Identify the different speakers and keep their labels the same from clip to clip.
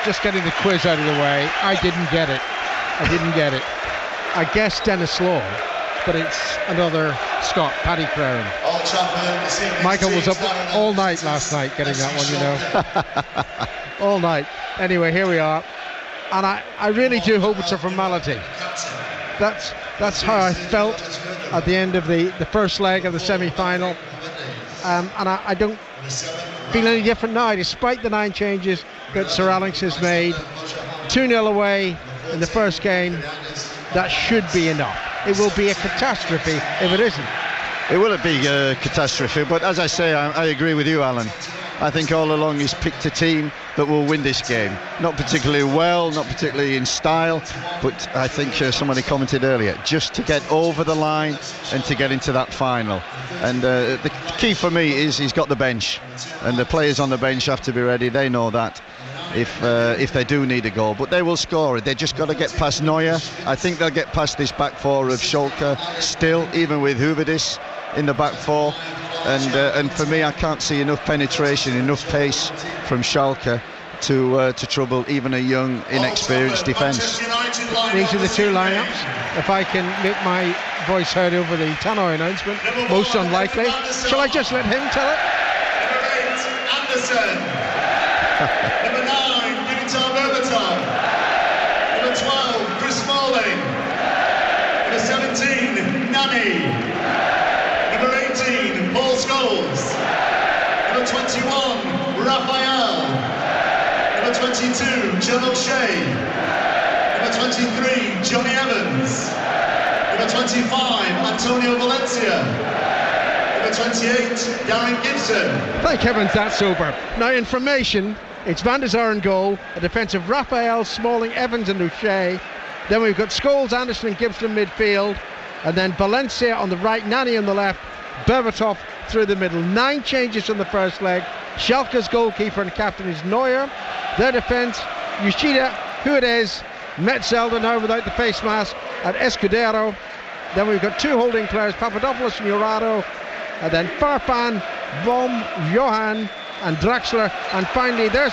Speaker 1: just getting the quiz out of the way. I didn't get it. I guessed Dennis Law, but it's another Scot, Paddy Crowne. Michael was up all night last night getting that one, you know. All night. Anyway, here we are. And I really do hope it's a formality. That's how I felt at the end of the first leg of the semi-final. And I don't feel any different now, despite the 9 changes that Sir Alex has made. 2-0 away in the first game. That should be enough. It will be a catastrophe if it isn't.
Speaker 2: It will be a catastrophe, but as I say, I agree with you, Alan. I think all along he's picked a team that will win this game. Not particularly well, not particularly in style, but I think somebody commented earlier, just to get over the line and to get into that final. And the key for me is he's got the bench, and the players on the bench have to be ready. They know that if they do need a goal, but they will score it. They just got to get past Neuer. I think they'll get past this back four of Schalke still, even with Huberdis in the back four. And for me, I can't see enough penetration, enough pace from Schalke to trouble even a young, inexperienced defence.
Speaker 1: These are the two lineups. If I can make my voice heard over the tannoy announcement, most unlikely. Shall I just let him tell it?
Speaker 3: Number 8, Anderson. Number 9, Dimitar Berbatov. Number 12, Chris Smalling. Number 17, Nani. Number 18, Paul Scholes. Number 21, Raphael. Number 22, John O'Shea. Number 23, Johnny Evans. Number 25, Antonio Valencia. Number 28, Darren Gibson.
Speaker 1: Thank heavens that's over. Now in formation, it's Van der Sar in goal, a defensive Raphael, Smalling, Evans and O'Shea. Then we've got Scholes, Anderson and Gibson midfield. And then Valencia on the right, Nani on the left, Berbatov through the middle. 9 changes from the first leg. Schalke's goalkeeper and captain is Neuer. Their defence, Yoshida, Hudez, Metzelder now without the face mask, and Escudero. Then we've got 2 holding players, Papadopoulos and Jurado. And then Farfan, Vom, Johan and Draxler. And finally their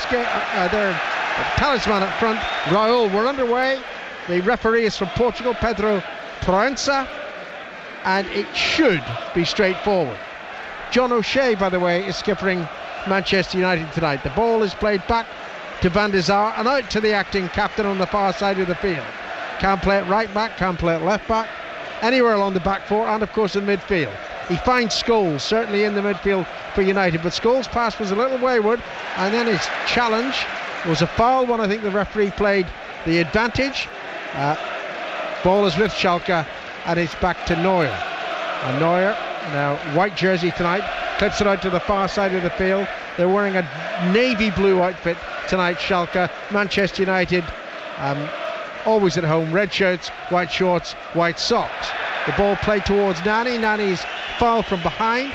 Speaker 1: talisman up front, Raul. We're underway. The referee is from Portugal, Pedro Proença. And it should be straightforward. John O'Shea, by the way, is skippering Manchester United tonight. The ball is played back to Van der Sar and out to the acting captain on the far side of the field. Can't play it right back, can't play it left back, anywhere along the back four, and of course in midfield. He finds Scholes, certainly in the midfield for United, but Scholes' pass was a little wayward, and then his challenge was a foul one. I think the referee played the advantage. Ball is with Schalke, and it's back to Neuer. And Neuer, now white jersey tonight, clips it out to the far side of the field. They're wearing a navy blue outfit tonight, Schalke. Manchester United, always at home, red shirts, white shorts, white socks. The ball played towards Nani. Nani's foul from behind,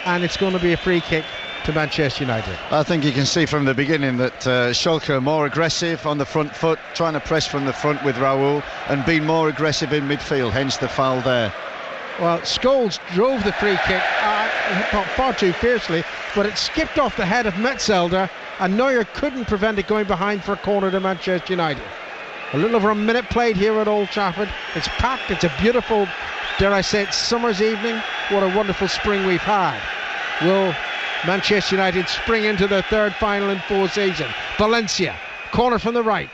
Speaker 1: and it's going to be a free kick to Manchester United.
Speaker 2: I think you can see from the beginning that Schalke are more aggressive on the front foot, trying to press from the front with Raul, and being more aggressive in midfield, hence the foul there.
Speaker 1: Well, Scholes drove the free kick far too fiercely, but it skipped off the head of Metzelder, and Neuer couldn't prevent it going behind for a corner to Manchester United. A little over a minute played here at Old Trafford. It's packed, it's a beautiful, dare I say it, summer's evening. What a wonderful spring we've had. Will Manchester United spring into their 3rd final in 4 seasons? Valencia, corner from the right,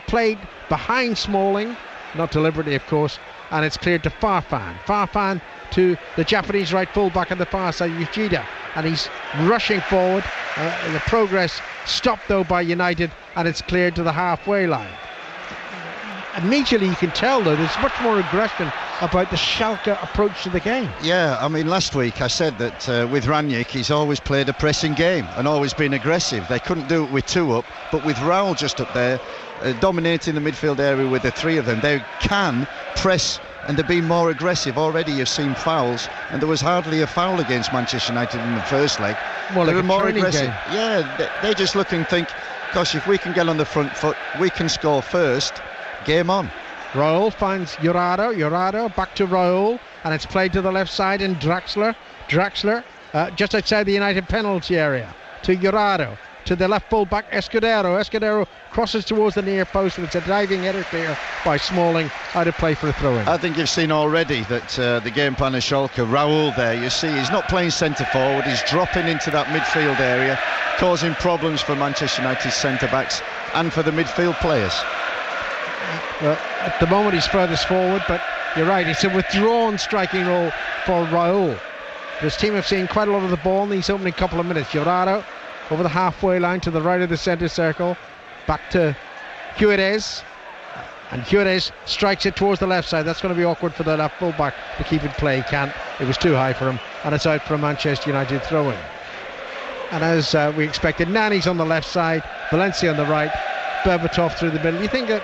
Speaker 1: played behind Smalling, not deliberately of course, and it's cleared to Farfan. Farfan to the Japanese right full-back on the far side, Yoshida, and he's rushing forward. The progress stopped though by United, and it's cleared to the halfway line. Immediately you can tell though there's much more aggression about the Schalke approach to the game.
Speaker 2: Yeah, I mean last week I said that with Rangnick he's always played a pressing game and always been aggressive. They couldn't do it with 2 up, but with Raul just up there dominating the midfield area with the 3 of them, they can press and they're being more aggressive. Already you've seen fouls, and there was hardly a foul against Manchester United in the first leg.
Speaker 1: Well,
Speaker 2: they
Speaker 1: like
Speaker 2: were more aggressive.
Speaker 1: Game.
Speaker 2: Yeah, they just look and think, gosh, if we can get on the front foot, we can score first. Game on.
Speaker 1: Raul finds Jurado back to Raul, and it's played to the left side, and Draxler just outside the United penalty area to Jurado. to the left full-back Escudero. Escudero crosses towards the near post, and it's a diving header clear by Smalling, out of play for a throw-in.
Speaker 2: I think you've seen already that the game plan of Schalke, Raúl there, you see he's not playing centre forward, he's dropping into that midfield area, causing problems for Manchester United's centre-backs and for the midfield players.
Speaker 1: Well, at the moment he's furthest forward, but you're right, it's a withdrawn striking role for Raúl. His team have seen quite a lot of the ball in these opening couple of minutes. Jurado over the halfway line to the right of the centre circle, back to Guedes, and Guedes strikes it towards the left side. That's going to be awkward for the left full-back to keep it play. Can't. It was too high for him, and it's out for a Manchester United throw-in. And as we expected, Nani's on the left side, Valencia on the right, Berbatov through the middle. You think that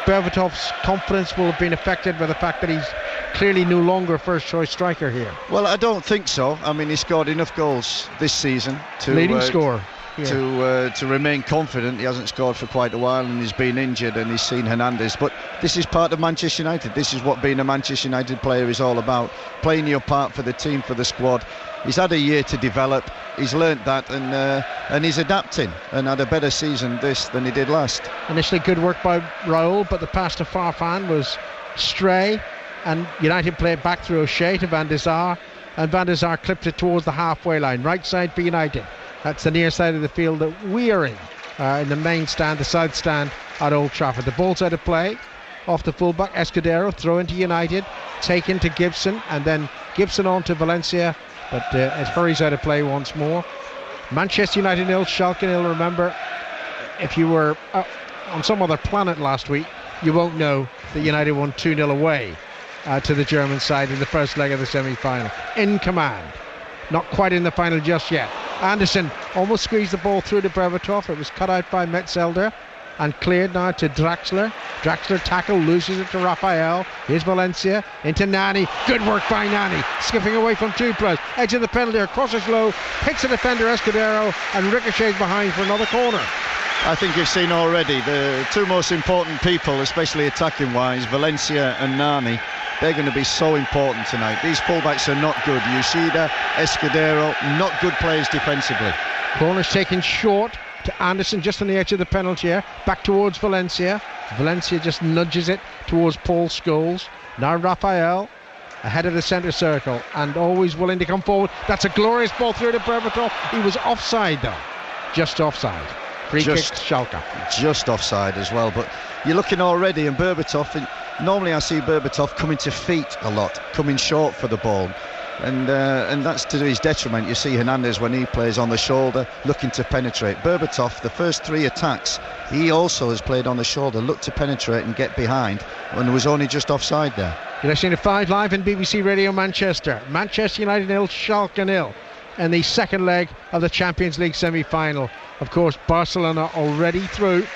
Speaker 1: Berbatov's confidence will have been affected by the fact that he's clearly no longer a first choice striker here?
Speaker 2: Well, I don't think so. I mean, he scored enough goals this season to
Speaker 1: leading scorer
Speaker 2: to remain confident. He hasn't scored for quite a while, and he's been injured, and he's seen Hernandez. But this is part of Manchester United. This is what being a Manchester United player is all about, playing your part for the team, for the squad. He's had a year to develop, he's learnt that, and he's adapting, and had a better season this than he did last.
Speaker 1: Initially good work by Raúl, but the pass to Farfan was stray, and United played back through O'Shea to Van der Sar, and Van der Sar clipped it towards the halfway line, right side for United. That's the near side of the field that we are in the main stand, the south stand at Old Trafford. The ball's out of play, off the fullback Escudero, throw into United, taken to Gibson, and then Gibson on to Valencia, but it hurries out of play once more. Manchester United 0, Schalke 0. Remember, if you were on some other planet last week, you won't know that United won 2-0 away to the German side in the first leg of the semi-final. In command, not quite in the final just yet. Anderson almost squeezed the ball through to Berbatov. It was cut out by Metzelder and cleared now to Draxler. Draxler tackle, loses it to Rafael. Here's Valencia into Nani. Good work by Nani, skipping away from 2+. Edge of the penalty, crosses low, picks a defender Escudero, and ricochets behind for another corner.
Speaker 2: I think you've seen already the two most important people, especially attacking wise, Valencia and Nani. They're going to be so important tonight. These fullbacks are not good. Yoshida, Escudero, not good players defensively.
Speaker 1: Corner's taken short to Anderson, just on the edge of the penalty area, back towards Valencia. Valencia just nudges it towards Paul Scholes. Now Rafael ahead of the centre circle and always willing to come forward. That's a glorious ball through to Berbatov. He was offside though, just offside. Free kick Schalke.
Speaker 2: Just offside as well, but you're looking already, and Berbatov, normally I see Berbatov coming to feet a lot, coming short for the ball, and that's to his detriment. You see Hernandez when he plays on the shoulder, looking to penetrate. Berbatov, the first three attacks, he also has played on the shoulder, looked to penetrate and get behind, and was only just offside there.
Speaker 1: You're listening to 5 Live in BBC Radio Manchester. Manchester United 0, Schalke 0. In the second leg of the Champions League semi-final. Of course, Barcelona already through.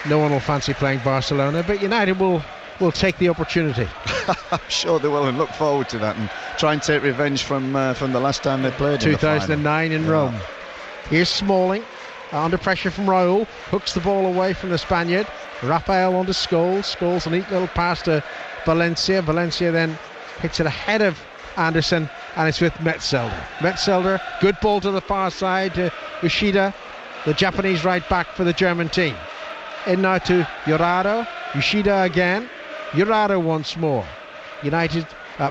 Speaker 1: No one will fancy playing Barcelona, but United will take the opportunity.
Speaker 2: I'm sure they will, and look forward to that and try and take revenge from the last time they played
Speaker 1: 2009 in Rome. Here's Smalling under pressure from Raúl, hooks the ball away from the Spaniard. Rafael onto Scholes. Scholes, a neat little pass to Valencia. Valencia then hits it ahead of Anderson, and it's with Metzelder. Metzelder, good ball to the far side to Yoshida, the Japanese right back for the German team. In now to Jurado. Yoshida again. Jurado once more. United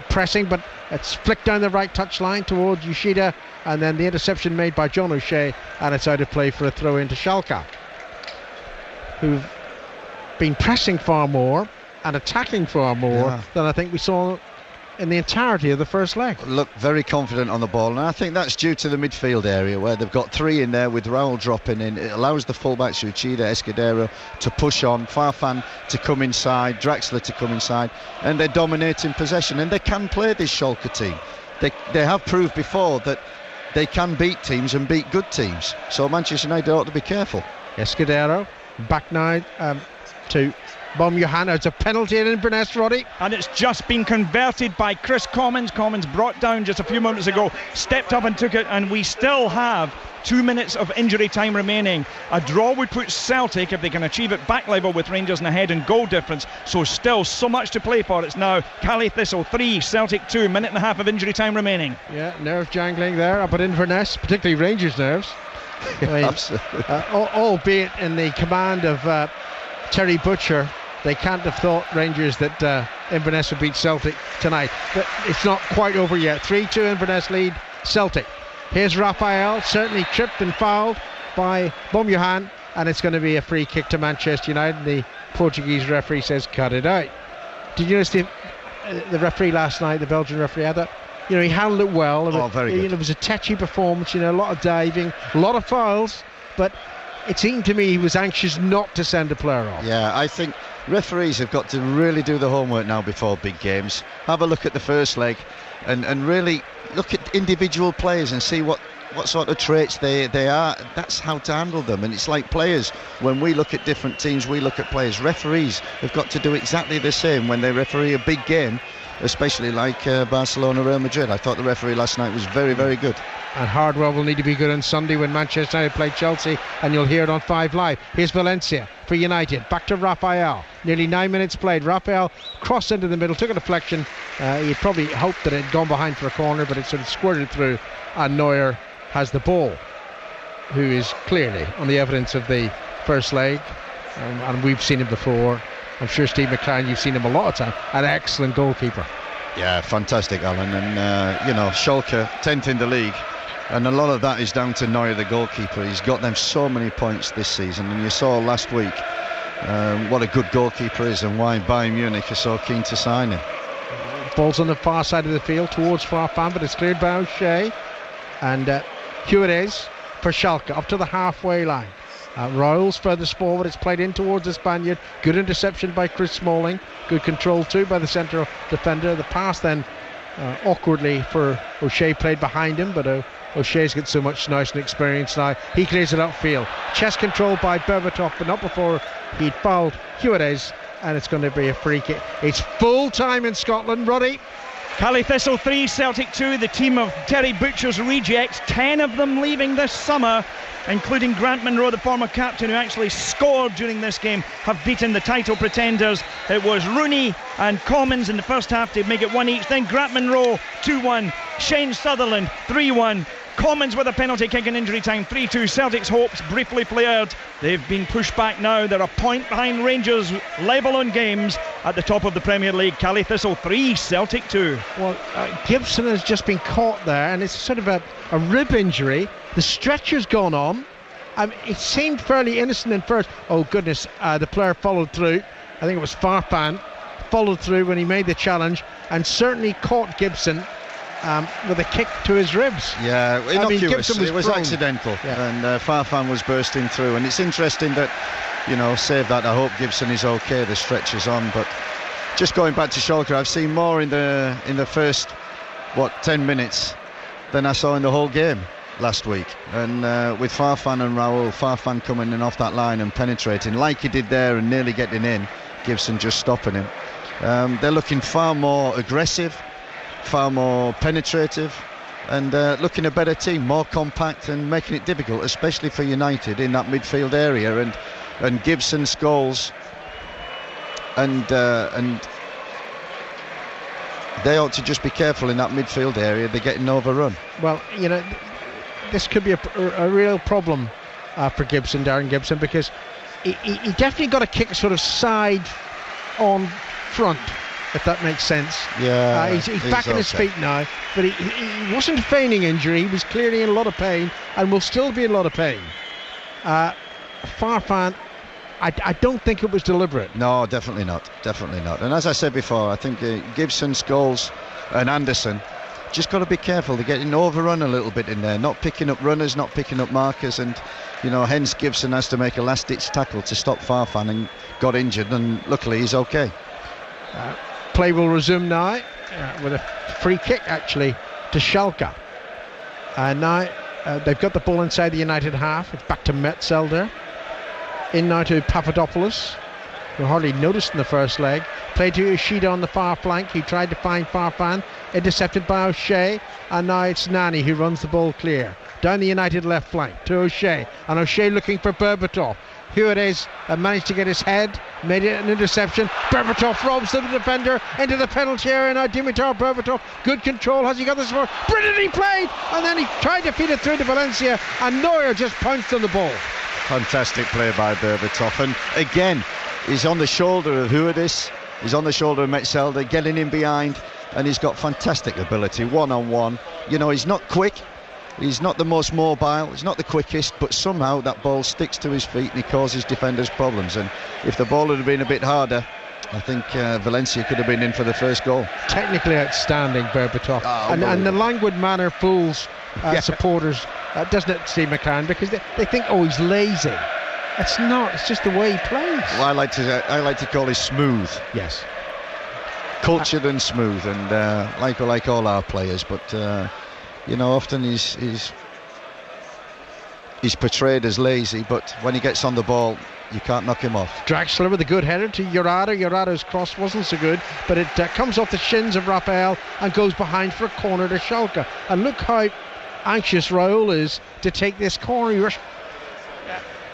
Speaker 1: pressing, but it's flicked down the right touchline towards Yoshida, and then the interception made by John O'Shea, and it's out of play for a throw into Schalke, who've been pressing far more and attacking far more than I think we saw in the entirety of the first leg.
Speaker 2: Look very confident on the ball, and I think that's due to the midfield area where they've got three in there with Raúl dropping in. It allows the fullbacks Uchida, Escudero to push on, Farfan to come inside, Draxler to come inside, and they're dominating possession, and they can play this Schalke team. They have proved before that they can beat teams and beat good teams, so Manchester United ought to be careful.
Speaker 1: Escudero back now to Bom Johanna. It's a penalty in Inverness, Roddy.
Speaker 4: And it's just been converted by Chris Commons. Commons brought down just a few moments ago, stepped up and took it, and we still have 2 minutes of injury time remaining. A draw would put Celtic, if they can achieve it, back level with Rangers in ahead in goal difference, so still so much to play for. It's now Calais Thistle 3, Celtic 2, minute and a half of injury time remaining.
Speaker 1: Yeah, nerve jangling there up at Inverness, particularly Rangers' nerves. I mean,
Speaker 2: Absolutely.
Speaker 1: Albeit in the command of Terry Butcher, they can't have thought, Rangers, that Inverness would beat Celtic tonight. But it's not quite over yet. 3-2 Inverness lead Celtic. Here's Raphael, certainly tripped and fouled by Bomjohan, and it's going to be a free kick to Manchester United. The Portuguese referee says cut it out. Did you notice the referee last night, the Belgian referee? I thought, he handled it well.
Speaker 2: Very good.
Speaker 1: It was a tetchy performance, a lot of diving, a lot of fouls, but it seemed to me he was anxious not to send a player off.
Speaker 2: Yeah, I think referees have got to really do the homework now before big games. Have a look at the first leg and really look at individual players and see what sort of traits they are. That's how to handle them. And it's like players, when we look at different teams, we look at players. Referees have got to do exactly the same when they referee a big game, especially like Barcelona Real Madrid. I thought the referee last night was very, very good.
Speaker 1: And Hardwell will need to be good on Sunday when Manchester United play Chelsea, and you'll hear it on 5 Live. Here's Valencia for United. Back to Raphael. Nearly 9 minutes played. Raphael crossed into the middle, took a deflection. He probably hoped that it had gone behind for a corner, but it sort of squirted through, and Neuer has the ball, who is clearly on the evidence of the first leg, and we've seen him before. I'm sure Steve McLaren, you've seen him a lot of time. An excellent goalkeeper.
Speaker 2: Yeah, fantastic, Alan. And Schalke 10th in the league, and a lot of that is down to Neuer, the goalkeeper. He's got them so many points this season, and you saw last week what a good goalkeeper is and why Bayern Munich are so keen to sign him.
Speaker 1: Ball's on the far side of the field towards Farfan, but it's cleared by O'Shea, and here it is for Schalke up to the halfway line. Royals furthest forward, it's played in towards the Spaniard. Good interception by Chris Smalling, good control too by the central defender. The pass then awkwardly for O'Shea, played behind him, but O'Shea's got so much nice and experience now. He clears it upfield. Chest control by Berbatov, but not before he'd fouled Huerez, and it's going to be a free kick. It's full time in Scotland. Roddy.
Speaker 4: Caley Thistle 3, Celtic 2, the team of Terry Butcher's rejects, 10 of them leaving this summer, including Grant Monroe, the former captain who actually scored during this game, have beaten the title pretenders. It was Rooney and Commons in the first half to make it 1 each, then Grant Monroe 2-1, Shane Sutherland 3-1, Commons with a penalty kick in injury time 3-2. Celtic's hopes briefly flared. They've been pushed back now. They're a point behind Rangers, level on games at the top of the Premier League. Caley Thistle 3, Celtic 2.
Speaker 1: Well, Gibson has just been caught there, and it's sort of a rib injury. The stretcher's gone on. It seemed fairly innocent in first. Oh goodness, the player followed through. I think it was Farfan followed through when he made the challenge, and certainly caught Gibson with a kick to his ribs.
Speaker 2: Yeah, innocuous.
Speaker 1: It
Speaker 2: was accidental, yeah. And Farfan was bursting through. And it's interesting that, save that. I hope Gibson is okay. The stretcher's on, but just going back to Schalke, I've seen more in the first 10 minutes than I saw in the whole game last week. And with Farfan and Raul, Farfan coming in off that line and penetrating like he did there and nearly getting in, Gibson just stopping him. They're looking far more aggressive, far more penetrative, and looking a better team, more compact and making it difficult, especially for United in that midfield area. And Gibson's goals, and they ought to just be careful in that midfield area. They're getting overrun.
Speaker 1: Well, this could be a real problem for Gibson, Darren Gibson, because he definitely got a kick sort of side on front, if that makes sense.
Speaker 2: Yeah,
Speaker 1: he's back on his feet now, but he wasn't feigning injury. He was clearly in a lot of pain and will still be in a lot of pain. Farfan, I don't think it was deliberate.
Speaker 2: No, definitely not. And as I said before, I think Gibson, Scholes and Anderson just got to be careful. They're getting overrun a little bit in there, not picking up runners, not picking up markers, and hence Gibson has to make a last-ditch tackle to stop Farfan and got injured, and luckily he's okay.
Speaker 1: Play will resume now with a free kick actually to Schalke. Now they've got the ball inside the United half. It's back to Metzelder. In now to Papadopoulos, who hardly noticed in the first leg. Played to Ishida on the far flank. He tried to find Farfan, intercepted by O'Shea, and now it's Nani who runs the ball clear. down the United left flank to O'Shea, and O'Shea looking for Berbatov. Here it is, managed to get his head, made it an interception. Berbatov robs the defender into the penalty area. Now Dimitar Berbatov, good control. Has he got this for? Brilliantly played, and then he tried to feed it through to Valencia, and Neuer just pounced on the ball.
Speaker 2: Fantastic play by Berbatov, and again he's on the shoulder of Huerdis, he's on the shoulder of Metzelder, getting in behind, and he's got fantastic ability one-on-one. You know, he's not quick, he's not the most mobile, he's not the quickest, but somehow that ball sticks to his feet and he causes defenders problems. And if the ball had been a bit harder, I think Valencia could have been in for the first goal.
Speaker 1: Technically outstanding, Berbatov. And the languid manner fools supporters, doesn't it, Steve McCann? Because they think, oh, he's lazy. It's not. It's just the way he plays.
Speaker 2: Well, I like to call it smooth.
Speaker 1: Yes.
Speaker 2: Cultured and smooth, and like all our players. But often he's portrayed as lazy. But when he gets on the ball, you can't knock him off.
Speaker 1: Draxler with a good header to Urata. Urata's cross wasn't so good, but it comes off the shins of Rafael and goes behind for a corner to Schalke. And look how anxious Raul is to take this corner. He rushed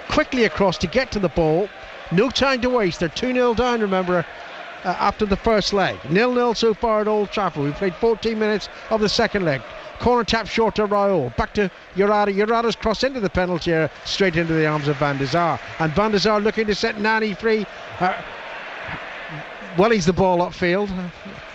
Speaker 1: quickly across to get to the ball. No time to waste. They're 2-0 down, remember, after the first leg. 0-0 so far at Old Trafford. We've played 14 minutes of the second leg. Corner tap short to Raul. Back to Urata. Urata's cross into the penalty area, straight into the arms of Van der Sar. And Van der Sar looking to set Nani free. Wellies the ball upfield.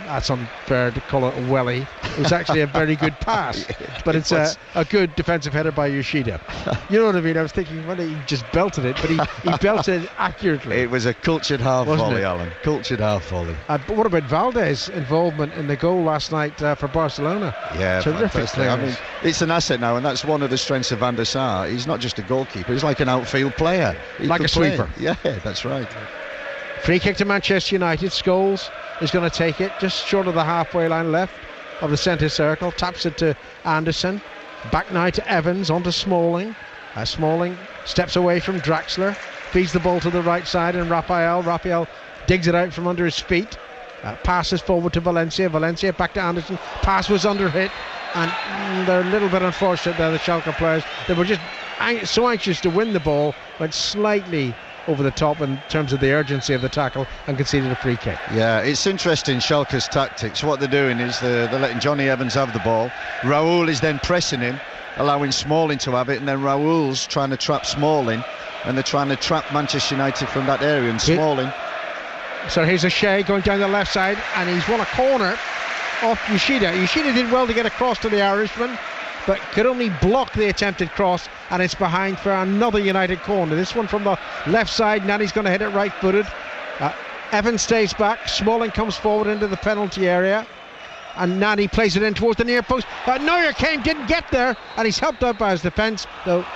Speaker 1: That's unfair to call it a welly. It was actually a very good pass, but it's a good defensive header by Yoshida. You know what I mean? I was thinking, well, he just belted it, but he belted it accurately.
Speaker 2: It was a cultured half volley, Alan. Cultured half volley.
Speaker 1: But what about Valdez's involvement in the goal last night for Barcelona?
Speaker 2: Yeah,
Speaker 1: terrific.
Speaker 2: I mean, it's an asset now, and that's one of the strengths of Van der Sar. He's not just a goalkeeper; he's like an outfield player.
Speaker 1: Like a sweeper.
Speaker 2: Yeah, that's right.
Speaker 1: Free kick to Manchester United. Scholes is going to take it just short of the halfway line left of the centre circle. Taps it to Anderson. Back now to Evans, onto Smalling. Smalling steps away from Draxler. Feeds the ball to the right side, and Rafael digs it out from under his feet. Passes forward to Valencia. Valencia back to Anderson. Pass was under hit, and they're a little bit unfortunate there, the Schalke players. They were just so anxious to win the ball, went slightly over the top in terms of the urgency of the tackle, and conceded a free kick.
Speaker 2: Yeah, it's interesting, Schalke's tactics. What they're doing is they're letting Johnny Evans have the ball. Raul is then pressing him, allowing Smalling to have it, and then Raul's trying to trap Smalling, and they're trying to trap Manchester United from that area, and Smalling.
Speaker 1: So here's O'Shea going down the left side, and he's won a corner off Yoshida. Yoshida did well to get across to the Irishman, but could only block the attempted cross, and it's behind for another United corner. This one from the left side. Nani's going to hit it right-footed. Evans stays back. Smalling comes forward into the penalty area, and Nani plays it in towards the near post. Neuer didn't get there, and he's helped out by his defence, though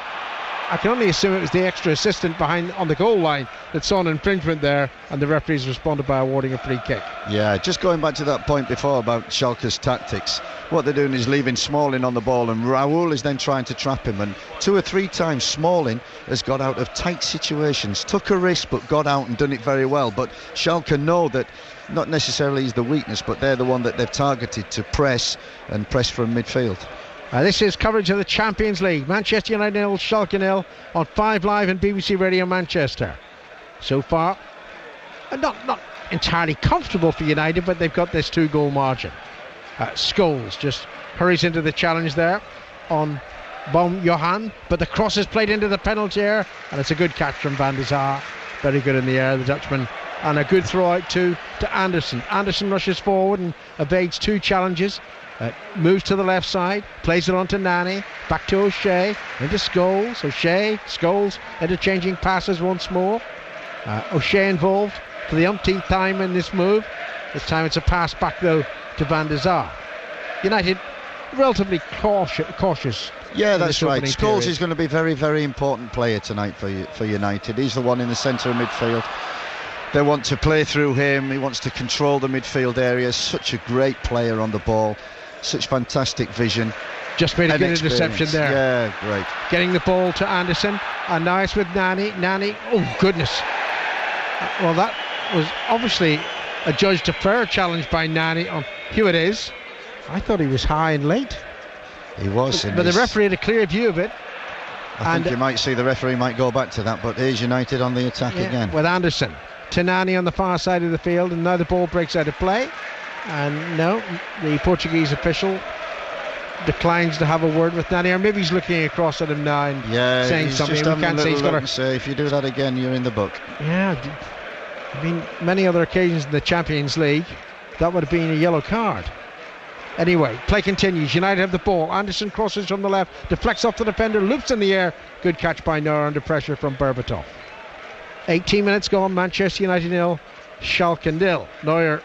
Speaker 1: I can only assume it was the extra assistant behind on the goal line that saw an infringement there, and the referees responded by awarding a free kick.
Speaker 2: Yeah, just going back to that point before about Schalke's tactics, what they're doing is leaving Smalling on the ball, and Raul is then trying to trap him, and 2 or 3 times Smalling has got out of tight situations, took a risk but got out and done it very well. But Schalke know that not necessarily is the weakness, but they're the one that they've targeted to press, and press from midfield.
Speaker 1: This is coverage of the Champions League. Manchester United 0, Schalke 0 on 5 Live and BBC Radio Manchester. So far, not entirely comfortable for United, but they've got this 2-goal margin. Scholes just hurries into the challenge there on Bom Johan, but the cross is played into the penalty area, and it's a good catch from Van der Sar. Very good in the air, the Dutchman, and a good throw out to Anderson. Anderson rushes forward and evades 2 challenges. Moves to the left side, plays it on to Nani, back to O'Shea, into Scholes. O'Shea, Scholes, interchanging passes once more. O'Shea involved for the umpteenth time in this move. This time it's a pass back though to Van der Sar. United relatively cautious.
Speaker 2: Yeah, that's right. Scholes is going to be a very, very important player tonight for United. He's the one in the centre of midfield. They want to play through him. He wants to control the midfield area. Such a great player on the ball. Such fantastic vision.
Speaker 1: Just made a good interception there.
Speaker 2: Yeah, great.
Speaker 1: Getting the ball to Anderson, and now it's with Nani. Oh goodness. Well, that was obviously adjudged a fair challenge by Nani. Here it is. I thought he was high and late.
Speaker 2: He was.
Speaker 1: But the referee had a clear view of it.
Speaker 2: I think you might see the referee might go back to that, but here's United on the attack again.
Speaker 1: With Anderson. Tinani on the far side of the field, and now the ball breaks out of play. And no, the Portuguese official declines to have a word with Nani, or maybe he's looking across at him now and saying something.
Speaker 2: Just
Speaker 1: we can't say he's got
Speaker 2: to say, if you do that again, you're in the book.
Speaker 1: Yeah, I mean, many other occasions in the Champions League, that would have been a yellow card. Anyway, play continues. United have the ball. Anderson crosses from the left, deflects off the defender, loops in the air. Good catch by Neuer under pressure from Berbatov. 18 minutes gone. Manchester United 0, Schalke 0. Neuer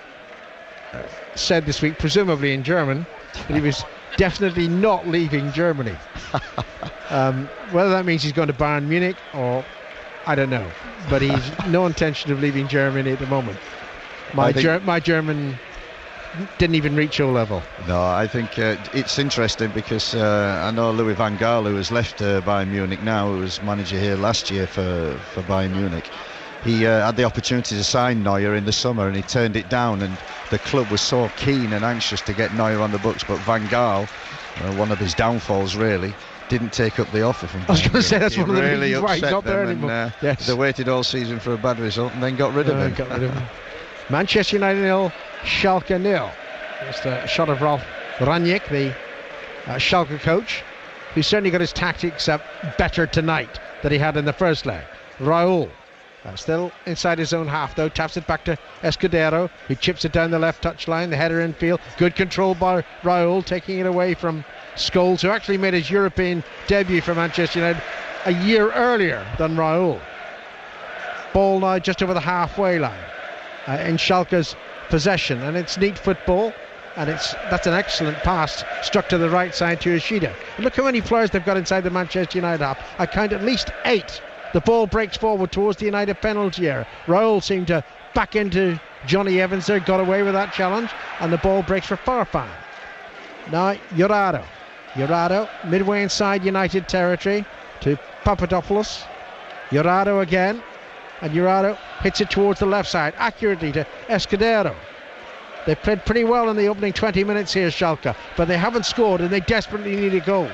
Speaker 1: said this week, presumably in German, that he was definitely not leaving Germany. Whether that means he's going to Bayern Munich or I don't know, but he's no intention of leaving Germany at the moment. My German didn't even reach O level.
Speaker 2: No, I think it's interesting because I know Louis van Gaal, who has left Bayern Munich now, who was manager here last year for Bayern Munich. He had the opportunity to sign Neuer in the summer and he turned it down, and the club was so keen and anxious to get Neuer on the books, but Van Gaal, one of his downfalls really, didn't take up the offer from Bayern.
Speaker 1: I was going to say that's one of the
Speaker 2: really
Speaker 1: reasons why he's not there anymore.
Speaker 2: They waited all season for a bad result and then got rid of him.
Speaker 1: Manchester United 0, Schalke 0. It's the shot of Ralf Rangnick, the Schalke coach, who certainly got his tactics up better tonight than he had in the first leg. Raul, still inside his own half though, taps it back to Escudero, who chips it down the left touchline, the header in field. Good control by Raul, taking it away from Scholes, who actually made his European debut for Manchester United a year earlier than Raul. Ball now just over the halfway line in Schalke's possession, and it's neat football, and that's an excellent pass struck to the right side to Ishida. And look how many players they've got inside the Manchester United half. I count at least 8. The ball breaks forward towards the United penalty area. Raul seemed to back into Johnny Evans there, got away with that challenge, and the ball breaks for Farfan. Now Jurado midway inside United territory to Papadopoulos. Jurado again, and Jurado hits it towards the left side accurately to Escudero. They've played pretty well in the opening 20 minutes here, Schalke, but they haven't scored and they desperately need a goal.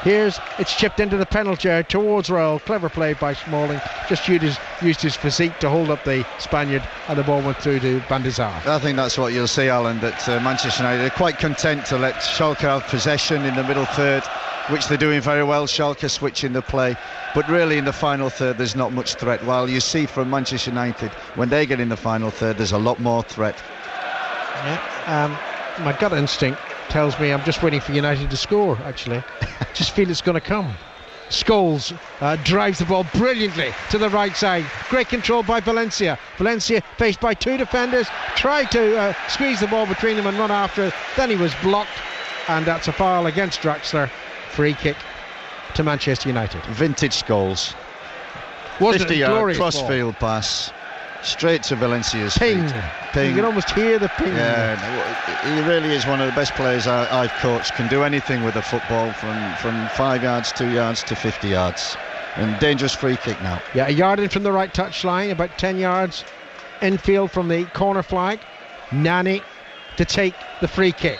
Speaker 1: It's chipped into the penalty area towards Raul. Clever play by Smalling. Just used his physique to hold up the Spaniard, and the ball went through to Van der Sar.
Speaker 2: I think that's what you'll see, Alan, that Manchester United are quite content to let Schalke have possession in the middle third, which they're doing very well. Schalke switching the play, but really in the final third there's not much threat. While you see from Manchester United, when they get in the final third, there's a lot more threat.
Speaker 1: My gut instinct tells me I'm just waiting for United to score, actually. Just feel it's going to come. Scholes drives the ball brilliantly to the right side. Great control by Valencia. Valencia faced by 2 defenders, tried to squeeze the ball between them and run after it. Then he was blocked, and that's a foul against Draxler. Free kick to Manchester United.
Speaker 2: Vintage Scholes. 50-yard cross-field pass straight to Valencia's
Speaker 1: ping.
Speaker 2: Feet. Ping.
Speaker 1: You can almost hear the ping.
Speaker 2: Yeah, he really is one of the best players I've coached. Can do anything with the football from 5 yards, 2 yards to 50 yards. And dangerous free kick now. Yeah,
Speaker 1: a yard in from the right touch line, about 10 yards infield from the corner flag. Nani to take the free kick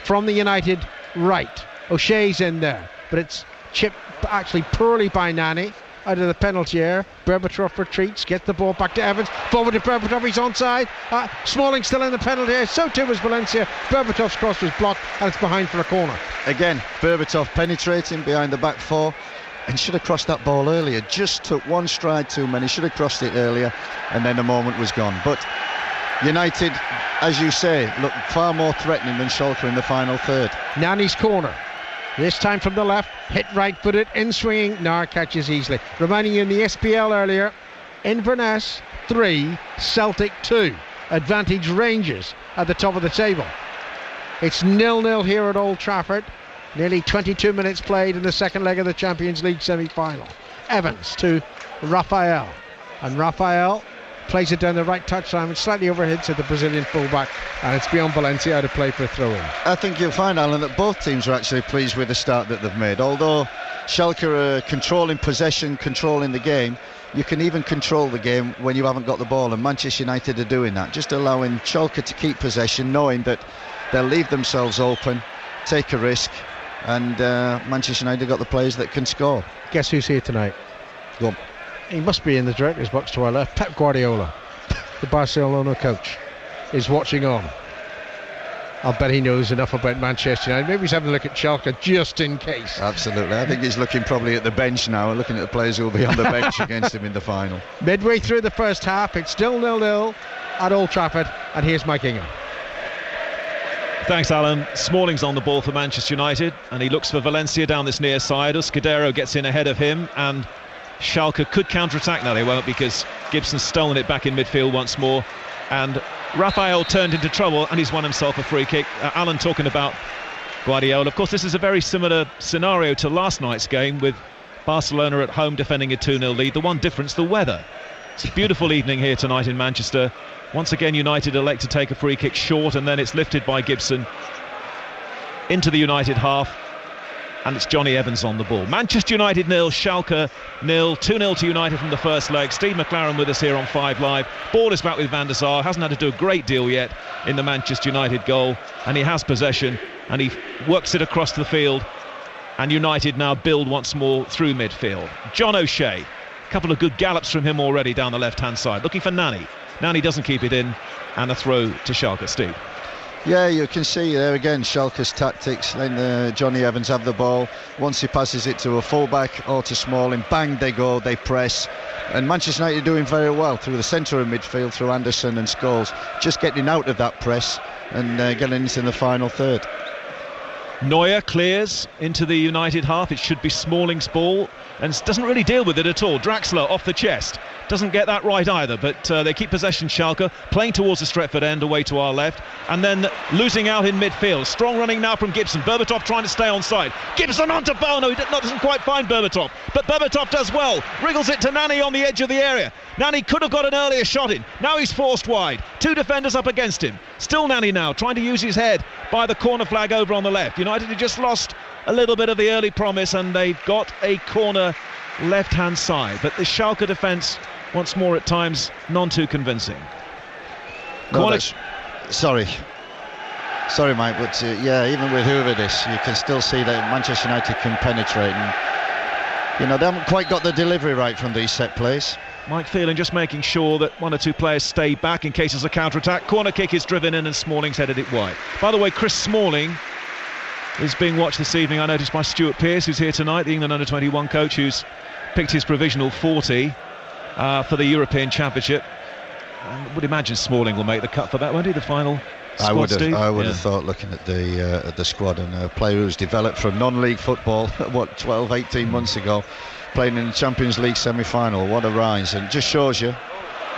Speaker 1: from the United right. O'Shea's in there, but it's chipped actually poorly by Nani out of the penalty area. Berbatov retreats, gets the ball back to Evans, forward to Berbatov, he's onside. Smalling still in the penalty area, so too was Valencia. Berbatov's cross was blocked and it's behind for a corner.
Speaker 2: Again, Berbatov penetrating behind the back four, and should have crossed that ball earlier. Just took one stride too many, should have crossed it earlier, and then the moment was gone. But United, as you say, look far more threatening than Schalke in the final third.
Speaker 1: Nani's corner. This time from the left, hit right-footed, in swinging, Neuer catches easily. Reminding you in the SPL earlier, Inverness 3, Celtic 2. Advantage Rangers at the top of the table. It's 0-0 here at Old Trafford. Nearly 22 minutes played in the second leg of the Champions League semi-final. Evans to Rafael, and Rafael plays it down the right touchline and slightly overhits at the Brazilian fullback, and it's beyond Valencia out of play for a throw-in.
Speaker 2: I think you'll find, Alan, that both teams are actually pleased with the start that they've made. Although Schalke are controlling possession, controlling the game, you can even control the game when you haven't got the ball, and Manchester United are doing that, just allowing Schalke to keep possession, knowing that they'll leave themselves open, take a risk, and Manchester United got the players that can score.
Speaker 1: Guess who's here tonight?
Speaker 2: Go on.
Speaker 1: He must be in the director's box to our left. Pep Guardiola, the Barcelona coach, is watching on. I'll bet he knows enough about Manchester United. Maybe he's having a look at Schalke just in case.
Speaker 2: Absolutely. I think he's looking probably at the bench now, looking at the players who will be on the bench against him in the final.
Speaker 1: Midway through the first half, it's still 0-0 at Old Trafford, and here's Mike Ingham.
Speaker 5: Thanks, Alan. Smalling's on the ball for Manchester United, and he looks for Valencia down this near side. Scudero gets in ahead of him, and Schalke could counter-attack. Now they won't, because Gibson's stolen it back in midfield once more, and Rafael turned into trouble, and he's won himself a free kick. Alan talking about Guardiola. Of course, this is a very similar scenario to last night's game, with Barcelona at home defending a 2-0 lead. The one difference, the weather. It's a beautiful evening here tonight in Manchester. Once again, United elect to take a free kick short, and then it's lifted by Gibson into the United half, and it's Johnny Evans on the ball. Manchester United 0, Schalke 0, 2-0 to United from the first leg. Steve McLaren with us here on 5 Live. Ball is back with Van der Sar. Hasn't had to do a great deal yet in the Manchester United goal, and he has possession, and he works it across the field, and United now build once more through midfield. John O'Shea, a couple of good gallops from him already down the left-hand side, looking for Nani. Nani doesn't keep it in, and a throw to Schalke. Steve.
Speaker 2: Yeah, you can see there again Schalke's tactics. Then Johnny Evans have the ball. Once he passes it to a fullback or to Smalling, bang, they go, they press. And Manchester United are doing very well through the centre of midfield, through Anderson and Scholes, just getting out of that press and getting into the final third.
Speaker 5: Neuer clears into the United half. It should be Smalling's ball, and doesn't really deal with it at all. Draxler off the chest. Doesn't get that right either, but they keep possession. Schalke playing towards the Stretford end, away to our left, and then losing out in midfield. Strong running now from Gibson. Berbatov trying to stay on side. Gibson onto Bono. He doesn't quite find Berbatov, but Berbatov does well. Wriggles it to Nani on the edge of the area. Nani could have got an earlier shot in. Now he's forced wide. 2 defenders up against him. Still Nani now trying to use his head by the corner flag over on the left. United had just lost a little bit of the early promise, and they've got a corner left-hand side. But the Schalke defence, once more at times, none too convincing.
Speaker 2: Sorry, Mike, but yeah, even with Hoover-Dis, you can still see that Manchester United can penetrate, and they haven't quite got the delivery right from these set plays.
Speaker 5: Mike Phelan just making sure that 1 or 2 players stay back in case there's a counter-attack. Corner kick is driven in, and Smalling's headed it wide. By the way, Chris Smalling is being watched this evening, I noticed, by Stuart Pearce, who's here tonight, the England under-21 coach, who's picked his provisional 40 for the European Championship. I would imagine Smalling will make the cut for that, won't he? The final squad,
Speaker 2: I would have thought, looking at the squad, and a player who's developed from non-league football 12-18 months ago, playing in the Champions League semi-final. What a rise, and just shows you.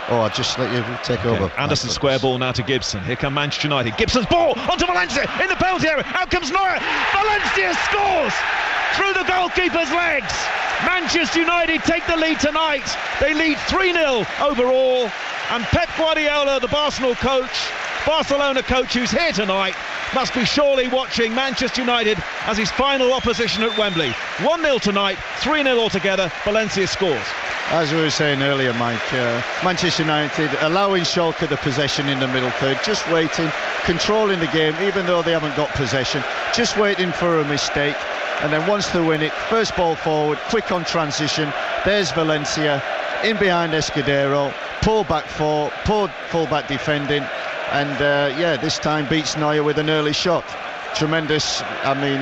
Speaker 2: I'll just let you take over.
Speaker 5: Anderson square ball now to Gibson. Here come Manchester United. Gibson's ball onto Valencia in the penalty area. Out comes Neuer. Valencia scores through the goalkeeper's legs. Manchester United take the lead tonight. They lead 3-0 overall, and Pep Guardiola, the Barcelona coach who's here tonight, must be surely watching Manchester United as his final opposition at Wembley. 1-0 tonight, 3-0 altogether. Valencia scores.
Speaker 2: As we were saying earlier, Mike, Manchester United allowing Schalke the possession in the middle third, just waiting, controlling the game, even though they haven't got possession, just waiting for a mistake. And then once they win it, first ball forward, quick on transition, there's Valencia, in behind Escudero, pull back full-back defending, and this time beats Neuer with an early shot. Tremendous. I mean,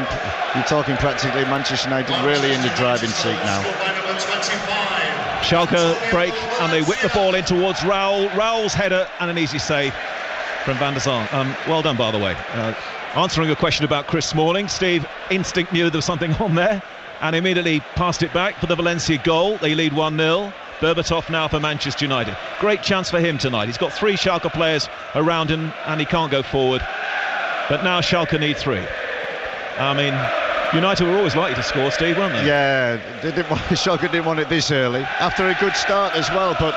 Speaker 2: you're talking practically Manchester United really in the driving seat now.
Speaker 5: Schalke break, and they whip the ball in towards Raul. Raul's header, and an easy save from Van der Sar. Well done, by the way. Answering a question about Chris Smalling, Steve instinct knew there was something on there, and immediately passed it back for the Valencia goal. They lead 1-0. Berbatov now for Manchester United. Great chance for him tonight. He's got 3 Schalke players around him, and he can't go forward. But now Schalke need 3. I mean, United were always likely to score, Steve, weren't they?
Speaker 2: Yeah, Schalke didn't want it this early. After a good start as well, but,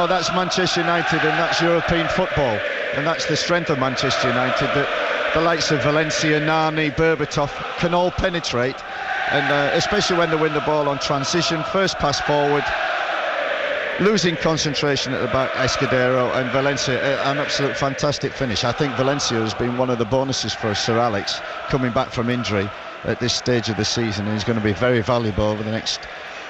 Speaker 2: that's Manchester United, and that's European football. And that's the strength of Manchester United, that the likes of Valencia, Nani, Berbatov can all penetrate. And especially when they win the ball on transition, first pass forward, losing concentration at the back, Escudero, and Valencia, an absolute fantastic finish. I think Valencia has been one of the bonuses for Sir Alex coming back from injury at this stage of the season, and he's going to be very valuable over the next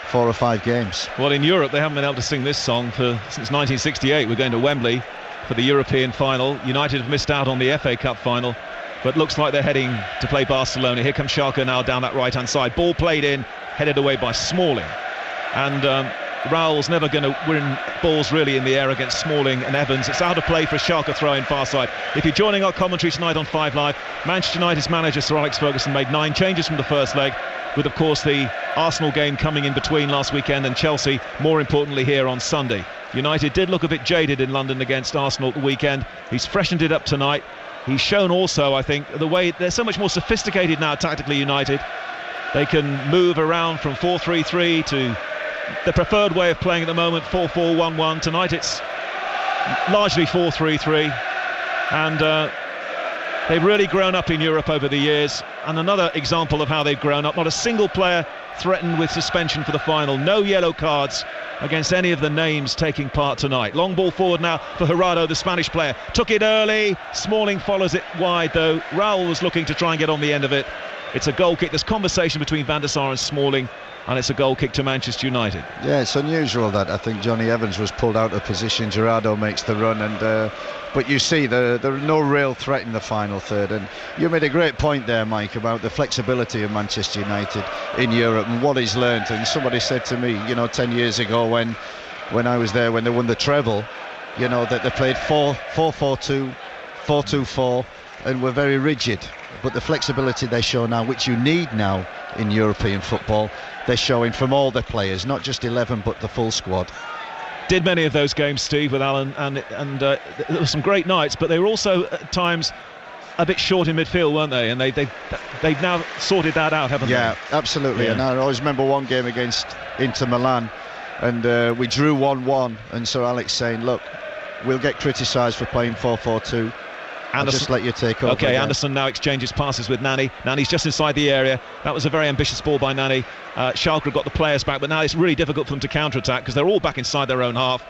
Speaker 2: 4 or 5 games.
Speaker 5: Well, in Europe they haven't been able to sing this song since 1968. We're going to Wembley for the European final. United have missed out on the FA Cup final, but looks like they're heading to play Barcelona. Here comes Schalke now down that right hand side, ball played in, headed away by Smalling, and Raul's never going to win balls really in the air against Smalling and Evans. It's out of play for a Schalke throw in far side. If you're joining our commentary tonight on 5 Live, Manchester United's manager Sir Alex Ferguson made 9 changes from the first leg, with of course the Arsenal game coming in between last weekend and Chelsea, more importantly here on Sunday. United did look a bit jaded in London against Arsenal at the weekend. He's freshened it up tonight. He's shown also, I think, the way they're so much more sophisticated now tactically, United. They can move around from 4-3-3 to the preferred way of playing at the moment, 4-4-1-1. Tonight it's largely 4-3-3, and they've really grown up in Europe over the years. And another example of how they've grown up, not a single player threatened with suspension for the final, no yellow cards against any of the names taking part tonight. Long ball forward now for Gerardo, the Spanish player, took it early, Smalling follows it wide though. Raul was looking to try and get on the end of it. It's a goal kick. There's conversation between Van der Sar and Smalling, and it's a goal kick to Manchester United. Yeah,
Speaker 2: it's unusual that I think Johnny Evans was pulled out of position. Gerardo makes the run, and but you see there are no real threat in the final third. And you made a great point there, Mike, about the flexibility of Manchester United in Europe and what he's learned. And somebody said to me, 10 years ago when I was there, when they won the treble, that they played 4-4-2, 4-2-4, and were very rigid. But the flexibility they show now, which you need now in European football, they're showing from all their players, not just 11 but the full squad.
Speaker 5: Did many of those games, Steve, with Alan, and there were some great nights, but they were also at times a bit short in midfield, weren't they? And they've now sorted that out, haven't they?
Speaker 2: Yeah, absolutely. Yeah. And I always remember one game against Inter Milan, and we drew 1-1, and Sir Alex saying, look, we'll get criticised for playing 4-4-2. I'll just let you take over.
Speaker 5: Okay, again. Anderson now exchanges passes with Nani. Nani's just inside the area. That was a very ambitious ball by Nani. Schalke have got the players back, but now it's really difficult for them to counter-attack because they're all back inside their own half.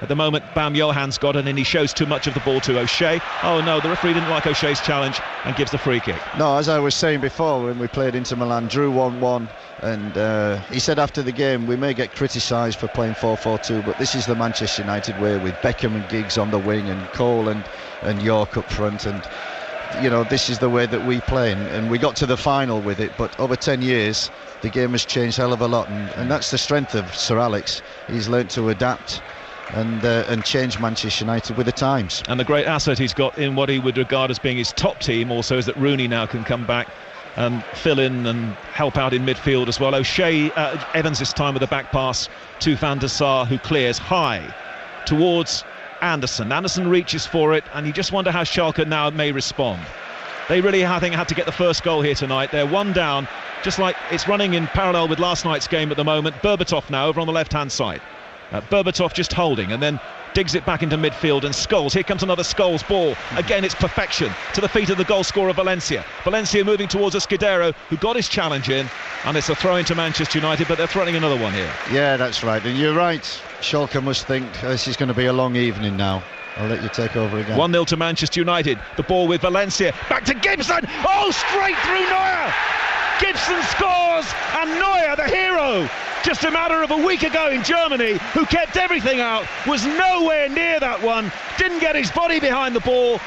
Speaker 5: At the moment, Bam Johan's got it, and he shows too much of the ball to O'Shea. Oh no, the referee didn't like O'Shea's challenge and gives the free kick.
Speaker 2: No, as I was saying before, when we played Inter Milan, drew 1-1, and he said after the game, we may get criticised for playing 4-4-2, but this is the Manchester United way, with Beckham and Giggs on the wing and Cole and York up front, and this is the way that we play, and we got to the final with it. But over 10 years the game has changed a hell of a lot, and that's the strength of Sir Alex. He's learnt to adapt and change Manchester United with the times. And the great asset he's got in what he would regard as being his top team also is that Rooney now can come back and fill in and help out in midfield as well. O'Shea, Evans this time with a back pass to Van der Sar, who clears high towards Anderson. Anderson reaches for it, and you just wonder how Schalke now may respond. They really, I think, had to get the first goal here tonight. They're one down, just like it's running in parallel with last night's game at the moment. Berbatov now over on the left-hand side. Berbatov just holding, and then digs it back into midfield, and Scholes, here comes another Scholes ball. Again, it's perfection to the feet of the goal scorer Valencia. Valencia moving towards Escudero, who got his challenge in, and it's a throw into Manchester United, but they're threatening another one here. Yeah, that's right, and you're right. Schalke must think this is going to be a long evening now. I'll let you take over again. 1-0 to Manchester United. The ball with Valencia. Back to Gibson. Oh, straight through Neuer. Gibson scores, and Neuer, the hero, just a matter of a week ago in Germany, who kept everything out, was nowhere near that one, didn't get his body behind the ball.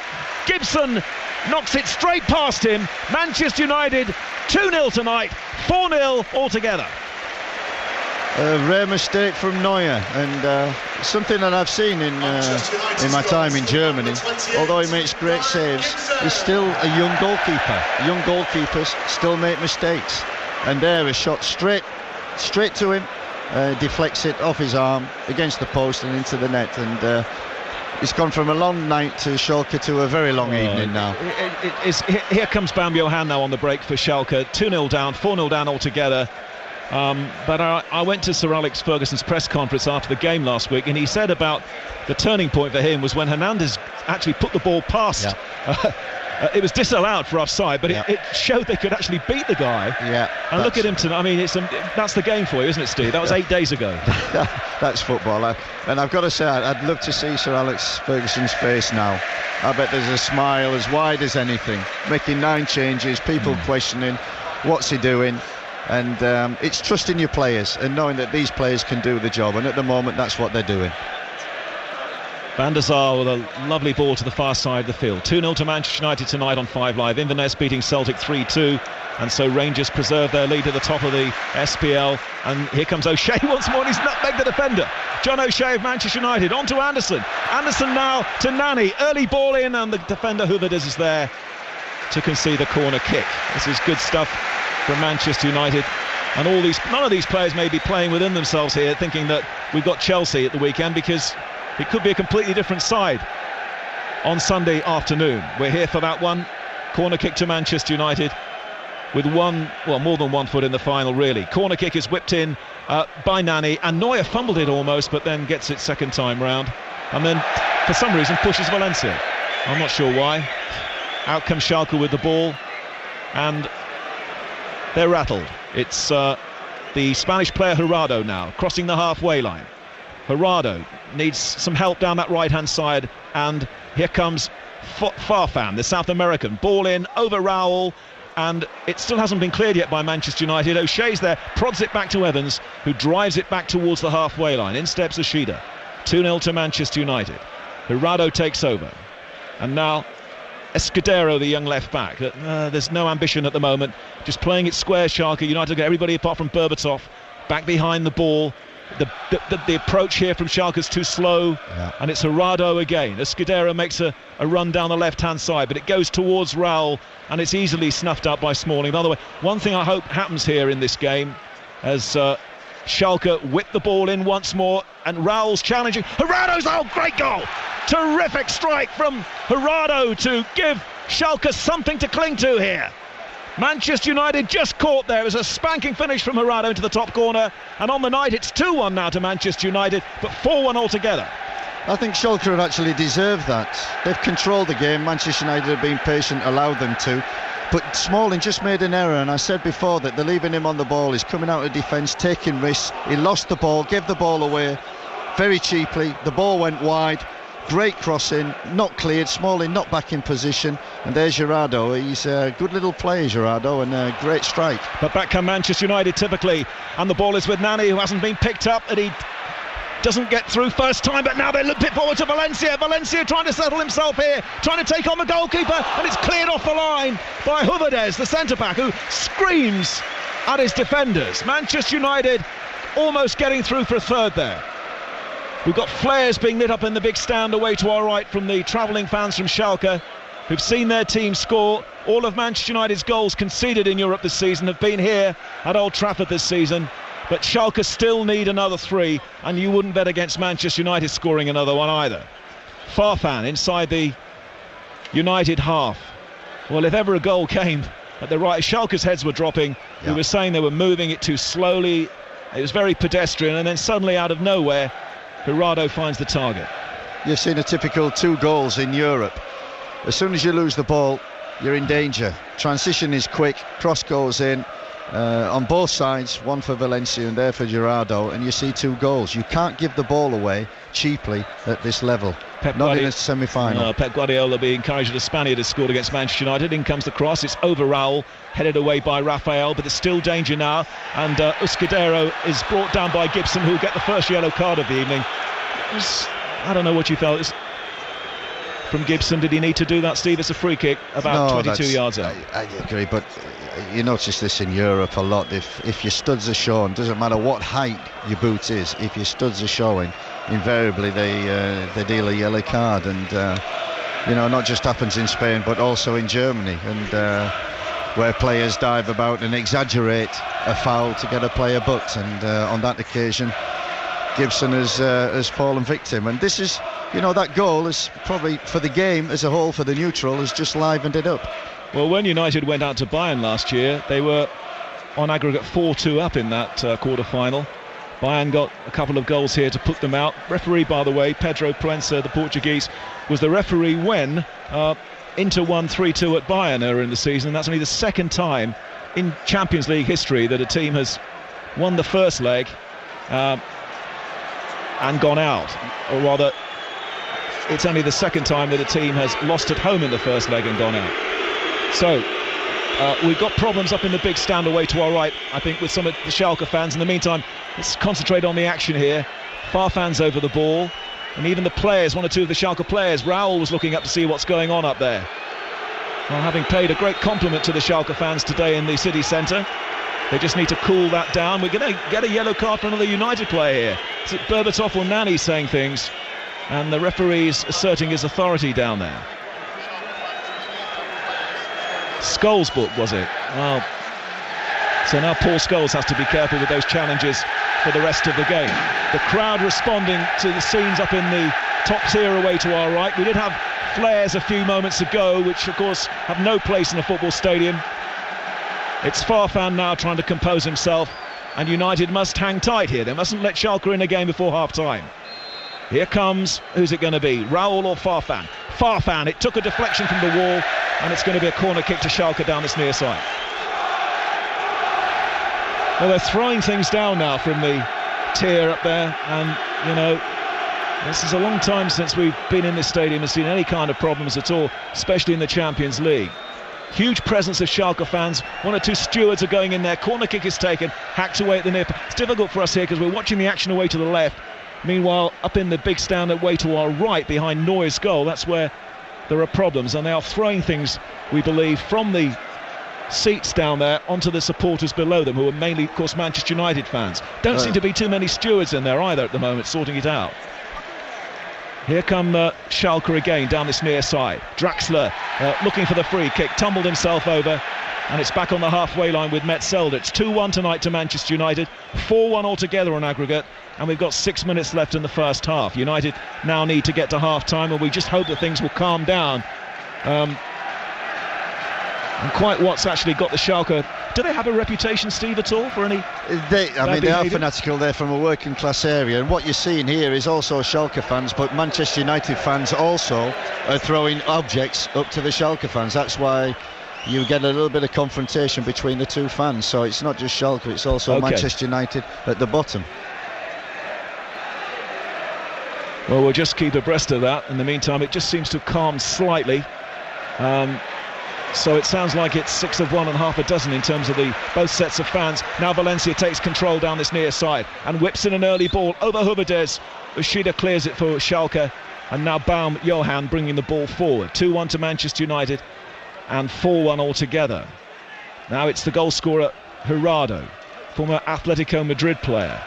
Speaker 2: Gibson knocks it straight past him. Manchester United 2-0 tonight, 4-0 altogether. A rare mistake from Neuer, and something that I've seen in my time in Germany. Although he makes great saves, he's still a young goalkeeper. Young goalkeepers still make mistakes, and there a shot straight to him, deflects it off his arm against the post and into the net, and it's gone from a long night to Schalke to a very long evening now. Here comes Bam Johan now on the break for Schalke. 2-0 down, 4-0 down altogether. But I went to Sir Alex Ferguson's press conference after the game last week, and he said about the turning point for him was when Hernandez actually put the ball past
Speaker 5: It was disallowed for offside, but it showed they could actually beat the guy.
Speaker 2: Yeah.
Speaker 5: And look at him tonight. I mean, that's the game for you, isn't it, Steve? That was 8 days ago.
Speaker 2: That's football. And I've got to say, I'd love to see Sir Alex Ferguson's face now. I bet there's a smile as wide as anything. Making 9 changes, people questioning, what's he doing? And it's trusting your players and knowing that these players can do the job. And at the moment, that's what they're doing.
Speaker 5: Van der Sar with a lovely ball to the far side of the field. 2-0 to Manchester United tonight on 5 Live. Inverness beating Celtic 3-2, and so Rangers preserve their lead at the top of the SPL. And here comes O'Shea once more, and he's nutmegged the defender. John O'Shea of Manchester United, on to Anderson. Anderson now to Nani. Early ball in, and the defender Hooverdes is there to concede the corner kick. This is good stuff from Manchester United. And none of these players may be playing within themselves here, thinking that we've got Chelsea at the weekend, because it could be a completely different side on Sunday afternoon. We're here for that one. Corner kick to Manchester United with more than 1 foot in the final, really. Corner kick is whipped in by Nani, and Neuer fumbled it almost, but then gets it second time round. And then, for some reason, pushes Valencia. I'm not sure why. Out comes Schalke with the ball, and they're rattled. It's the Spanish player Jurado now, crossing the halfway line. Jurado needs some help down that right-hand side, and here comes Farfan, the South American. Ball in, over Raul, and it still hasn't been cleared yet by Manchester United. O'Shea's there, prods it back to Evans, who drives it back towards the halfway line. In steps Ashida. 2-0 to Manchester United. Jurado takes over. And now Escudero, the young left-back. There's no ambition at the moment. Just playing it square, Schalke. United get everybody apart from Berbatov back behind the ball. The approach here from Schalke is too slow, and it's Jurado again. Escudero makes a run down the left-hand side, but it goes towards Raul, and it's easily snuffed out by Smalling. By the way, one thing I hope happens here in this game, as Schalke whip the ball in once more, and Raul's challenging. Jurado's great goal! Terrific strike from Jurado to give Schalke something to cling to here. Manchester United just caught there. It was a spanking finish from Jurado into the top corner, and on the night it's 2-1 now to Manchester United, but 4-1 altogether.
Speaker 2: I think Schalke have actually deserved that. They've controlled the game. Manchester United have been patient, allowed them to. But Smalling just made an error, and I said before that they're leaving him on the ball. He's coming out of defence, taking risks. He lost the ball, gave the ball away very cheaply. The ball went wide. Great crossing, not cleared. Smalling not back in position, and there's Jurado. He's a good little player, Jurado, and a great strike.
Speaker 5: But back come Manchester United typically, and the ball is with Nani, who hasn't been picked up, and he doesn't get through first time, but now they look it forward to Valencia. Valencia trying to settle himself here, trying to take on the goalkeeper, and it's cleared off the line by Hooverdes, the centre-back, who screams at his defenders. Manchester United almost getting through for a third there. We've got flares being lit up in the big stand away to our right from the travelling fans from Schalke, who've seen their team score. All of Manchester United's goals conceded in Europe this season have been here at Old Trafford this season, but Schalke still need another 3, and you wouldn't bet against Manchester United scoring another one either. Farfan inside the United half. Well, if ever a goal came at the right, Schalke's heads were dropping. We were saying they were moving it too slowly. It was very pedestrian, and then suddenly out of nowhere Jurado finds the target.
Speaker 2: You've seen a typical 2 goals in Europe. As soon as you lose the ball, you're in danger. Transition is quick, cross goes in on both sides, one for Valencia and there for Jurado, and you see 2 goals. You can't give the ball away cheaply at this level. Not in a semi-final.
Speaker 5: No, Pep Guardiola being encouraged the Spaniard has scored against Manchester United. In comes the cross, it's over Raul, headed away by Rafael, but there's still danger now, and Escudero is brought down by Gibson, who'll get the first yellow card of the evening. I don't know what you felt. From Gibson, did he need to do that, Steve? It's a free kick about 22 yards out.
Speaker 2: I agree, but you notice this in Europe a lot. If your studs are shown, doesn't matter what height your boot is, if your studs are showing, invariably they deal a yellow card. And not just happens in Spain but also in Germany, and where players dive about and exaggerate a foul to get a player booked, and on that occasion Gibson has fallen victim. And this is, that goal is probably, for the game as a whole, for the neutral, has just livened it up.
Speaker 5: Well, when United went out to Bayern last year, they were on aggregate 4-2 up in that quarter-final. Bayern got a couple of goals here to put them out. Referee, by the way, Pedro Proença, the Portuguese, was the referee when Inter won 3-2 at Bayern earlier in the season. That's only the second time in Champions League history that a team has won the first leg and gone out, or rather it's only the second time that a team has lost at home in the first leg and gone out. So we've got problems up in the big stand away to our right, I think, with some of the Schalke fans. In the meantime, let's concentrate on the action here. Farfan's over the ball, and even the players, one or two of the Schalke players, Raul was looking up to see what's going on up there. Well, having paid a great compliment to the Schalke fans today in the city centre, they just need to cool that down. We're going to get a yellow card for another United player here. Is it Berbatov or Nani saying things? And the referee's asserting his authority down there. Scholes book, was it? Well, so now Paul Scholes has to be careful with those challenges for the rest of the game. The crowd responding to the scenes up in the top tier away to our right. We did have flares a few moments ago, which of course have no place in a football stadium. It's Farfan now trying to compose himself, and United must hang tight here. They mustn't let Schalke in a game before half-time. Here comes, who's it going to be, Raul or Farfan? Farfan, it took a deflection from the wall, and it's going to be a corner kick to Schalke down this near side. Well, they're throwing things down now from the tier up there, and, you know, this is a long time since we've been in this stadium and seen any kind of problems at all, especially in the Champions League. Huge presence of Schalke fans. One or two stewards are going in there. Corner kick is taken, hacked away at the near. It's difficult for us here because we're watching the action away to the left. Meanwhile, up in the big stand away to our right, behind Neuer's goal, that's where there are problems, and they are throwing things, we believe, from the seats down there onto the supporters below them, who are mainly, of course, Manchester United fans. Don't seem to be too many stewards in there either at the moment, sorting it out. Here come Schalke again down this near side. Draxler looking for the free kick, tumbled himself over, and it's back on the halfway line with Metzelder. It's 2-1 tonight to Manchester United, 4-1 altogether on aggregate, and we've got 6 minutes left in the first half. United now need to get to half-time, and we just hope that things will calm down. And quite what's actually got the Schalke... Do they have a reputation, Steve, at all for any...
Speaker 2: They are fanatical. They're from a working class area, and what you're seeing here is also Schalke fans, but Manchester United fans also are throwing objects up to the Schalke fans. That's why you get a little bit of confrontation between the two fans. So it's not just Schalke, it's also Manchester United at the bottom.
Speaker 5: Well, we'll just keep abreast of that. In the meantime, it just seems to calm slightly. So it sounds like it's 6 of 1 and half a dozen in terms of both sets of fans. Now Valencia takes control down this near side and whips in an early ball over Huberdes. Ushida clears it for Schalke, and now Baum Johan bringing the ball forward. 2-1 to Manchester United and 4-1 altogether. Now it's the goal scorer Gerardo, former Atletico Madrid player.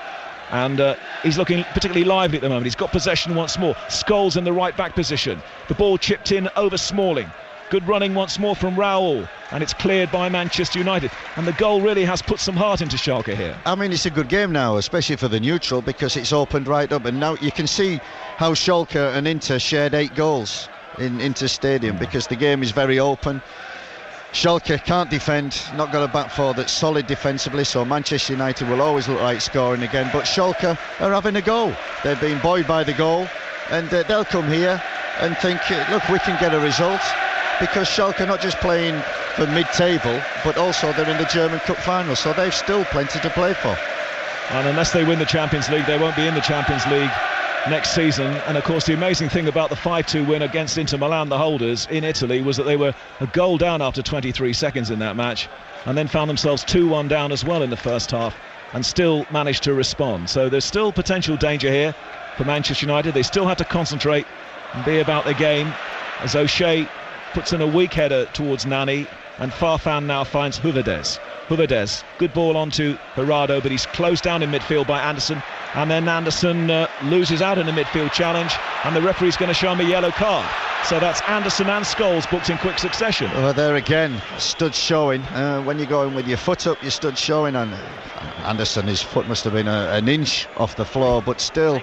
Speaker 5: And he's looking particularly lively at the moment. He's got possession once more. Scholes in the right back position. The ball chipped in over Smalling. Good running once more from Raul, and it's cleared by Manchester United. And the goal really has put some heart into Schalke here.
Speaker 2: I mean, it's a good game now, especially for the neutral, because it's opened right up. And now you can see how Schalke and Inter shared 8 goals in Inter Stadium, because the game is very open. Schalke can't defend, not got a back four that's solid defensively, so Manchester United will always look like scoring again. But Schalke are having a go. They're being buoyed by the goal, and they'll come here and think, look, we can get a result. Because Schalke are not just playing for mid-table, but also they're in the German Cup final, so they've still plenty to play for.
Speaker 5: And unless they win the Champions League, they won't be in the Champions League next season. And of course, the amazing thing about the 5-2 win against Inter Milan, the holders in Italy, was that they were a goal down after 23 seconds in that match, and then found themselves 2-1 down as well in the first half, and still managed to respond. So there's still potential danger here for Manchester United. They still have to concentrate and be about the game, as O'Shea puts in a weak header towards Nani, and Farfan now finds Huberdes. Huberdes, good ball onto Gerardo, but he's closed down in midfield by Anderson, and then Anderson loses out in a midfield challenge, and the referee's going to show him a yellow card. So that's Anderson and Scholes booked in quick succession.
Speaker 2: Well, there again, stud showing. When you're going with your foot up, your stud showing, and Anderson, his foot must have been an inch off the floor, but still,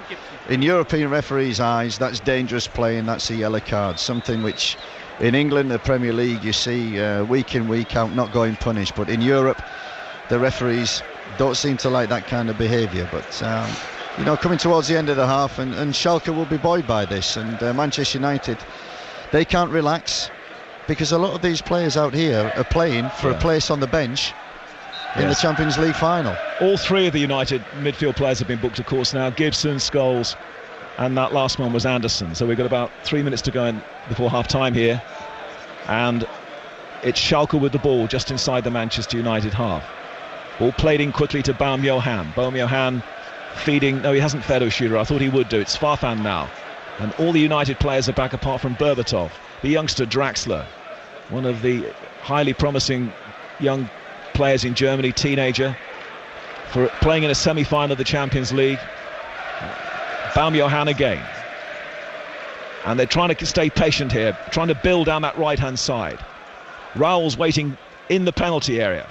Speaker 2: in European referees' eyes, that's dangerous play, and that's a yellow card, something which in England, the Premier League, you see week in, week out, not going punished. But in Europe, the referees don't seem to like that kind of behaviour. But, you know, coming towards the end of the half, and Schalke will be buoyed by this. And Manchester United, they can't relax. because a lot of these players out here are playing for a place on the bench in the Champions League final.
Speaker 5: All three of the United midfield players have been booked, of course, now. Gibson, Scholes, and that last one was Anderson. So we've got about 3 minutes to go before half-time here. And it's Schalke with the ball just inside the Manchester United half. Ball played in quickly to Baum-Johann. Baum-Johann feeding... No, he hasn't fed Oshiro. I thought he would do. It's Farfan now. And all the United players are back apart from Berbatov. The youngster Draxler, one of the highly promising young players in Germany, teenager, for playing in a semi-final of the Champions League. Baum-Johann again. And they're trying to stay patient here, trying to build down that right-hand side. Raul's waiting in the penalty area.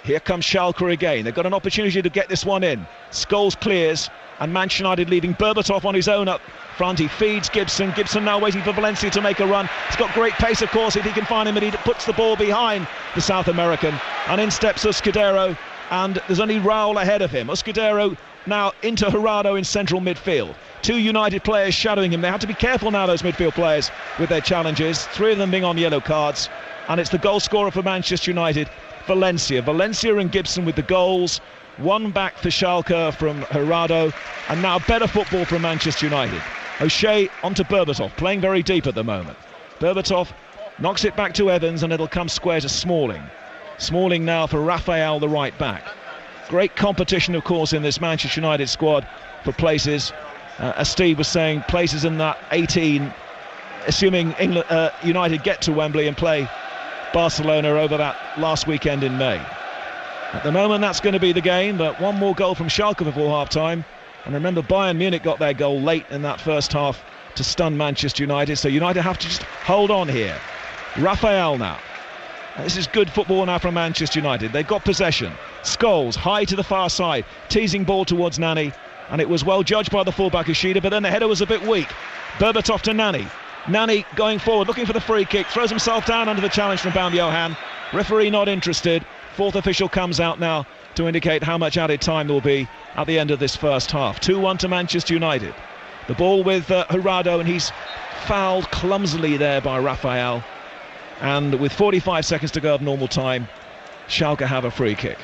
Speaker 5: Here comes Schalke again. They've got an opportunity to get this one in. Scholes clears, and Manchester United leaving Berbatov on his own up front. He feeds Gibson. Gibson now waiting for Valencia to make a run. He's got great pace, of course, if he can find him, and he puts the ball behind the South American. And in steps Escudero, and there's only Raul ahead of him. Escudero now into Jurado in central midfield. Two United players shadowing him. They have to be careful now, those midfield players, with their challenges. Three of them being on yellow cards. And it's the goal scorer for Manchester United, Valencia. Valencia and Gibson with the goals. One back for Schalke from Jurado. And now better football from Manchester United. O'Shea onto Berbatov, playing very deep at the moment. Berbatov knocks it back to Evans, and it'll come square to Smalling. Smalling now for Raphael, the right back. Great competition, of course, in this Manchester United squad for places. As Steve was saying, places in that 18, assuming United get to Wembley and play Barcelona over that last weekend in May. At the moment, that's going to be the game, but one more goal from Schalke before half-time. And remember, Bayern Munich got their goal late in that first half to stun Manchester United, so United have to just hold on here. Raphael now. This is good football now from Manchester United. They've got possession. Scholes high to the far side, teasing ball towards Nani, and it was well judged by the fullback Ishida, but then the header was a bit weak. Berbatov to Nani. Nani going forward, looking for the free kick, throws himself down under the challenge from Baum-Johann. Referee not interested. Fourth official comes out now to indicate how much added time there will be at the end of this first half. 2-1 to Manchester United. The ball with Jurado, and he's fouled clumsily there by Raphael. And with 45 seconds to go of normal time, Schalke have a free kick.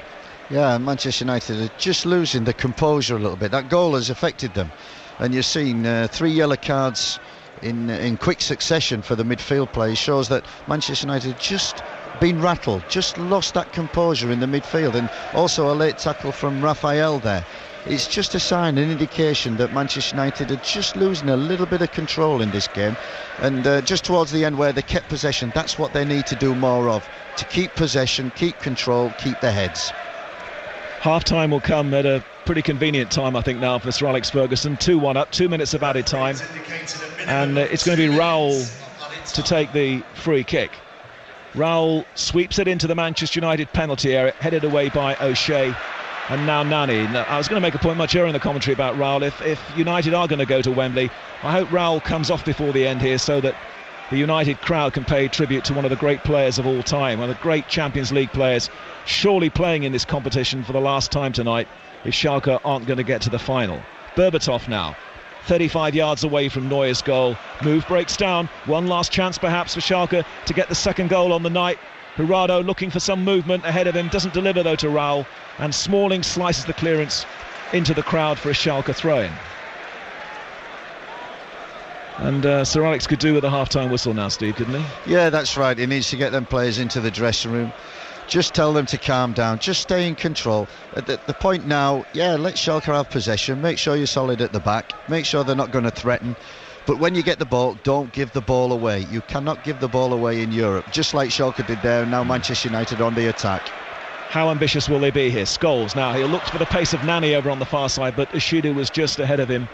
Speaker 2: Yeah, Manchester United are just losing the composure a little bit. That goal has affected them. And you're seeing 3 yellow cards in quick succession for the midfield players. Shows that Manchester United just been rattled, just lost that composure in the midfield. And also a late tackle from Raphael there. It's just a sign, an indication that Manchester United are just losing a little bit of control in this game. And just towards the end where they kept possession, that's what they need to do more of. To keep possession, keep control, keep their heads.
Speaker 5: Half-time will come at a pretty convenient time, I think, now for Sir Alex Ferguson. 2-1 up, 2 minutes of added time. And it's going to be Raul to take the free kick. Raul sweeps it into the Manchester United penalty area, headed away by O'Shea. And now Nani. Now, I was going to make a point much earlier in the commentary about Raul. If United are going to go to Wembley, I hope Raul comes off before the end here so that the United crowd can pay tribute to one of the great players of all time, one of the great Champions League players, surely playing in this competition for the last time tonight if Schalke aren't going to get to the final. Berbatov now, 35 yards away from Neuer's goal. Move breaks down. One last chance perhaps for Schalke to get the second goal on the night. Jurado looking for some movement ahead of him, doesn't deliver though to Raul, and Smalling slices the clearance into the crowd for a Schalke throw-in. And Sir Alex could do with a half-time whistle now, Steve, couldn't he?
Speaker 2: Yeah, that's right. He needs to get them players into the dressing room. Just tell them to calm down. Just stay in control. At the point now, yeah, let Schalke have possession. Make sure you're solid at the back. Make sure they're not going to threaten. But when you get the ball, don't give the ball away. You cannot give the ball away in Europe. Just like Schalke did there, now Manchester United on the attack.
Speaker 5: How ambitious will they be here? Scholes now, he looks for the pace of Nani over on the far side, but Ishida was just ahead of him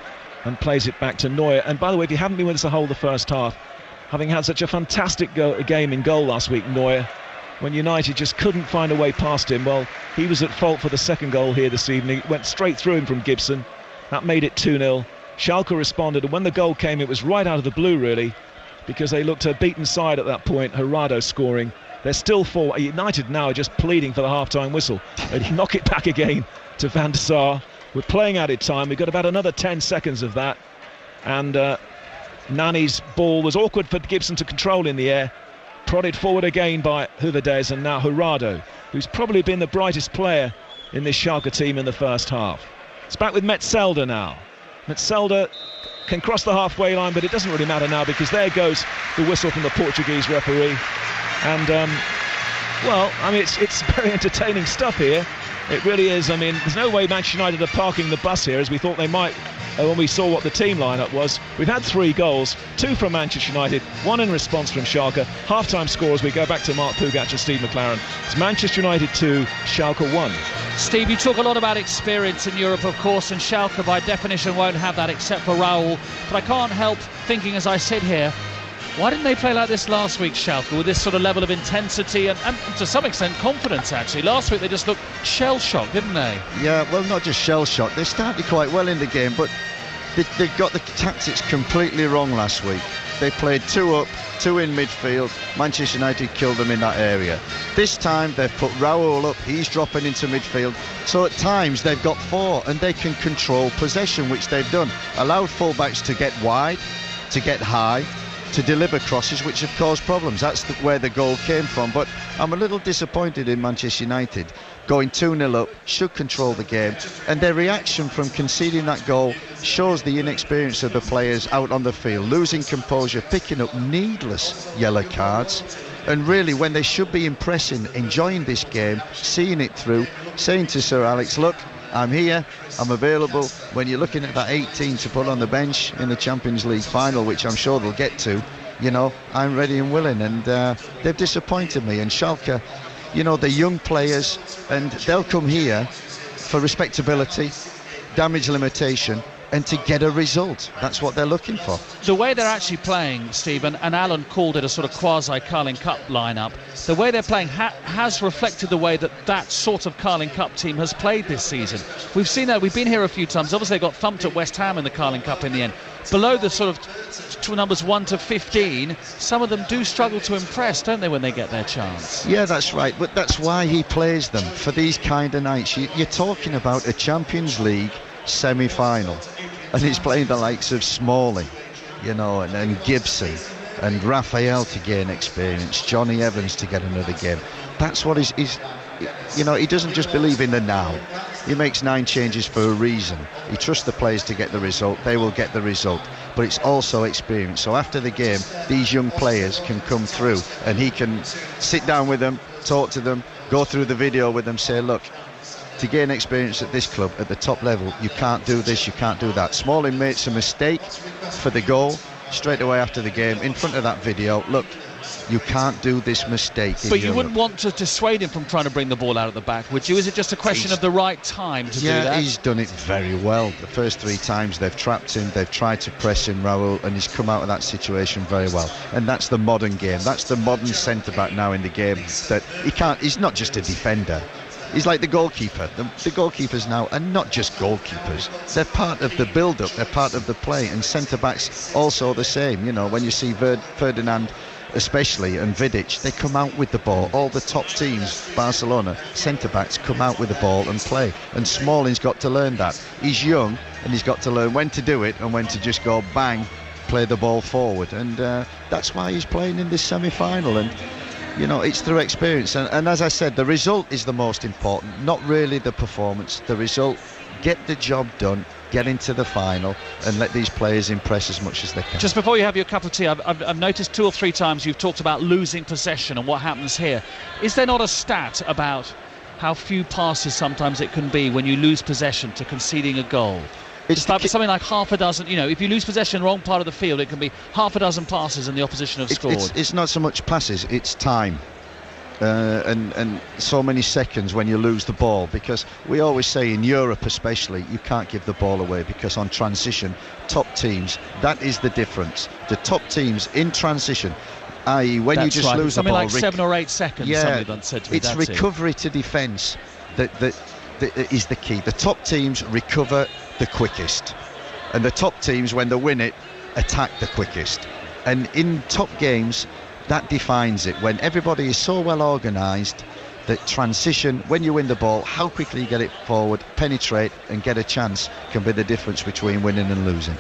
Speaker 5: and plays it back to Neuer. And by the way, if you haven't been with us the whole of the first half, having had such a fantastic game in goal last week, Neuer, when United just couldn't find a way past him, well, he was at fault for the second goal here this evening. It went straight through him from Gibson. That made it 2-0. Schalke responded, and when the goal came, it was right out of the blue, really, because they looked a beaten side at that point. Jurado scoring. They're still four. United now are just pleading for the half-time whistle. They knock it back again to Van der Sar. We're playing added time. We've got about another 10 seconds of that. And Nani's ball was awkward for Gibson to control in the air. prodded forward again by Huverdes, and now Jurado, who's probably been the brightest player in this Schalke team in the first half. It's back with Metzelder now. Metzelder can cross the halfway line, but it doesn't really matter now, because there goes the whistle from the Portuguese referee. And well, I mean, it's very entertaining stuff here. It really is. I mean, there's no way Manchester United are parking the bus here, as we thought they might when we saw what the team lineup was. We've had 3 goals, 2 from Manchester United, 1 in response from Schalke. Half-time scores, we go back to Mark Pugac and Steve McLaren. It's Manchester United 2, Schalke 1.
Speaker 6: Steve, you talk a lot about experience in Europe, of course, and Schalke by definition won't have that except for Raul. But I can't help thinking as I sit here, why didn't they play like this last week, Schalke, with this sort of level of intensity and to some extent confidence, actually? Last week they just looked shell-shocked, didn't they?
Speaker 2: Yeah, well, not just shell-shocked. They started quite well in the game, but they got the tactics completely wrong last week. They played 2 up, 2 in midfield. Manchester United killed them in that area. This time they've put Raul up, he's dropping into midfield. So at times they've got 4 and they can control possession, which they've done. Allowed fullbacks to get wide, to get high, to deliver crosses, which have caused problems. That's where the goal came from. But I'm a little disappointed in Manchester United. Going 2-0 up, should control the game, and their reaction from conceding that goal shows the inexperience of the players out on the field, losing composure, picking up needless yellow cards. And really, when they should be impressing, enjoying this game, seeing it through, saying to Sir Alex, look, I'm here, I'm available. When you're looking at that 18 to put on the bench in the Champions League final, which I'm sure they'll get to, you know, I'm ready and willing. And they've disappointed me. And Schalke, you know, they're young players, and they'll come here for respectability, damage limitation, and to get a result. That's what they're looking for.
Speaker 6: The way they're actually playing, Steve, and Alan called it a sort of quasi-Carling Cup lineup, the way they're playing has reflected the way that sort of Carling Cup team has played this season. We've seen that, we've been here a few times. Obviously they got thumped at West Ham in the Carling Cup in the end. Below the sort of numbers 1 to 15, some of them do struggle to impress, don't they, when they get their chance?
Speaker 2: Yeah, that's right, but that's why he plays them, for these kind of nights. You're talking about a Champions League semi-final, and he's playing the likes of Smalling, you know, and Gibson and Raphael to gain experience, Johnny Evans to get another game. That's what he's you know, he doesn't just believe in the now. He makes 9 changes for a reason. He trusts the players to get the result. They will get the result, but it's also experience. So after the game, these young players can come through, and he can sit down with them, talk to them, go through the video with them, say, look, to gain experience at this club, at the top level, you can't do this, you can't do that. Smalling makes a mistake for the goal straight away after the game in front of that video. Look, you can't do this mistake.
Speaker 6: But you wouldn't want to dissuade him from trying to bring the ball out at the back, would you? Is it just a question of the right time to do that?
Speaker 2: Yeah, he's done it very well. The first 3 times they've trapped him, they've tried to press him, Raul, and he's come out of that situation very well. And that's the modern game. That's the modern centre-back now in the game, that he's not just a defender. He's like the goalkeeper. The goalkeepers now are not just goalkeepers. They're part of the build-up, they're part of the play, and centre-backs also the same. You know, when you see Ferdinand especially and Vidic, they come out with the ball. All the top teams, Barcelona, centre-backs come out with the ball and play. And Smalling's got to learn that. He's young, and he's got to learn when to do it and when to just go bang, play the ball forward. And that's why he's playing in this semi-final. And you know, it's through experience, and as I said, the result is the most important, not really the performance. The result, get the job done, get into the final, and let these players impress as much as they can.
Speaker 6: Just before you have your cup of tea, I've noticed 2 or 3 times you've talked about losing possession and what happens here. Is there not a stat about how few passes sometimes it can be when you lose possession to conceding a goal? It's something like half a dozen, you know, if you lose possession in the wrong part of the field, it can be half a dozen passes and the opposition have scored.
Speaker 2: It's not so much passes, it's time. And so many seconds when you lose the ball, because we always say in Europe especially, you can't give the ball away, because on transition, top teams, that is the difference. The top teams in transition, i.e. when you just lose the ball,
Speaker 6: something like 7 or 8 seconds.
Speaker 2: Yeah,
Speaker 6: somebody once said to me,
Speaker 2: it's recovery to defence that is the key. The top teams recover the quickest, and the top teams, when they win it, attack the quickest. And in top games, that defines it. When everybody is so well organised, that transition, when you win the ball, how quickly you get it forward, penetrate and get a chance, can be the difference between winning and losing.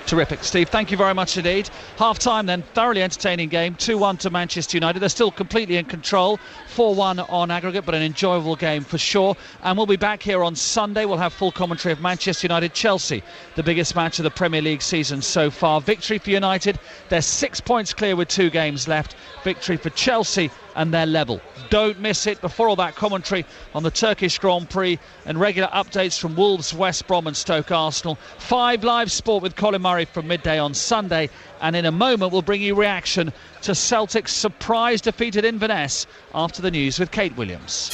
Speaker 6: Terrific, Steve. Thank you very much indeed. Half-time then, thoroughly entertaining game. 2-1 to Manchester United. They're still completely in control. 4-1 on aggregate, but an enjoyable game for sure. And we'll be back here on Sunday. We'll have full commentary of Manchester United-Chelsea, the biggest match of the Premier League season so far. Victory for United. They're 6 points clear with 2 games left. Victory for Chelsea, and they're level. Don't miss it. Before all that, commentary on the Turkish Grand Prix and regular updates from Wolves, West Brom and Stoke Arsenal. 5 live sport with Colin Murray from midday on Sunday, and in a moment we'll bring you reaction to Celtic's surprise defeat at Inverness after the news with Kate Williams.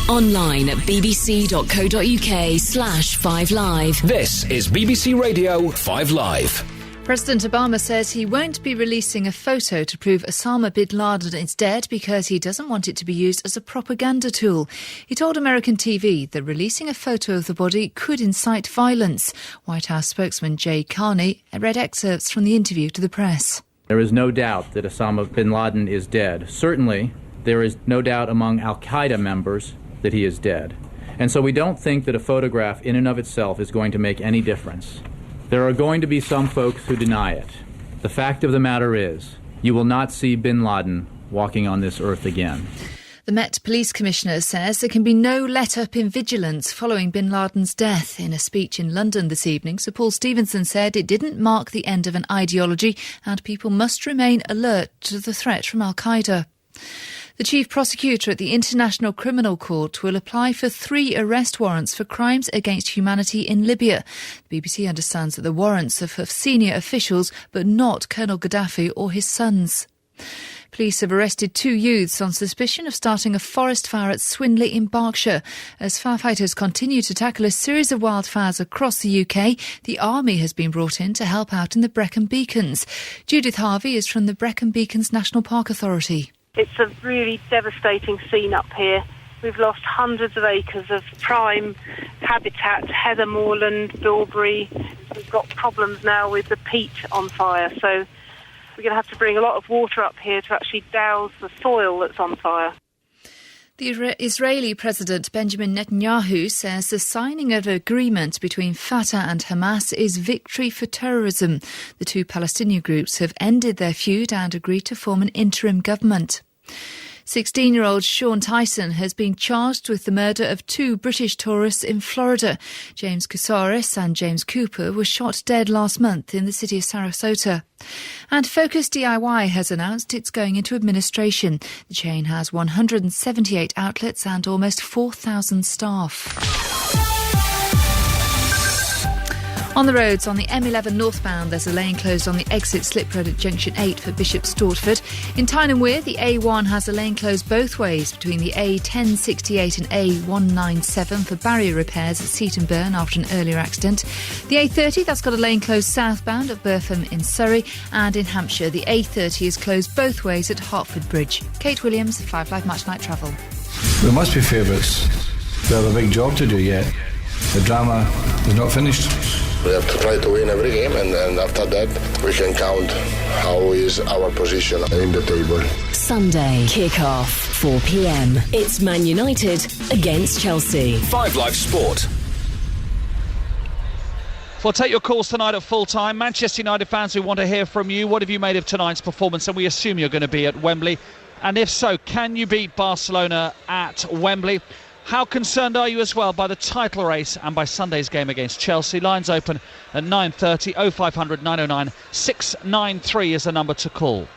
Speaker 7: Online at bbc.co.uk/5live.
Speaker 8: This is BBC Radio 5 Live.
Speaker 9: President Obama says he won't be releasing a photo to prove Osama bin Laden is dead because he doesn't want it to be used as a propaganda tool. He told American TV that releasing a photo of the body could incite violence. White House spokesman Jay Carney read excerpts from the interview to the press.
Speaker 10: There is no doubt that Osama bin Laden is dead. Certainly, there is no doubt among al-Qaeda members that he is dead. And so we don't think that a photograph in and of itself is going to make any difference. There are going to be some folks who deny it. The fact of the matter is, you will not see bin Laden walking on this earth again.
Speaker 9: The Met Police Commissioner says there can be no let-up in vigilance following bin Laden's death. In a speech in London this evening, Sir Paul Stephenson said it didn't mark the end of an ideology and people must remain alert to the threat from al-Qaeda. The chief prosecutor at the International Criminal Court will apply for 3 arrest warrants for crimes against humanity in Libya. The BBC understands that the warrants are for senior officials, but not Colonel Gaddafi or his sons. Police have arrested 2 youths on suspicion of starting a forest fire at Swinley in Berkshire. As firefighters continue to tackle a series of wildfires across the UK, the Army has been brought in to help out in the Brecon Beacons. Judith Harvey is from the Brecon Beacons National Park Authority.
Speaker 11: It's a really devastating scene up here. We've lost hundreds of acres of prime habitat, heather moorland, bilberry. We've got problems now with the peat on fire, so we're going to have to bring a lot of water up here to actually douse the soil that's on fire.
Speaker 9: The Israeli President Benjamin Netanyahu says the signing of an agreement between Fatah and Hamas is victory for terrorism. The 2 Palestinian groups have ended their feud and agreed to form an interim government. 16-year-old Sean Tyson has been charged with the murder of 2 British tourists in Florida. James Casares and James Cooper were shot dead last month in the city of Sarasota. And Focus DIY has announced it's going into administration. The chain has 178 outlets and almost 4,000 staff. On the roads, on the M11 northbound, there's a lane closed on the exit slip road at Junction 8 for Bishop Stortford. In Tyne and Wear, the A1 has a lane closed both ways between the A1068 and A197 for barrier repairs at Seatonburn after an earlier accident. The A30, that's got a lane closed southbound at Burpham in Surrey. And in Hampshire, the A30 is closed both ways at Hertford Bridge. Kate Williams, 5 Live Match Night Travel.
Speaker 12: We must be favourites. We have a big job to do yet. The drama is not finished.
Speaker 13: We have to try to win every game, and after that we can count how is our position in the table.
Speaker 7: Sunday, kick-off, 4 p.m. It's Man United against Chelsea.
Speaker 8: 5 Live Sport.
Speaker 6: We'll take your calls tonight at full time. Manchester United fans who want to hear from you, what have you made of tonight's performance? And we assume you're going to be at Wembley. And if so, can you beat Barcelona at Wembley? How concerned are you as well by the title race and by Sunday's game against Chelsea? Lines open at 9:30, 0500 909 693 is the number to call.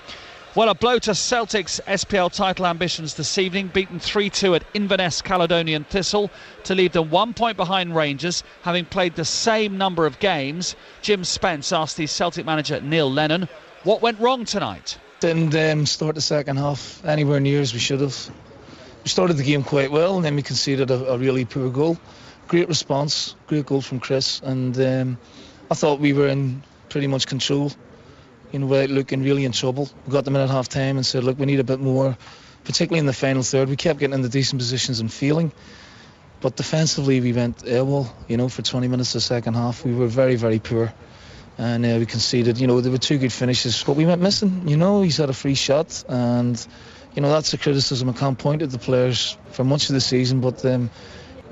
Speaker 6: Well, a blow to Celtic's SPL title ambitions this evening, beaten 3-2 at Inverness Caledonian Thistle to leave them 1 point behind Rangers, having played the same number of games. Jim Spence asked the Celtic manager Neil Lennon, what went wrong tonight?
Speaker 14: Didn't start the second half anywhere near as we should have. We started the game quite well, and then we conceded a really poor goal. Great response, great goal from Chris, and I thought we were in pretty much control, without looking really in trouble. We got them in at half time and said, look, we need a bit more, particularly in the final third. We kept getting into decent positions and feeling, but defensively we went AWOL, for 20 minutes of the second half. We were very, very poor, and we conceded. There were 2 good finishes, but we went missing. He's had a free shot, and that's a criticism. I can't point at the players for much of the season, but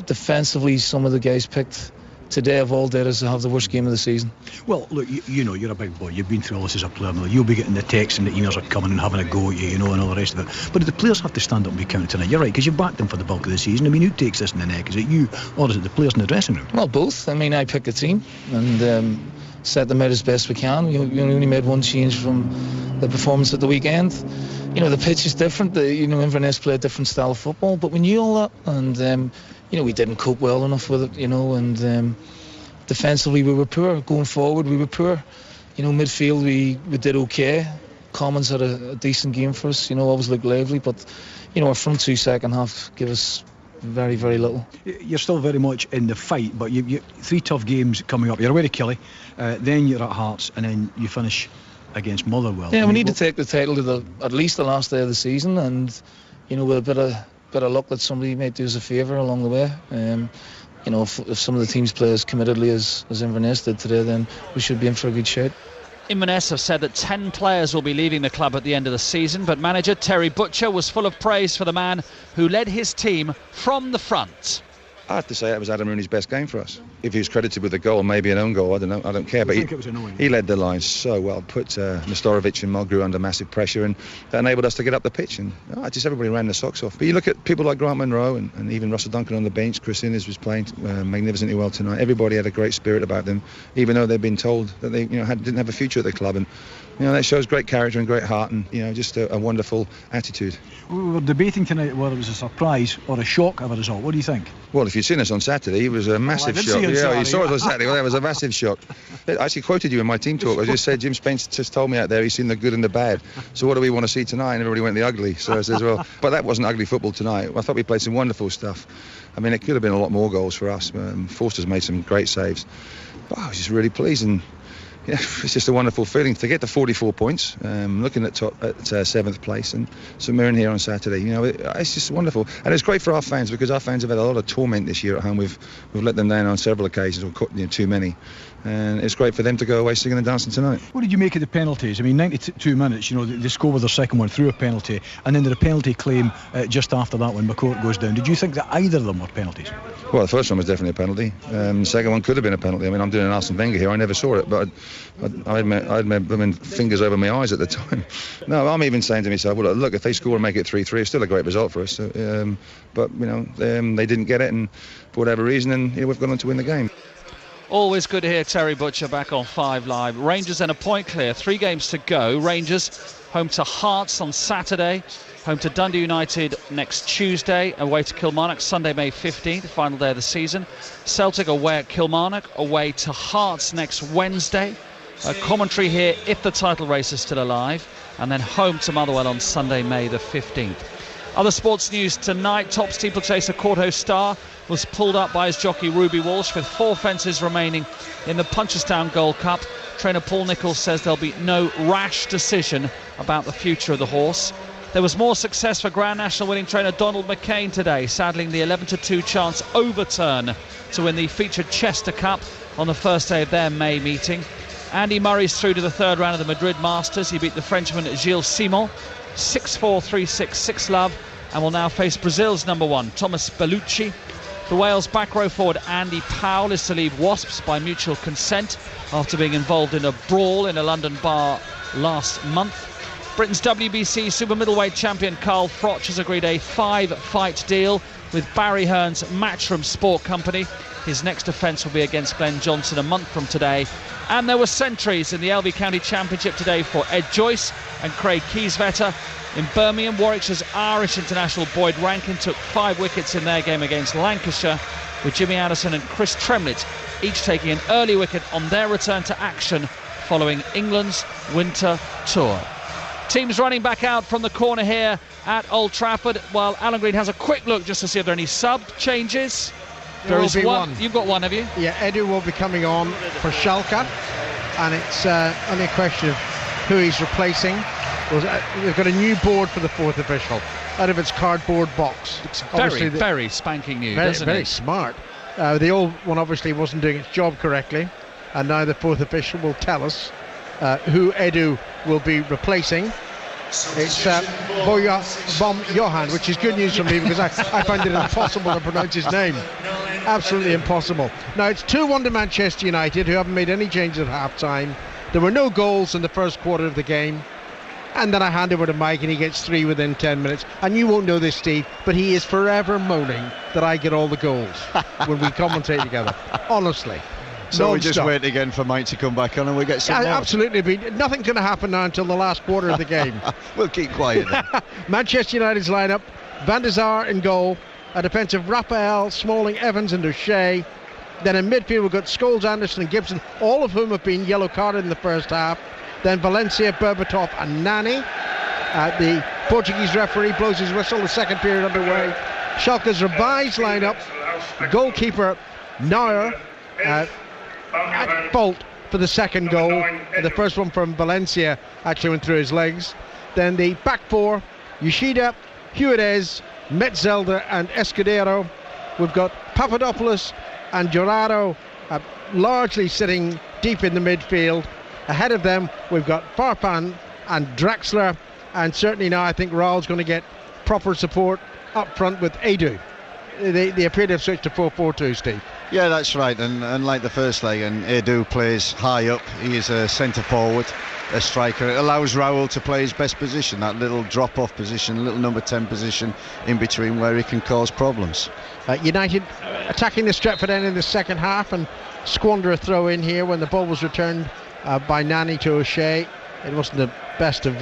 Speaker 14: defensively some of the guys picked today of all days to have the worst game of the season.
Speaker 12: Well, look, you know, you're a big boy. You've been through all this as a player. You'll be getting the texts and the emails are coming and having a go at you, you know, and all the rest of it. But the players have to stand up and be counted tonight. You're right, because you backed them for the bulk of the season. I mean, who takes this in the neck? Is it you, or is it the players in the dressing room?
Speaker 14: Well, both. I mean, I pick a team and set them out as best we can. We only made one change from the performance at the weekend. You know, the pitch is different. Inverness play a different style of football, but we knew all that, and we didn't cope well enough with it. And defensively we were poor. Going forward we were poor. Midfield we did okay. Commons had a decent game for us. Always looked lively, but our front two second half give us very, very little.
Speaker 12: You're still very much in the fight, but you 3 tough games coming up. You're away to Killie, then you're at Hearts, and then you finish against Motherwell.
Speaker 14: Yeah, we need to take the title to at least the last day of the season, and with a bit of luck that somebody might do us a favour along the way. If some of the teams play as committedly as Inverness did today, then we should be in for a good shout.
Speaker 6: Inverness have said that 10 players will be leaving the club at the end of the season, but manager Terry Butcher was full of praise for the man who led his team from the front.
Speaker 15: I have to say it was Adam Rooney's best game for us. If he was credited with a goal, maybe an own goal, I don't know, I don't care. But he led the line so well, put Nestorovic and Mulgrew under massive pressure, and that enabled us to get up the pitch. And just everybody ran their socks off. But you look at people like Grant Monroe and even Russell Duncan on the bench. Chris Innes was playing magnificently well tonight. Everybody had a great spirit about them, even though they'd been told that they didn't have a future at the club. And that shows great character and great heart, and just a wonderful attitude.
Speaker 12: We were debating tonight whether it was a surprise or a shock of a result. What do you think?
Speaker 15: Well, if you'd seen us on Saturday, it was a massive shock. You saw us on Saturday. Well, that was a massive shock. I actually quoted you in my team talk. I just said Jim Spence just told me out there he's seen the good and the bad. So what do we want to see tonight? And everybody went the ugly. So I says, well, but that wasn't ugly football tonight. I thought we played some wonderful stuff. I mean, it could have been a lot more goals for us. Forster's made some great saves. But I was just really pleased, and it's just a wonderful feeling to get to 44 points, looking at 7th place, and St Mirren here on Saturday. It's just wonderful, and it's great for our fans, because our fans have had a lot of torment this year at home. We've let them down on several occasions, or too many, and it's great for them to go away singing and dancing tonight.
Speaker 12: What did you make of the penalties? I mean, 92 minutes, they score with their second one through a penalty, and then the penalty claim just after that when McCourt goes down. Did you think that either of them were penalties?
Speaker 15: Well, the first one was definitely a penalty. The second one could have been a penalty. I mean, I'm doing an Arsene Wenger here. I never saw it, but I had my fingers over my eyes at the time. No, I'm even saying to myself, well, look, if they score and make it 3-3, it's still a great result for us. So, but they didn't get it, and for whatever reason, and we've gone on to win the game.
Speaker 6: Always good to hear Terry Butcher back on 5 Live. Rangers then a point clear, 3 games to go. Rangers home to Hearts on Saturday, home to Dundee United next Tuesday, away to Kilmarnock Sunday, May 15th, final day of the season. Celtic away at Kilmarnock, away to Hearts next Wednesday. A commentary here if the title race is still alive, and then home to Motherwell on Sunday, May the 15th. Other sports news tonight, top steeplechaser Courthouse Star was pulled up by his jockey Ruby Walsh with 4 fences remaining in the Punchestown Gold Cup. Trainer Paul Nicholls says there'll be no rash decision about the future of the horse. There was more success for Grand National winning trainer Donald McCain today, saddling the 11-2 chance overturn to win the featured Chester Cup on the first day of their May meeting. Andy Murray's through to the 3rd round of the Madrid Masters. He beat the Frenchman Gilles Simon 6-4, 3-6, 6-love, and will now face Brazil's number 1, Thomas Bellucci. The Wales back row forward Andy Powell is to leave Wasps by mutual consent after being involved in a brawl in a London bar last month. Britain's WBC super middleweight champion Carl Froch has agreed a 5-fight deal with Barry Hearn's Matchroom Sport Company. His next defence will be against Glenn Johnson a month from today. And there were centuries in the LV County Championship today for Ed Joyce and Craig Kieswetter. In Birmingham, Warwickshire's Irish international Boyd Rankin took 5 wickets in their game against Lancashire, with Jimmy Addison and Chris Tremlett each taking an early wicket on their return to action following England's winter tour. Teams running back out from the corner here at Old Trafford, while Alan Green has a quick look just to see if there are any sub changes. There is one. You've got one, have you?
Speaker 1: Yeah, Edu will be coming on for Schalke, and it's only a question of who he's replacing. They've got a new board for the 4th official out of its cardboard box.
Speaker 6: Very spanking new, doesn't it?
Speaker 1: Very smart. The old one obviously wasn't doing its job correctly, and now the 4th official will tell us who Edu will be replacing. It's Boya Bom Johan, which is good news for me because I find it impossible to pronounce his name. Absolutely impossible. Now it's 2-1 to Manchester United, who haven't made any changes at half-time. There were no goals in the first quarter of the game. And then I hand over to Mike and he gets 3 within 10 minutes. And you won't know this, Steve, but he is forever moaning that I get all the goals when we commentate together. Honestly.
Speaker 2: So we just wait again for Mike to come back on and we get some more.
Speaker 1: Absolutely. Nothing's going to happen now until the last quarter of the game.
Speaker 2: We'll keep quiet then.
Speaker 1: Manchester United's lineup: Van der Sar in goal, a defensive Raphael, Smalling, Evans and O'Shea. Then in midfield we've got Scholes, Anderson and Gibson, all of whom have been yellow carded in the first half. Then Valencia, Berbatov and Nani. The Portuguese referee blows his whistle, the second period underway. Schalke's revised lineup: goalkeeper Neuer at fault for the second goal. The first one from Valencia actually went through his legs. Then the back four: Yoshida, Huerez, Metzelder and Escudero. We've got Papadopoulos and Jurado largely sitting deep in the midfield. Ahead of them we've got Farfan and Draxler, and certainly now I think Raul's going to get proper support up front with Edu. They appear to have switched to 4-4-2, Steve.
Speaker 2: Yeah, that's right, and like the first leg, and Edu plays high up. He is a centre forward, a striker. It allows Raul to play his best position, that little drop-off position, little number 10 position in between where he can cause problems.
Speaker 1: United attacking the Stretford end in the second half and squander a throw in here when the ball was returned by Nani to O'Shea. It wasn't the best of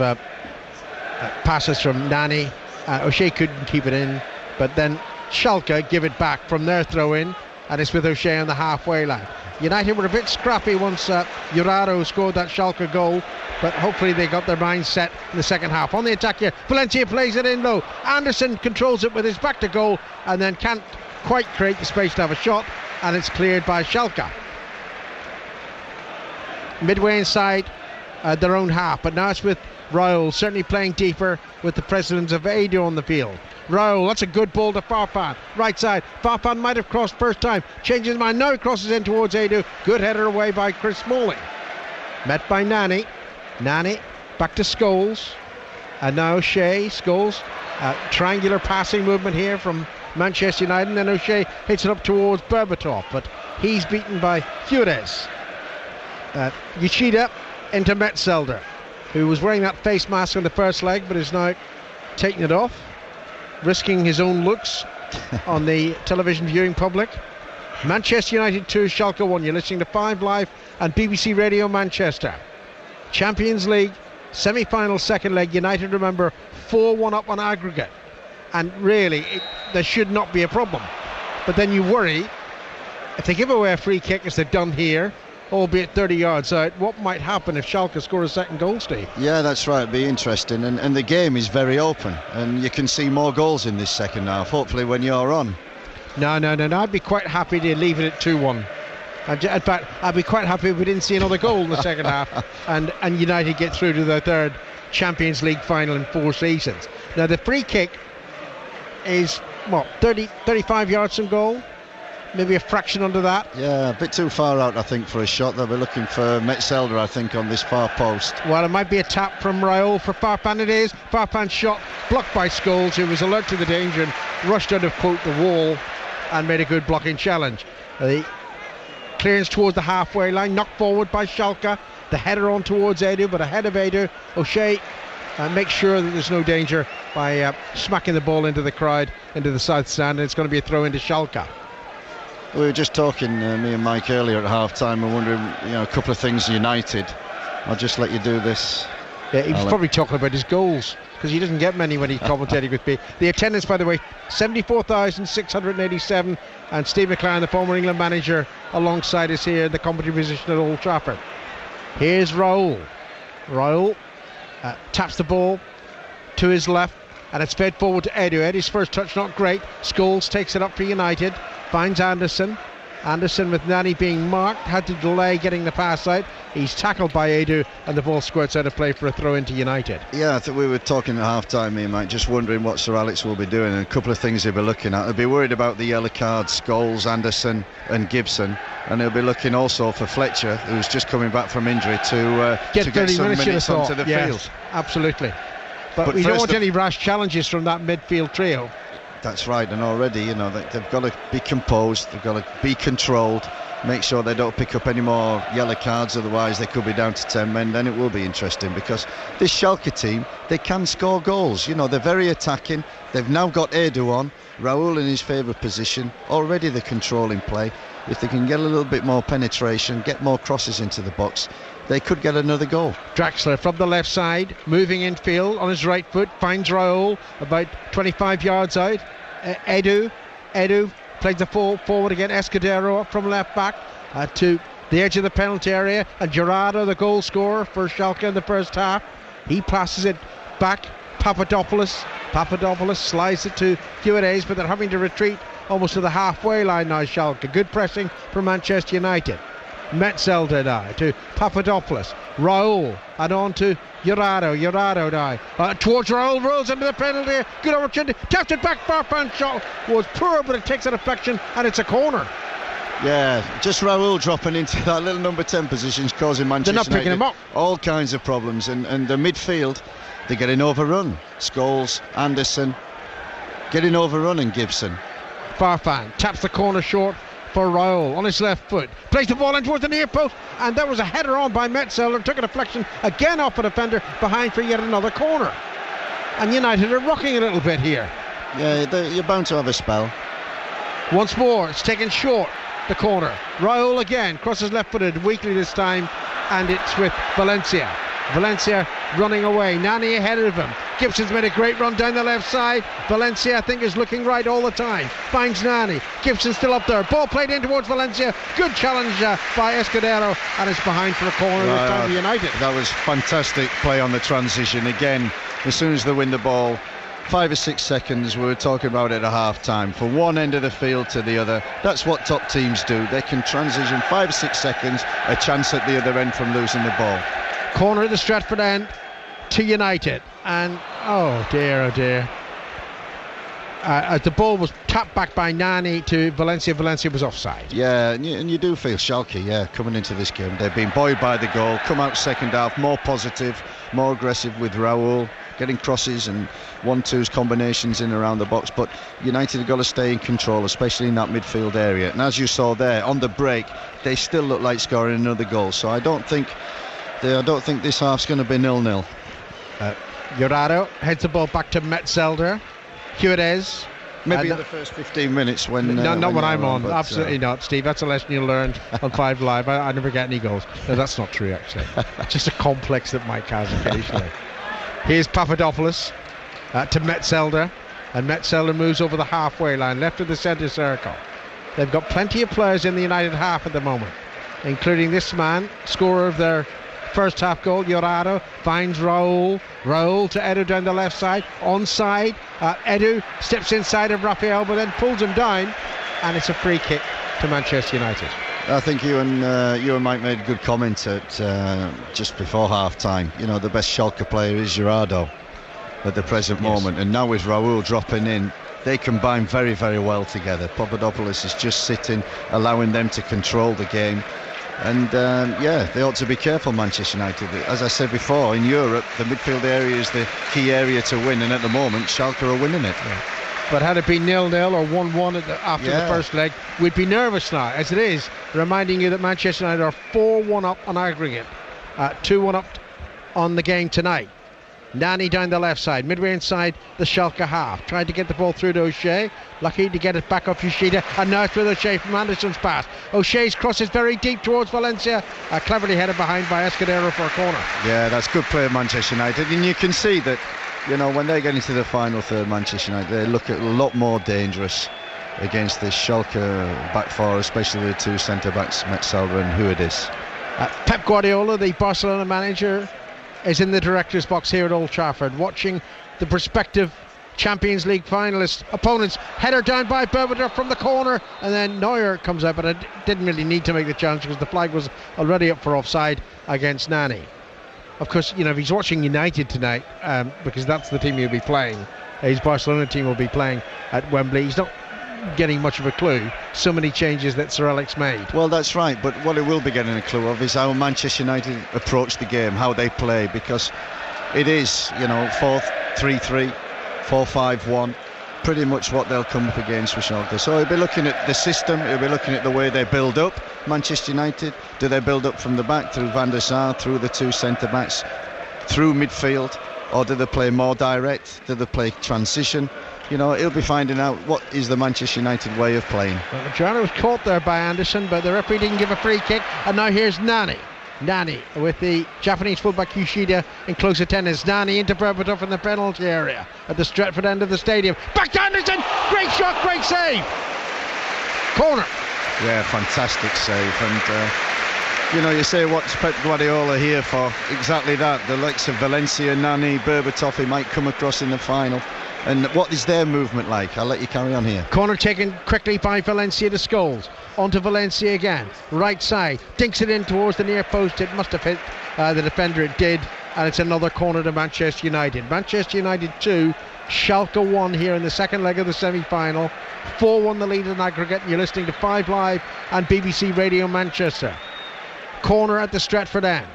Speaker 1: passes from Nani. O'Shea couldn't keep it in, but then Schalke give it back from their throw in, and it's with O'Shea on the halfway line. United were a bit scrappy once Jurado scored that Schalke goal, but hopefully they got their minds set in the second half. On the attack here, Valencia plays it in low. Anderson controls it with his back to goal and then can't quite create the space to have a shot, and it's cleared by Schalke. Midway inside their own half, but now it's with Raul, certainly playing deeper with the presence of Edu on the field. Raul, that's a good ball to Farfan, right side. Farfan might have crossed first time, changes his mind, now he crosses in towards Edu. Good header away by Chris Smalling. Met by Nani. Nani back to Scholes, and now O'Shea. Scholes, triangular passing movement here from Manchester United, and then O'Shea hits it up towards Berbatov, but he's beaten by Huerez. Yoshida into Metzelder, who was wearing that face mask on the first leg but is now taking it off, risking his own looks on the television viewing public. Manchester United 2, Schalke 1. You're listening to 5 Live and BBC Radio Manchester. Champions League semi-final second leg. United, remember, 4-1 up on aggregate, and really there should not be a problem, but then you worry if they give away a free kick as they've done here, albeit 30 yards out, what might happen if Schalke score a second goal, Steve?
Speaker 2: Yeah, that's right, it'd be interesting, and the game is very open, and you can see more goals in this second half, hopefully when you're on.
Speaker 1: No, I'd be quite happy to leave it at 2-1. In fact, I'd be quite happy if we didn't see another goal in the second half and United get through to their third Champions League final in 4 seasons. Now the free kick is 35 yards from goal, maybe a fraction under that.
Speaker 2: Yeah, a bit too far out I think for a shot. They'll be looking for Metzelder I think on this far post.
Speaker 1: Well, it might be a tap from Raul for Farfan. It is. Farfan's shot blocked by Scholes, who was alert to the danger and rushed out of quote the wall and made a good blocking challenge. The clearance towards the halfway line, knocked forward by Schalke. The header on towards Edu, but ahead of Edu, O'Shea makes sure that there's no danger by smacking the ball into the crowd, into the south stand, and it's going to be a throw into Schalke.
Speaker 2: We were just talking, me and Mike, earlier at half-time. We're wondering, a couple of things United. I'll just let you do this.
Speaker 1: Yeah, he was probably talking about his goals, because he doesn't get many when he's commentating with me. The attendance, by the way, 74,687, and Steve McLaren, the former England manager, alongside us here in the commentary position at Old Trafford. Here's Raul. Raul taps the ball to his left, and it's fed forward to Edu. Edu's first touch not great. Scholes takes it up for United, finds Anderson. Anderson, with Nani being marked, had to delay getting the pass out. He's tackled by Edu, and the ball squirts out of play for a throw into United.
Speaker 2: Yeah, I think we were talking at half-time, me and Mike, just wondering what Sir Alex will be doing, and a couple of things he'll be looking at. He'll be worried about the yellow cards, Scholes, Anderson and Gibson, and he'll be looking also for Fletcher, who's just coming back from injury, to get some minutes onto the field.
Speaker 1: Absolutely. But we don't want any rash challenges from that midfield trio.
Speaker 2: That's right, and already, you know, they've got to be composed, they've got to be controlled, make sure they don't pick up any more yellow cards, otherwise they could be down to 10 men. Then it will be interesting, because this Schalke team, they can score goals. You know, they're very attacking. They've now got Edu on, Raul in his favourite position, already the controlling play. If they can get a little bit more penetration, get more crosses into the box, they could get another goal.
Speaker 1: Draxler from the left side, moving infield on his right foot, finds Raul about 25 yards out. Edu plays the forward again. Escudero up from left back to the edge of the penalty area, and Gerardo, the goal scorer for Schalke in the first half, he passes it back. Papadopoulos slides it to Guedes, but they're having to retreat almost to the halfway line now, Schalke. Good pressing from Manchester United. Metzelder now to Papadopoulos, Raul, and on to Gerardo now towards Raul, rolls into the penalty, good opportunity, tapped it back, Farfan shot was poor, but it takes a deflection and it's a corner.
Speaker 2: Yeah, just Raul dropping into that little number 10 position, causing Manchester United
Speaker 1: they're not picking him up.
Speaker 2: All kinds of problems, and the midfield, they're getting overrun. Scholes, Anderson getting overrun, and Gibson.
Speaker 1: Farfan taps the corner short for Raul on his left foot, plays the ball in towards the near post, and there was a header on by Metzelder, took a deflection again off a defender behind for yet another corner. And United are rocking a little bit here.
Speaker 2: Yeah, you're bound to have a spell.
Speaker 1: Once more, it's taken short, the corner. Raul again, crosses left-footed, weakly this time, and it's with Valencia running away, Nani ahead of him. Gibson's made a great run down the left side. Valencia, I think, is looking right all the time. Finds Nani. Gibson still up there. Ball played in towards Valencia. Good challenge by Escudero, and it's behind for a corner this time to United.
Speaker 2: That was fantastic play on the transition. Again, as soon as they win the ball, 5 or 6 seconds, we were talking about it at half time, from one end of the field to the other. That's what top teams do. They can transition 5 or 6 seconds, a chance at the other end from losing the ball.
Speaker 1: Corner at the Stratford end to United, and oh dear, as the ball was tapped back by Nani to Valencia was offside.
Speaker 2: Yeah, and you do feel Schalke, coming into this game, they've been buoyed by the goal, come out second half more positive, more aggressive with Raul, getting crosses and 1-2s combinations in around the box, but United have got to stay in control, especially in that midfield area. And as you saw there, on the break, they still look like scoring another goal, so I don't think this half's going to be 0-0.
Speaker 1: Gerardo heads the ball back to Metzelder. Guedes.
Speaker 2: Maybe in the first 15 minutes when...
Speaker 1: not when I'm on. Absolutely not, Steve. That's a lesson you learned on 5 Live. I never get any goals. No, that's not true, actually. Just a complex that Mike has occasionally. Here's Papadopoulos to Metzelder. And Metzelder moves over the halfway line, left of the centre circle. They've got plenty of players in the United half at the moment, including this man, scorer of their first half goal, Gerardo, finds Raul to Edu down the left side, onside. Edu steps inside of Rafael, but then pulls him down, and it's a free kick to Manchester United.
Speaker 2: I think you and Mike made a good comment at just before half time. You know, the best Schalke player is Gerardo at the present moment, and now with Raul dropping in, they combine very, very well together. Papadopoulos is just sitting, allowing them to control the game. And they ought to be careful, Manchester United. As I said before, in Europe, the midfield area is the key area to win, and at the moment, Schalke are winning it. Yeah.
Speaker 1: But had it been 0-0 or 1-1 after the first leg, we'd be nervous now. As it is, reminding you that Manchester United are 4-1 up on aggregate, 2-1 up on the game tonight. Nani down the left side, midway inside the Schalke half, tried to get the ball through to O'Shea, lucky to get it back off Yoshida, and now it's with O'Shea from Anderson's pass. O'Shea's cross is very deep towards Valencia, cleverly headed behind by Escudero for a corner.
Speaker 2: Yeah, that's good play of Manchester United, and you can see that, you know, when they get into the final third, Manchester United, they look a lot more dangerous against this Schalke back four, especially the two centre-backs, Metzelder and Guedes.
Speaker 1: Pep Guardiola, the Barcelona manager, is in the director's box here at Old Trafford, watching the prospective Champions League finalist opponents. Header down by Berbatov from the corner, and then Neuer comes out, but it didn't really need to make the challenge because the flag was already up for offside against Nani. Of course, you know, if he's watching United tonight, because that's the team he'll be playing, his Barcelona team will be playing at Wembley, he's not getting much of a clue. So many changes that Sir Alex made.
Speaker 2: Well, that's right, but what he will be getting a clue of is how Manchester United approach the game, how they play, because it is, you know, 3-3, 4-5-1. Pretty much what they'll come up against with Schalke. So he'll be looking at the system, he'll be looking at the way they build up. Manchester United, do they build up from the back through Van der Sar, through the two centre-backs, through midfield, or do they play more direct? Do they play transition? You know, he'll be finding out what is the Manchester United way of playing.
Speaker 1: Well, Adriano was caught there by Anderson, but the referee didn't give a free kick. And now here's Nani with the Japanese fullback Yoshida in close attendance. Nani into Berbatov in the penalty area at the Stretford end of the stadium. Back to Anderson! Great shot, great save! Corner.
Speaker 2: Yeah, fantastic save. And you know, you say what's Pep Guardiola here for? Exactly that. The likes of Valencia, Nani, Berbatov, he might come across in the final. And what is their movement like? I'll let you carry on here.
Speaker 1: Corner taken quickly by Valencia to Scholes. On to Valencia again. Right side. Dinks it in towards the near post. It must have hit the defender. It did. And it's another corner to Manchester United. Manchester United 2, Schalke 1 here in the second leg of the semi-final. 4-1 the lead in aggregate. You're listening to 5 Live and BBC Radio Manchester. Corner at the Stretford end.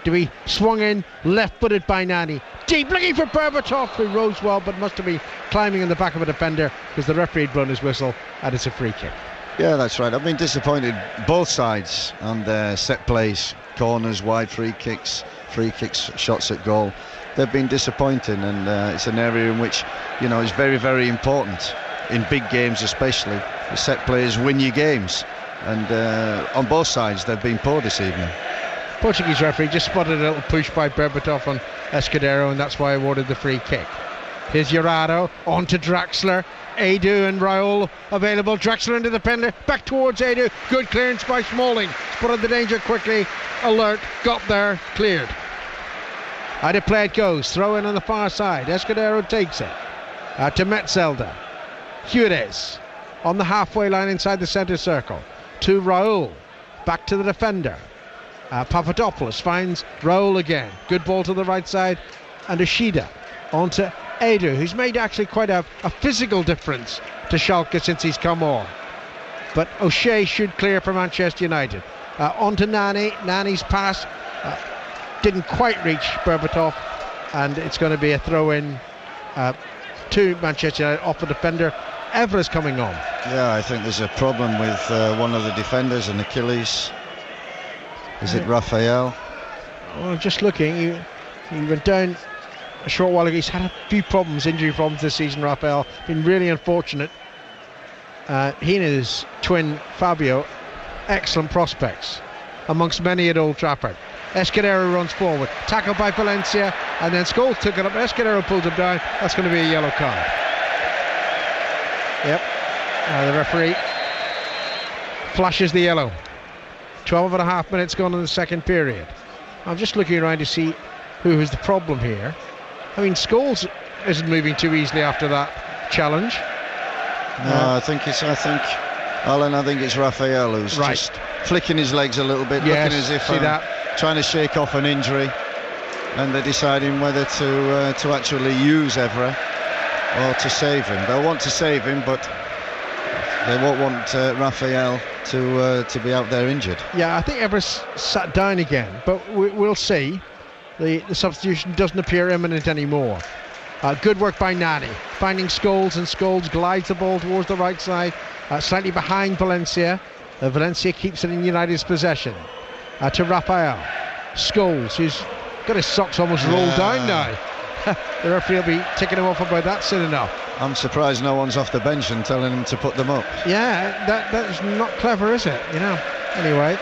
Speaker 1: To be swung in, left-footed by Nani. Deep, looking for Berbatov, who rose well, but must have been climbing in the back of a defender because the referee had blown his whistle, and it's a free kick.
Speaker 2: Yeah, that's right. I've been disappointed both sides on their set plays, corners, wide free kicks, shots at goal. They've been disappointing, and it's an area in which, you know, is very, very important in big games, especially. The set plays win you games, and on both sides they've been poor this evening.
Speaker 1: Portuguese referee just spotted a little push by Berbatov on Escudero, and that's why I awarded the free kick. Here's Jurado, on to Draxler. Edu and Raul available. Draxler into the penalty, back towards Edu. Good clearance by Smalling. Spotted the danger quickly. Alert, got there, cleared. Out of play it goes. Throw in on the far side. Escudero takes it. To Metzelder. Hures on the halfway line inside the centre circle. To Raul. Back to the defender. Papadopoulos finds Raul again. Good ball to the right side. And Yoshida onto Edu, who's made actually quite a physical difference to Schalke since he's come on. But O'Shea should clear for Manchester United. Onto Nani. Nani's pass didn't quite reach Berbatov, and it's going to be a throw-in to Manchester United off the defender. Evra's coming on.
Speaker 2: Yeah, I think there's a problem with one of the defenders, an Achilles. Is it Raphael?
Speaker 1: Well, just looking, he went down a short while ago. He's had a few problems, injury problems this season, Raphael. Been really unfortunate. He and his twin Fabio, excellent prospects amongst many at Old Trafford. Escudero runs forward, tackled by Valencia, and then Scholes took it up. Escudero pulls him down. That's going to be a yellow card. Yep. The referee flashes the yellow. 12 and a half minutes gone in the second period. I'm just looking around to see who is the problem here. I mean, Scholes isn't moving too easily after that challenge.
Speaker 2: No, I think it's Raphael who's just flicking his legs a little bit,
Speaker 1: yes,
Speaker 2: looking as if
Speaker 1: trying
Speaker 2: to shake off an injury, and they're deciding whether to actually use Evra or to save him. They'll want to save him, but they won't want Raphael to be out there injured.
Speaker 1: Yeah, I think Evra's sat down again, but we'll see. The substitution doesn't appear imminent anymore. Good work by Nani, finding Scholes, and Scholes glides the ball towards the right side, slightly behind Valencia. Valencia keeps it in United's possession. To Raphael. Scholes, who's got his socks almost rolled down now. The referee will be ticking him off about that soon enough.
Speaker 2: I'm surprised no one's off the bench and telling him to put them up.
Speaker 1: Yeah, that's not clever, is it? You know. Anyway,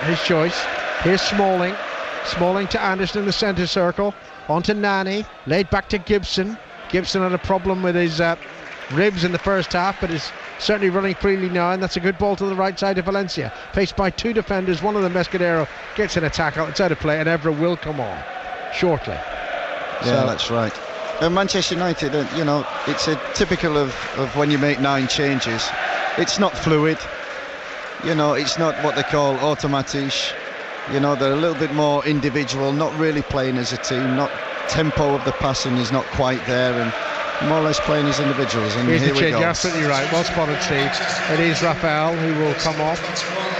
Speaker 1: his choice. Here's Smalling. Smalling to Anderson in the centre circle. On to Nani. Laid back to Gibson. Gibson had a problem with his ribs in the first half, but is certainly running freely now, and that's a good ball to the right side of Valencia. Faced by two defenders, one of them, Escudero, gets in a tackle. It's out of play, and Evra will come on shortly.
Speaker 2: Yeah, that's right. Manchester United, it's a typical of when you make 9 changes. It's not fluid. It's not what they call automatisch. They're a little bit more individual, not really playing as a team. Not tempo of the passing is not quite there, and more or less playing as individuals. And
Speaker 1: here's
Speaker 2: here
Speaker 1: the
Speaker 2: we
Speaker 1: change.
Speaker 2: go.
Speaker 1: You're absolutely right. Well spotted, Steve. It is Raphael who will come off,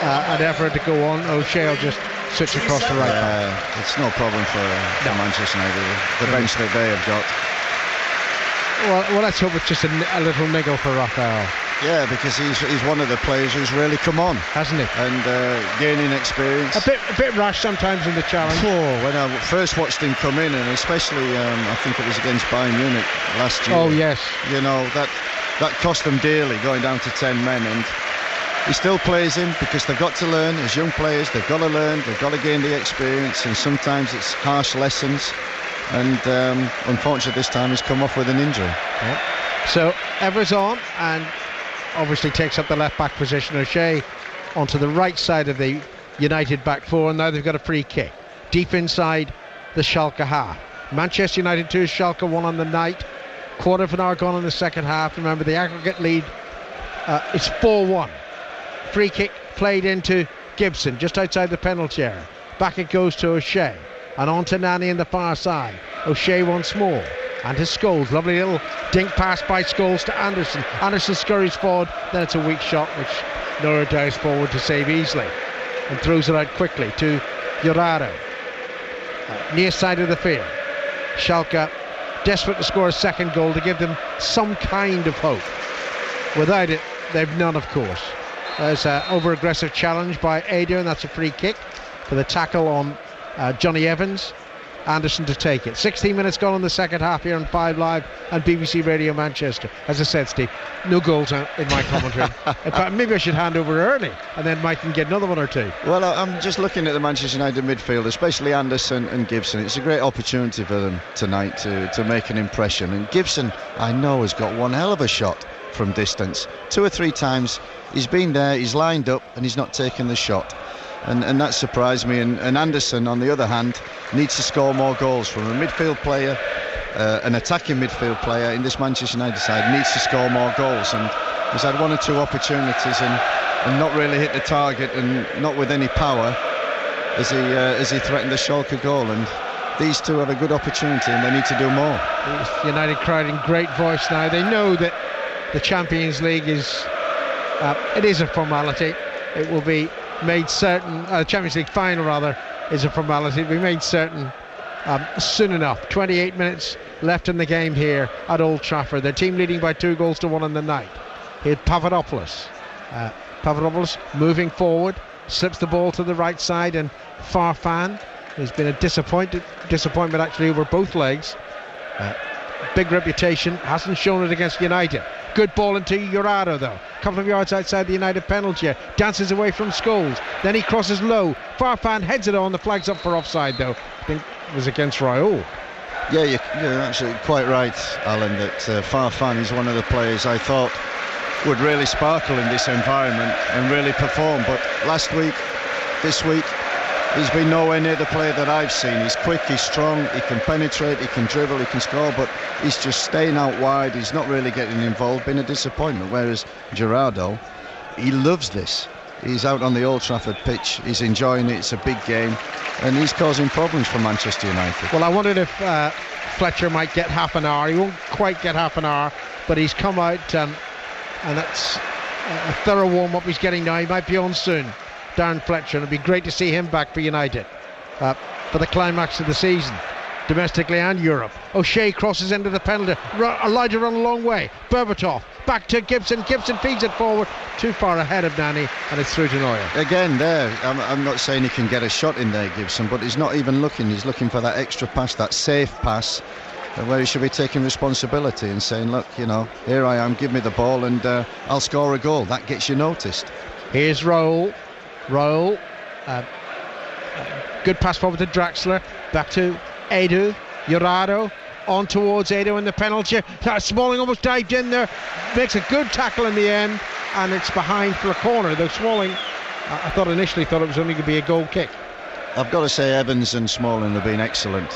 Speaker 1: and Evra to go on. O'Shea will just sits across the right back.
Speaker 2: It's no problem for Manchester United. The bench that they have got.
Speaker 1: Well, let's hope it's just a little niggle for Rafael.
Speaker 2: Yeah, because he's one of the players who's really come on,
Speaker 1: hasn't he?
Speaker 2: And gaining experience.
Speaker 1: A bit rash sometimes in the challenge.
Speaker 2: When I first watched him come in, and especially I think it was against Bayern Munich last year.
Speaker 1: Oh yes.
Speaker 2: You know that cost them dearly, going down to 10 men, and he still plays him because they've got to learn as young players. They've got to learn. They've got to gain the experience, and sometimes it's harsh lessons. And unfortunately, this time he's come off with an injury.
Speaker 1: Yep. So Evers on, and obviously takes up the left back position. O'Shea onto the right side of the United back four, and now they've got a free kick deep inside the Schalke half. Manchester United 2, Schalke 1 on the night. Quarter of an hour gone in the second half. Remember, the aggregate lead is 4-1. Free kick played into Gibson just outside the penalty area. Back it goes to O'Shea, and on to Nani in the far side. O'Shea once more, and to Scholes. Lovely little dink pass by Scholes to Anderson. Anderson scurries forward, then it's a weak shot which Nora dives forward to save easily and throws it out quickly to Jurado. Near side of the field. Schalke desperate to score a second goal to give them some kind of hope. Without it, they've none, of course. There's an over-aggressive challenge by Ado, and that's a free kick for the tackle on Johnny Evans. Anderson to take it. 16 minutes gone in the second half here on 5 Live and BBC Radio Manchester. As I said, Steve, no goals in my commentary. In fact, maybe I should hand over early and then Mike can get another one or two.
Speaker 2: Well, I'm just looking at the Manchester United midfield, especially Anderson and Gibson. It's a great opportunity for them tonight to make an impression. And Gibson, I know, has got one hell of a shot from distance. 2 or 3 times he's been there, he's lined up, and he's not taken the shot. And that surprised me. And Anderson, on the other hand, needs to score more goals. From a midfield player, an attacking midfield player in this Manchester United side, needs to score more goals. And he's had 1 or 2 opportunities and not really hit the target, and not with any power as he threatened the Schalke goal. And these two have a good opportunity, and they need to do more.
Speaker 1: United crowd in great voice now. They know that the Champions League is a formality. It will be made certain, Champions League final rather, is a formality. It'll be made certain soon enough. 28 minutes left in the game here at Old Trafford. Their team leading by 2-1 in the night. Here's Papadopoulos. Papadopoulos moving forward, slips the ball to the right side, and Farfan, who's been a disappointment actually over both legs. Big reputation, hasn't shown it against United. Good ball into Jurado though. A couple of yards outside the United penalty area. Dances away from Scholes. Then he crosses low. Farfan heads it on. The flag's up for offside though. I think it was against Raul.
Speaker 2: Yeah, you're absolutely quite right, Alan, that Farfan is one of the players I thought would really sparkle in this environment and really perform. But last week, this week, he's been nowhere near the player that I've seen. He's quick, he's strong, he can penetrate, he can dribble, he can score, but he's just staying out wide. He's not really getting involved. Been a disappointment. Whereas Jurado, he loves this. He's out on the Old Trafford pitch, he's enjoying it, it's a big game, and he's causing problems for Manchester United.
Speaker 1: Well, I wondered if Fletcher might get half an hour. He won't quite get half an hour, but he's come out, and that's a thorough warm-up he's getting now. He might be on soon. Darren Fletcher, and it'd be great to see him back for United for the climax of the season, domestically and Europe. O'Shea crosses into the penalty. Allowed to run a long way. Berbatov back to Gibson. Gibson feeds it forward, too far ahead of Nani, and it's through to Neuer.
Speaker 2: Again, there, I'm not saying he can get a shot in there, Gibson, but he's not even looking. He's looking for that extra pass, that safe pass, where he should be taking responsibility and saying, look, here I am, give me the ball, and I'll score a goal. That gets you noticed.
Speaker 1: Here's Raul, good pass forward to Draxler, back to Edu, Jurado, on towards Edu in the penalty. Smalling almost dived in there, makes a good tackle in the end, and it's behind for a corner. Though Smalling, I initially thought it was only going to be a goal kick.
Speaker 2: I've got to say Evans and Smalling have been excellent,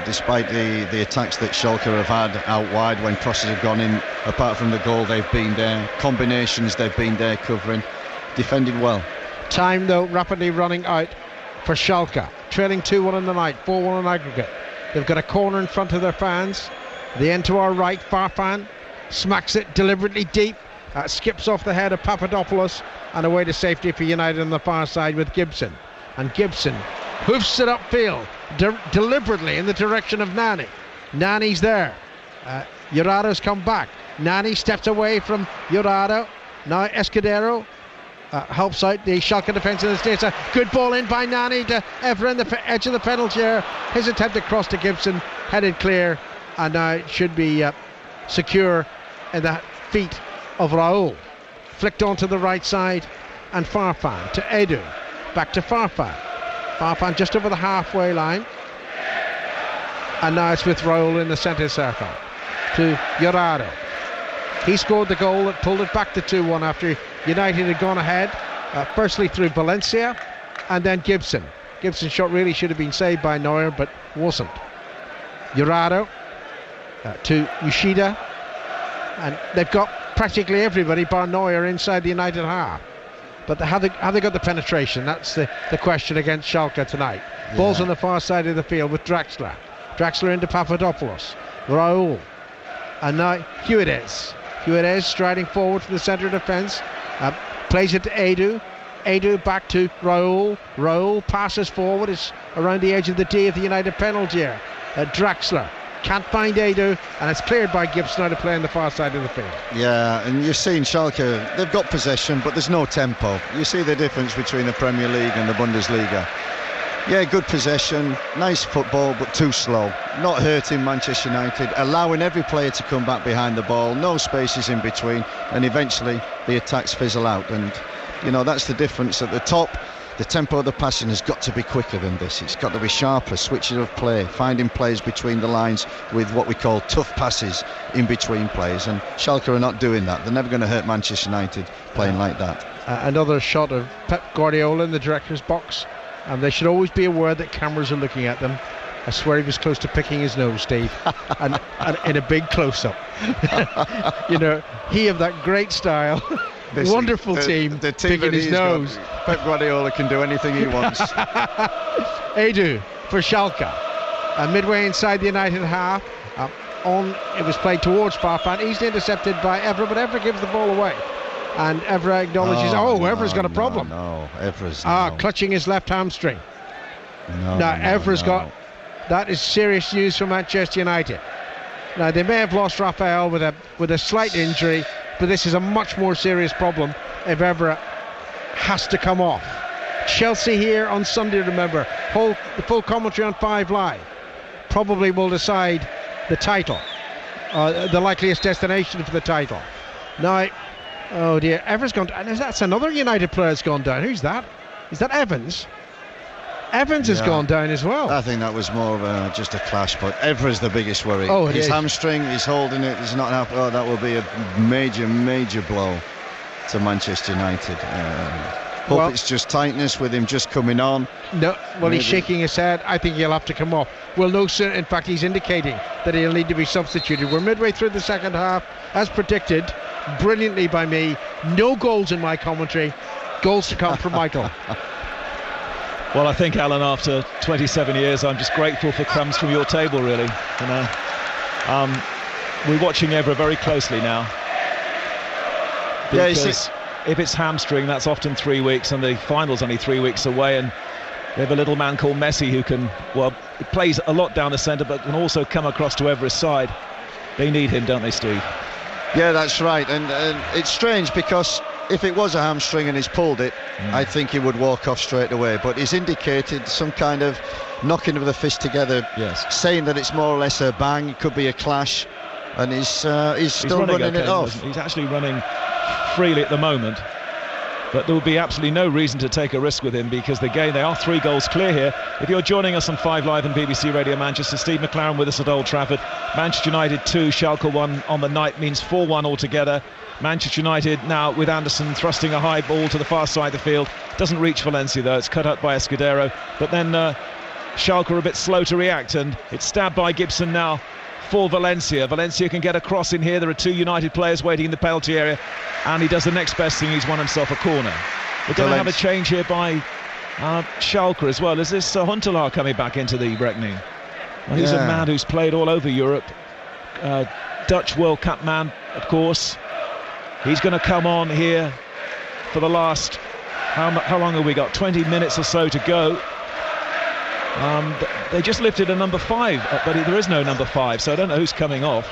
Speaker 2: despite the attacks that Schalke have had out wide when crosses have gone in. Apart from the goal, they've been there. Combinations, they've been there covering. Defended well.
Speaker 1: Time though rapidly running out for Schalke, trailing 2-1 in the night, 4-1 on aggregate. They've got a corner in front of their fans. The end to our right, Farfan smacks it deliberately deep, skips off the head of Papadopoulos, and away to safety for United on the far side with Gibson. and Gibson hoofs it upfield deliberately in the direction of Nani. Nani's there. Jurado's come back. Nani steps away from Jurado. Now Escudero helps out the Schalke defence in the States. A good ball in by Nani to Evra in the edge of the penalty area. His attempt to cross to Gibson, headed clear, and now it should be secure in the feet of Raul. Flicked onto the right side, and Farfan to Edu. Back to Farfan. Farfan just over the halfway line. And now it's with Raul in the centre circle to Jurado. He scored the goal that pulled it back to 2-1 after United had gone ahead, firstly through Valencia and then Gibson. Gibson's shot really should have been saved by Neuer, but wasn't. Jurado to Yoshida, and they've got practically everybody bar Neuer inside the United half. But have they got the penetration? That's the question against Schalke tonight. Yeah. Ball's on the far side of the field with Draxler. Draxler into Papadopoulos. Raul. And now Huides. Huides striding forward from the centre of defence. Plays it to Edu. Edu back to Raul. Raul passes forward. It's around the edge of the D of the United penalty area. Draxler can't find Edu, and it's cleared by Gibson now to play on the far side of the field.
Speaker 2: Yeah, and you've seen Schalke, they've got possession, but there's no tempo. You see the difference between the Premier League and the Bundesliga. Yeah, good possession, nice football, but too slow. Not hurting Manchester United, allowing every player to come back behind the ball, no spaces in between, and eventually the attacks fizzle out. And, you know, that's the difference at the top. The tempo of the passing has got to be quicker than this. It's got to be sharper, switching of play, finding plays between the lines with what we call tough passes in between plays. And Schalke are not doing that. They're never going to hurt Manchester United playing like that. Another shot of Pep Guardiola in the director's box. And they should always be aware that cameras are looking at them. I swear he was close to picking his nose, Steve, and in a big close-up. You know, he of that great style. Wonderful team picking his nose. Pep Guardiola can do anything he wants.
Speaker 1: Edu for Schalke. Midway inside the United half. It was played towards Farfan. Easily intercepted by Evra, but Evra gives the ball away. And Evra acknowledges, Evra's got a problem.
Speaker 2: Evra's
Speaker 1: clutching his left hamstring. Evra's got... That is serious news for Manchester United. Now, they may have lost Rafael with a slight injury, but this is a much more serious problem if Evra has to come off. Chelsea here on Sunday, remember. The full commentary on 5 Live probably will decide the title, the likeliest destination for the title. Now, oh dear, Evra's gone down. That's another United player that's gone down. Who's that? Is that Evans? Evans has gone down as well.
Speaker 2: I think that was more of just a clash, but Evra's the biggest worry.
Speaker 1: His
Speaker 2: hamstring, he's holding it, he's not happy. Oh, that will be a major blow to Manchester United. Hope it's just tightness with him just coming on.
Speaker 1: No, he's shaking his head. I think he'll have to come off. Well, no, sir. In fact, he's indicating that he'll need to be substituted. We're midway through the second half, as predicted brilliantly by me. No goals in my commentary. Goals to come from Michael.
Speaker 5: Well, I think, Alan, after 27 years, I'm just grateful for crumbs from your table, really. You know, we're watching Evra very closely now. Because if it's hamstring, that's often 3 weeks, and the final's only 3 weeks away. And they have a little man called Messi who can, he plays a lot down the centre, but can also come across to Evra's side. They need him, don't they, Steve?
Speaker 2: Yeah, that's right. And it's strange because if it was a hamstring and he's pulled it, I think he would walk off straight away. But he's indicated some kind of knocking of the fist together, saying that it's more or less a bang. It could be a clash, and he's still running it off.
Speaker 5: He's actually running freely at the moment, but there would be absolutely no reason to take a risk with him, because they are 3 goals clear here. If you're joining us on 5 Live and BBC Radio Manchester, Steve McLaren with us at Old Trafford. Manchester United 2, Schalke 1 on the night means 4-1 altogether. Manchester United now with Anderson thrusting a high ball to the far side of the field. Doesn't reach Valencia though, it's cut out by Escudero. But then Schalke are a bit slow to react, and it's stabbed by Gibson now for Valencia. Valencia can get a cross in here. There are 2 United players waiting in the penalty area, and he does the next best thing. He's won himself a corner. We're going to have a change here by Schalke as well. Is this Huntelaar coming back into the reckoning? Well, he's a man who's played all over Europe. Dutch World Cup man, of course. He's going to come on here for the last How long have we got? 20 minutes or so to go. They just lifted a number 5, but there is no number 5, so I don't know who's coming off.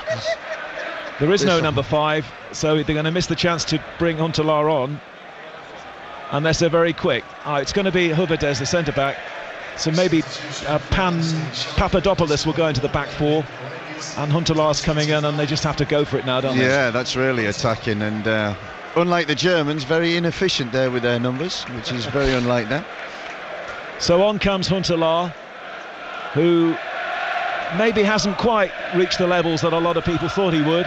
Speaker 5: There is no number 5, so they're going to miss the chance to bring Huntelaar on, unless they're very quick. It's going to be Huberdes, the centre-back, so maybe Papadopoulos will go into the back 4, and Huntelaar's coming in, and they just have to go for it now, don't they?
Speaker 2: Yeah, that's really attacking, and unlike the Germans, very inefficient there with their numbers, which is very unlike them.
Speaker 5: So on comes Huntelaar, who maybe hasn't quite reached the levels that a lot of people thought he would.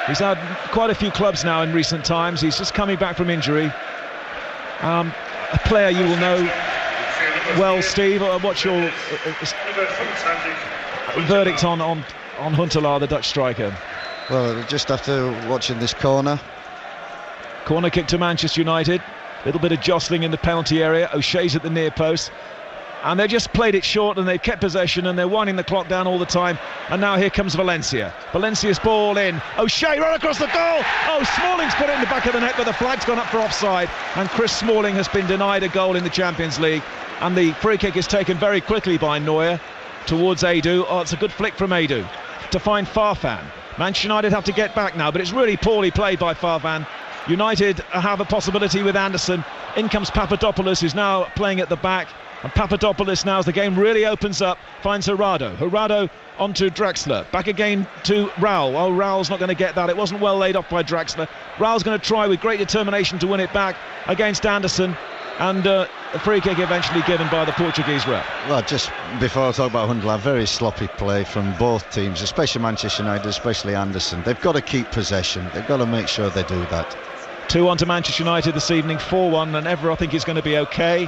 Speaker 5: He's had quite a few clubs now in recent times. He's just coming back from injury. A player you will know well, Steve. What's your verdict on Huntelaar, the Dutch striker?
Speaker 2: Well, just after watching this corner
Speaker 5: kick to Manchester United. A little bit of jostling in the penalty area. O'Shea's at the near post, and they just played it short, and they've kept possession, and they're winding the clock down all the time. And now here comes Valencia's ball in. O'Shea right across the goal. Smalling's put it in the back of the net, but the flag's gone up for offside, and Chris Smalling has been denied a goal in the Champions League, and the free kick is taken very quickly by Neuer towards Edu. It's a good flick from Edu to find Farfan. Manchester United have to get back now, but it's really poorly played by Farfan. United have a possibility with Anderson. In comes Papadopoulos, who's now playing at the back, and Papadopoulos now, as the game really opens up, finds Herrado onto Draxler, back again to Raul. Raul's not going to get that. It wasn't well laid off by Draxler. Raul's going to try with great determination to win it back against Anderson, and a free kick eventually given by the Portuguese ref.
Speaker 2: Well, just before I talk about Huntelaar, very sloppy play from both teams, especially Manchester United, especially Anderson. They've got to keep possession. They've got to make sure they do that.
Speaker 5: 2-1 to Manchester United this evening, 4-1, and Evra I think is going to be okay.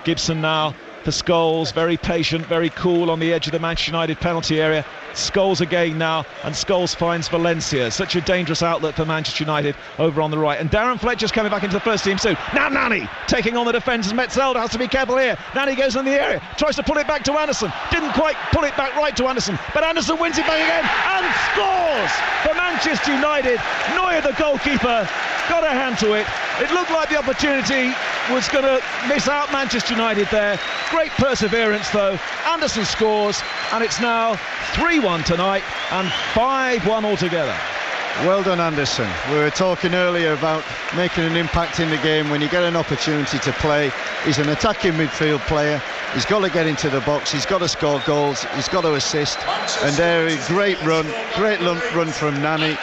Speaker 5: Gibson now for Scholes, very patient, very cool on the edge of the Manchester United penalty area. Scholes again now, and Scholes finds Valencia. Such a dangerous outlet for Manchester United over on the right. And Darren Fletcher's coming back into the first team soon. Now Nani taking on the defenders. Metzelder has to be careful here. Nani goes in the area, tries to pull it back to Anderson. Didn't quite pull it back right to Anderson, but Anderson wins it back again and scores for Manchester United. Neuer, the goalkeeper, got a hand to it. It looked like the opportunity was going to miss out Manchester United there. Great perseverance though. Anderson scores, and it's now 3-1 tonight and 5-1 altogether.
Speaker 2: Well done, Anderson. We were talking earlier about making an impact in the game when you get an opportunity to play. He's an attacking midfield player. He's got to get into the box. He's got to score goals. He's got to assist. And there, a great run from Nani.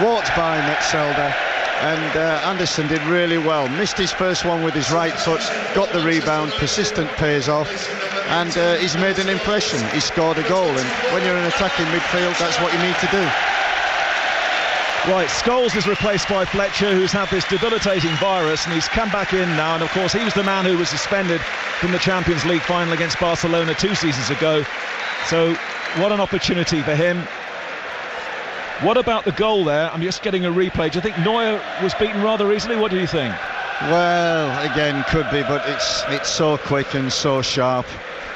Speaker 2: Walked by Metzelder. And Anderson did really well. Missed his first one with his right foot, got the rebound, persistent pays off, and he's made an impression. He scored a goal, and when you're in attacking midfield, that's what you need to do.
Speaker 5: Right, Scholes is replaced by Fletcher, who's had this debilitating virus, and he's come back in now, and of course he was the man who was suspended from the Champions League final against Barcelona 2 seasons ago. So what an opportunity for him. What about the goal there? I'm just getting a replay. Do you think Neuer was beaten rather easily? What do you think?
Speaker 2: Well, again, could be, but it's so quick and so sharp.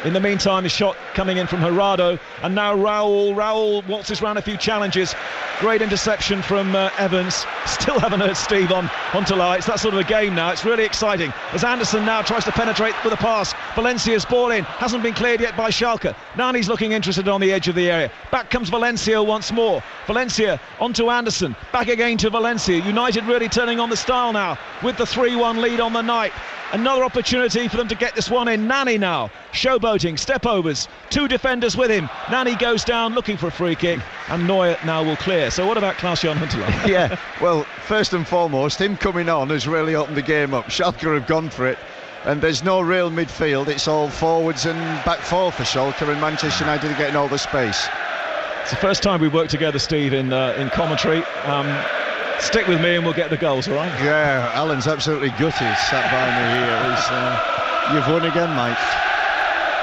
Speaker 5: In the meantime, a shot coming in from Herrado, and now Raul waltzes round a few challenges. Great interception from Evans. Still haven't heard Steve on Huntelaar. It's that sort of a game now. It's really exciting as Anderson now tries to penetrate with a pass. Valencia's ball in, hasn't been cleared yet by Schalke. Nani's looking interested on the edge of the area. Back comes Valencia once more. Valencia onto Anderson, back again to Valencia. United really turning on the style now with the 3-1 lead on the night. Another opportunity for them to get this one in. Nani now showboating, step overs, 2 defenders with him. Nani goes down looking for a free kick, and Neuer now will clear. So what about Klaus-Jan Huntelaar?
Speaker 2: Yeah, well, first and foremost, him coming on has really opened the game up. Schalke have gone for it, and there's no real midfield. It's all forwards and back 4 for Schalke, and Manchester United are getting all the space.
Speaker 5: It's the first time we've worked together, Steve, in commentary. Stick with me and we'll get the goals, all right?
Speaker 2: Yeah, Alan's absolutely gutted, sat by me here. You've won again, mate.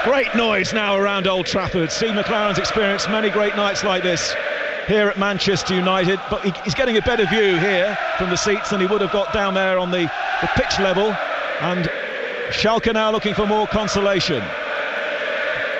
Speaker 5: Great noise now around Old Trafford. Steve McLaren's experienced many great nights like this here at Manchester United, but he's getting a better view here from the seats than he would have got down there on the pitch level. And Schalke now looking for more consolation.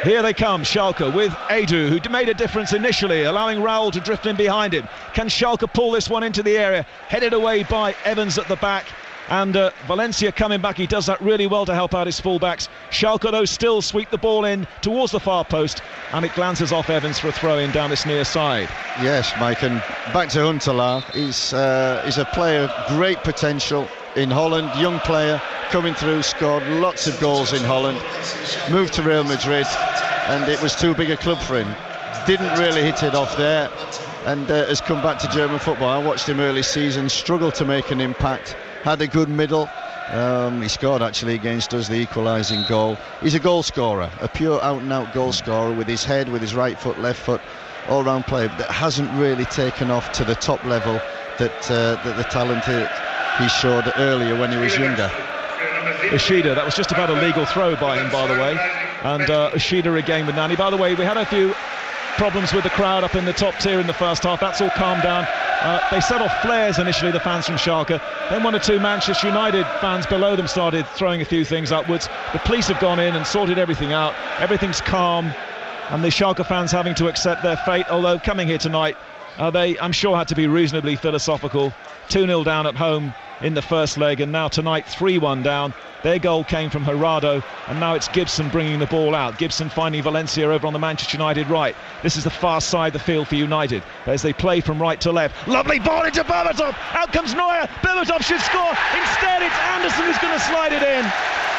Speaker 5: Here they come, Schalke, with Edu, who made a difference initially, allowing Raul to drift in behind him. Can Schalke pull this one into the area? Headed away by Evans at the back. And Valencia coming back, he does that really well to help out his fullbacks. Schalke, though, still sweep the ball in towards the far post, and it glances off Evans for a throw-in down this near side.
Speaker 2: Yes, Mike, and back to Huntelaar. He's a player of great potential in Holland, young player, coming through, scored lots of goals in Holland, moved to Real Madrid, and it was too big a club for him. Didn't really hit it off there, and has come back to German football. I watched him early season, struggled to make an impact. Had a good middle. He scored actually against us, the equalising goal. He's a goal scorer, a pure out-and-out goal scorer with his head, with his right foot, left foot, all-round player that hasn't really taken off to the top level that the talent he showed earlier when he was younger.
Speaker 5: Ishida, that was just about a legal throw by him, by the way. And Ishida again with Nani. By the way, we had a few problems with the crowd up in the top tier in the first half. That's all calmed down. They set off flares initially, the fans from Schalke. Then one or two Manchester United fans below them started throwing a few things upwards. The police have gone in and sorted everything out. Everything's calm, and the Schalke fans having to accept their fate, although coming here tonight, they, I'm sure, had to be reasonably philosophical. 2-0 down at home in the first leg, and now tonight 3-1 down. Their goal came from Gerardo, and now it's Gibson bringing the ball out. Gibson finding Valencia over on the Manchester United right. This is the far side of the field for United as they play from right to left. Lovely ball into Berbatov. Out comes Neuer. Berbatov should score. Instead, it's Anderson who's going to slide it in.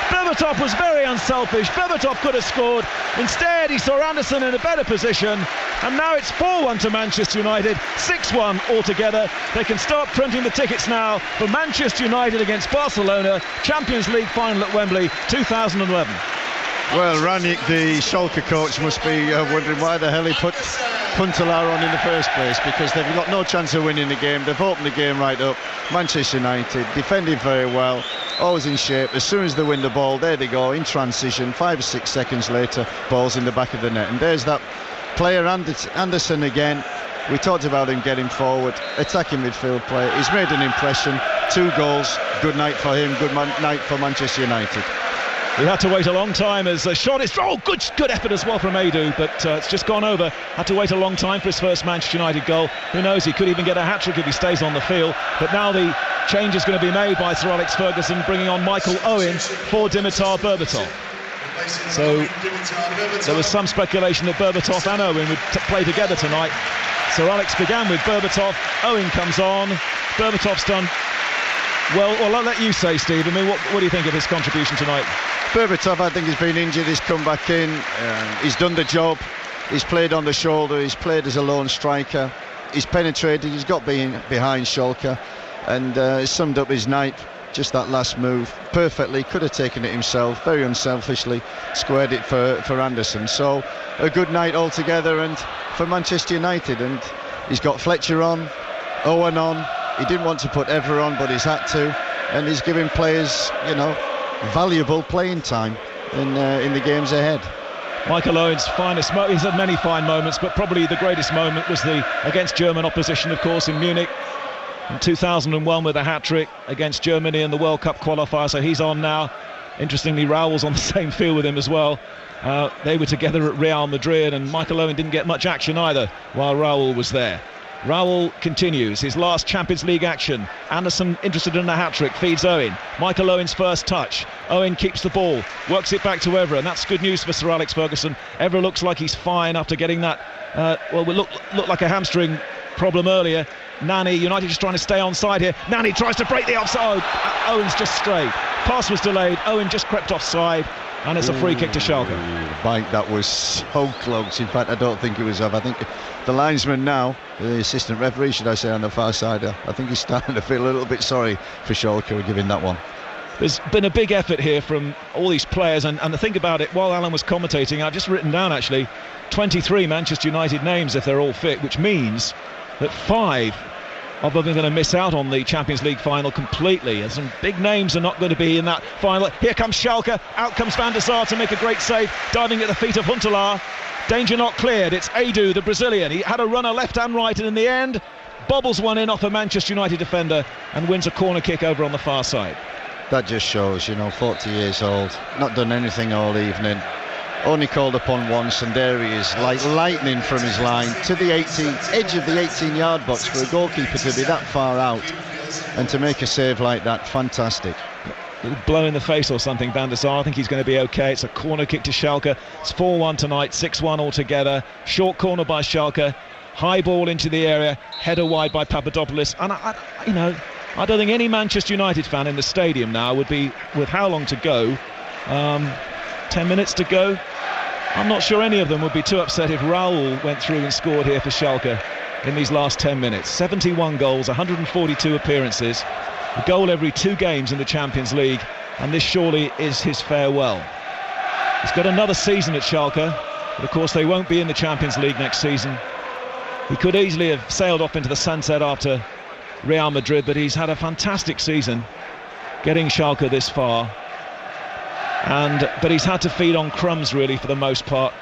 Speaker 5: Berbatov was very unselfish. Berbatov could have scored. Instead, he saw Anderson in a better position. And now it's 4-1 to Manchester United, 6-1 altogether. They can start printing the tickets now for Manchester United against Barcelona, Champions League final at Wembley, 2011.
Speaker 2: Well, Ranić, the Schalke coach, must be wondering why the hell he put Huntelaar on in the first place, because they've got no chance of winning the game. They've opened the game right up. Manchester United defending very well, always in shape. As soon as they win the ball, there they go in transition. 5 or 6 seconds later, ball's in the back of the net, and there's that player Anderson again. We talked about him getting forward, attacking midfield player. He's made an impression. 2 goals. Good night for him. Good night for Manchester United.
Speaker 5: He had to wait a long time as a shot is... Oh, good effort as well from Edu, but it's just gone over. Had to wait a long time for his first Manchester United goal. Who knows, he could even get a hat-trick if he stays on the field. But now the change is going to be made by Sir Alex Ferguson, bringing on Michael Owen for Dimitar Berbatov. So there was some speculation that Berbatov and Owen would play together tonight. Sir Alex began with Berbatov. Owen comes on. Berbatov's done well, I'll let you say, Steve. I mean, what do you think of his contribution tonight?
Speaker 2: Berbatov, I think, has been injured. He's come back in. He's done the job. He's played on the shoulder. He's played as a lone striker. He's penetrated. He's got behind Schalke, and summed up his night. Just that last move perfectly. Could have taken it himself, very unselfishly squared it for Anderson. So a good night altogether, and for Manchester United. And he's got Fletcher on, Owen on. He didn't want to put Ever on, but he's had to, and he's giving players, valuable playing time in the games ahead.
Speaker 5: Michael Owen's finest he's had many fine moments, but probably the greatest moment was the against German opposition, of course, in Munich in 2001 with a hat-trick against Germany in the World Cup qualifier. So he's on now. Interestingly, Raul's on the same field with him as well. They were together at Real Madrid, and Michael Owen didn't get much action either while Raul was there. Raul continues his last Champions League action. Anderson interested in a hat-trick, feeds Owen. Michael Owen's first touch. Owen keeps the ball, works it back to Evra, and that's good news for Sir Alex Ferguson. Evra looks like he's fine after getting that, looked like a hamstring problem earlier. Nani, United just trying to stay onside here. Nani tries to break the offside. Owen's just straight. Pass was delayed. Owen just crept offside, and it's a free kick to Schalke.
Speaker 2: Mike, that was so close. In fact, I don't think it was off. I think the linesman now, the assistant referee, should I say, on the far side, I think he's starting to feel a little bit sorry for Schalke for giving that one.
Speaker 5: There's been a big effort here from all these players, and the thing about it, while Alan was commentating, I've just written down actually 23 Manchester United names if they're all fit, which means that 5 of them are going to miss out on the Champions League final completely, and some big names are not going to be in that final. Here comes Schalke, out comes Van der Sar to make a great save, diving at the feet of Huntelaar. Danger not cleared. It's Edu, the Brazilian. He had a runner left and right, and in the end bobbles one in off a Manchester United defender and wins a corner kick over on the far side.
Speaker 2: That just shows, 40 years old, not done anything all evening, only called upon once, and there he is, like lightning from his line to the edge of the 18-yard box. For a goalkeeper to be that far out and to make a save like that, fantastic.
Speaker 5: Blow in the face or something, Van der Sar. I think he's going to be okay. It's a corner kick to Schalke. It's 4-1 tonight, 6-1 altogether. Short corner by Schalke. High ball into the area, header wide by Papadopoulos. And I don't think any Manchester United fan in the stadium now would be, with how long to go, 10 minutes to go, I'm not sure any of them would be too upset if Raul went through and scored here for Schalke in these last 10 minutes. 71 goals, 142 appearances, a goal every 2 games in the Champions League, and this surely is his farewell. He's got another season at Schalke, but of course they won't be in the Champions League next season. He could easily have sailed off into the sunset after Real Madrid, but he's had a fantastic season getting Schalke this far. But he's had to feed on crumbs really for the most part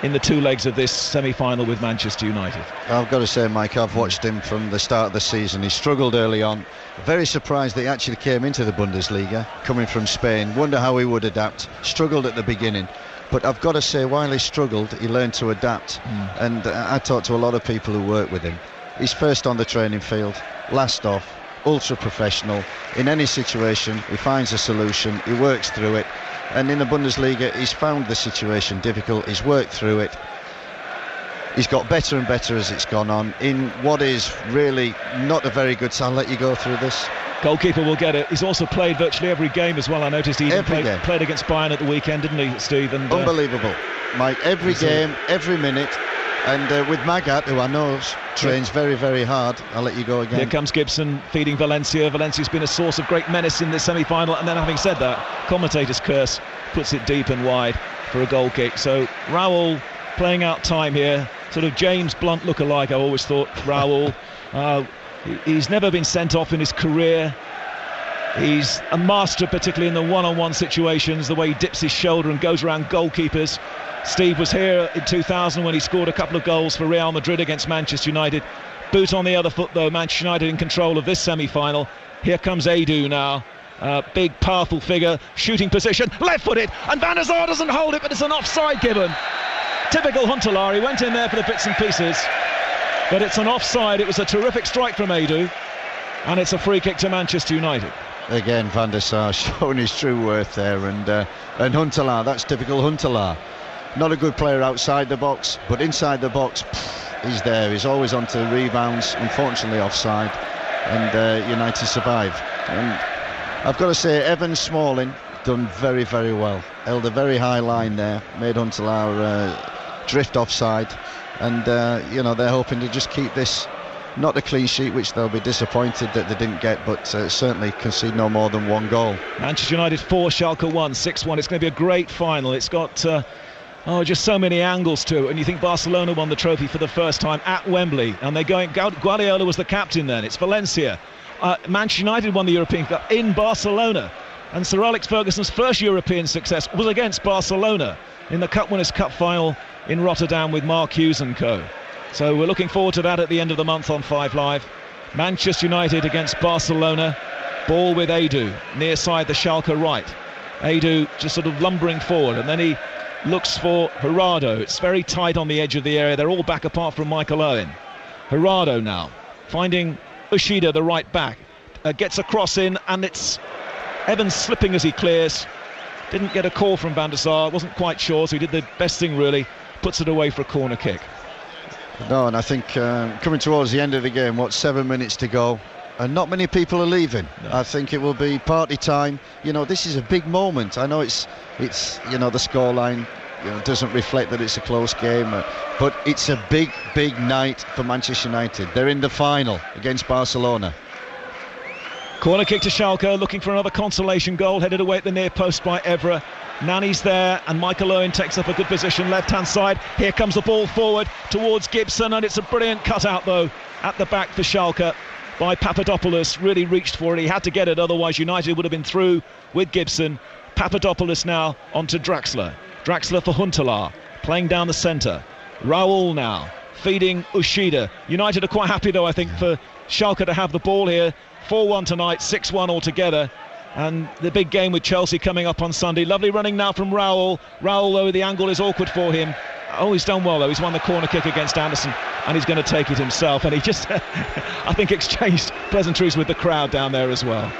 Speaker 5: in the 2 legs of this semi-final with Manchester United.
Speaker 2: I've got to say, Mike, I've watched him from the start of the season. He struggled early on. Very surprised that he actually came into the Bundesliga, coming from Spain. Wonder how he would adapt. Struggled at the beginning. But I've got to say, while he struggled, he learned to adapt. And I talked to a lot of people who work with him. He's first on the training field, last off, ultra professional. In any situation, he finds a solution, he works through it. And in the Bundesliga, he's found the situation difficult, he's worked through it. He's got better and better as it's gone on. In what is really not a very good... So I'll let you go through this.
Speaker 5: Goalkeeper will get it. He's also played virtually every game as well. I noticed he even played against Bayern at the weekend, didn't he, Steve? And,
Speaker 2: unbelievable, Mike. Every game, every minute. And with Magath, who I know trains very, very hard, I'll let you go again.
Speaker 5: Here comes Gibson feeding Valencia. Valencia's been a source of great menace in this semi-final. And then, having said that, commentator's curse puts it deep and wide for a goal kick. So Raul playing out time here. Sort of James Blunt look-alike, I always thought, Raul. He's never been sent off in his career. He's a master, particularly in the one-on-one situations, the way he dips his shoulder and goes around goalkeepers. Steve was here in 2000 when he scored a couple of goals for Real Madrid against Manchester United. Boot on the other foot, though. Manchester United in control of this semi-final. Here comes Edu now. Big, powerful figure, shooting position, left-footed, and Van der Sar doesn't hold it, but it's an offside given. Typical Huntelaar. He went in there for the bits and pieces, but it's an offside. It was a terrific strike from Edu, and it's a free kick to Manchester United.
Speaker 2: Again, Van der Sar showing his true worth there, and Huntelaar, that's typical Huntelaar. Not a good player outside the box, but inside the box, he's there. He's always on to rebounds, unfortunately offside, and United survive. And I've got to say, Evan Smalling done very, very well. Held a very high line there, made Huntelaar drift offside, and they're hoping to just keep this, not a clean sheet, which they'll be disappointed that they didn't get, but certainly concede no more than 1 goal.
Speaker 5: Manchester United 4, Schalke 1, 6-1. It's going to be a great final. It's got just so many angles to it. And you think Barcelona won the trophy for the first time at Wembley, and they're going. Guardiola was the captain then. It's Valencia. Manchester United won the European Cup in Barcelona, and Sir Alex Ferguson's first European success was against Barcelona in the Cup Winners' Cup final in Rotterdam with Mark Hughes and co. So we're looking forward to that at the end of the month on 5 Live. Manchester United against Barcelona. Ball with Edu, near side the Schalke right. Edu just sort of lumbering forward, and then he looks for Gerardo. It's very tight on the edge of the area. They're all back apart from Michael Owen. Gerardo now finding Ushida, the right back. Gets a cross in, and it's Evans slipping as he clears. Didn't get a call from Van der Sar. Wasn't quite sure, so he did the best thing really. Puts it away for a corner kick.
Speaker 2: No, and I think coming towards the end of the game, 7 minutes to go, and not many people are leaving. No. I think it will be party time. This is a big moment. I know it's the scoreline doesn't reflect that it's a close game, but it's a big night for Manchester United. They're in the final against Barcelona.
Speaker 5: Corner kick to Schalke, looking for another consolation goal, headed away at the near post by Evra. Nani's there, and Michael Owen takes up a good position, left-hand side. Here comes the ball forward towards Gibson, and it's a brilliant cutout, though, at the back for Schalke by Papadopoulos. Really reached for it. He had to get it, otherwise United would have been through with Gibson. Papadopoulos now onto Draxler. Draxler for Huntelaar, playing down the centre. Raul now, feeding Ushida. United are quite happy, though, I think, for Schalke to have the ball here. 4-1 tonight, 6-1 altogether. And the big game with Chelsea coming up on Sunday. Lovely running now from Raul. Raul, though, the angle is awkward for him. he's done well though. He's won the corner kick against Anderson, and he's going to take it himself. And he just, I think, exchanged pleasantries with the crowd down there as well.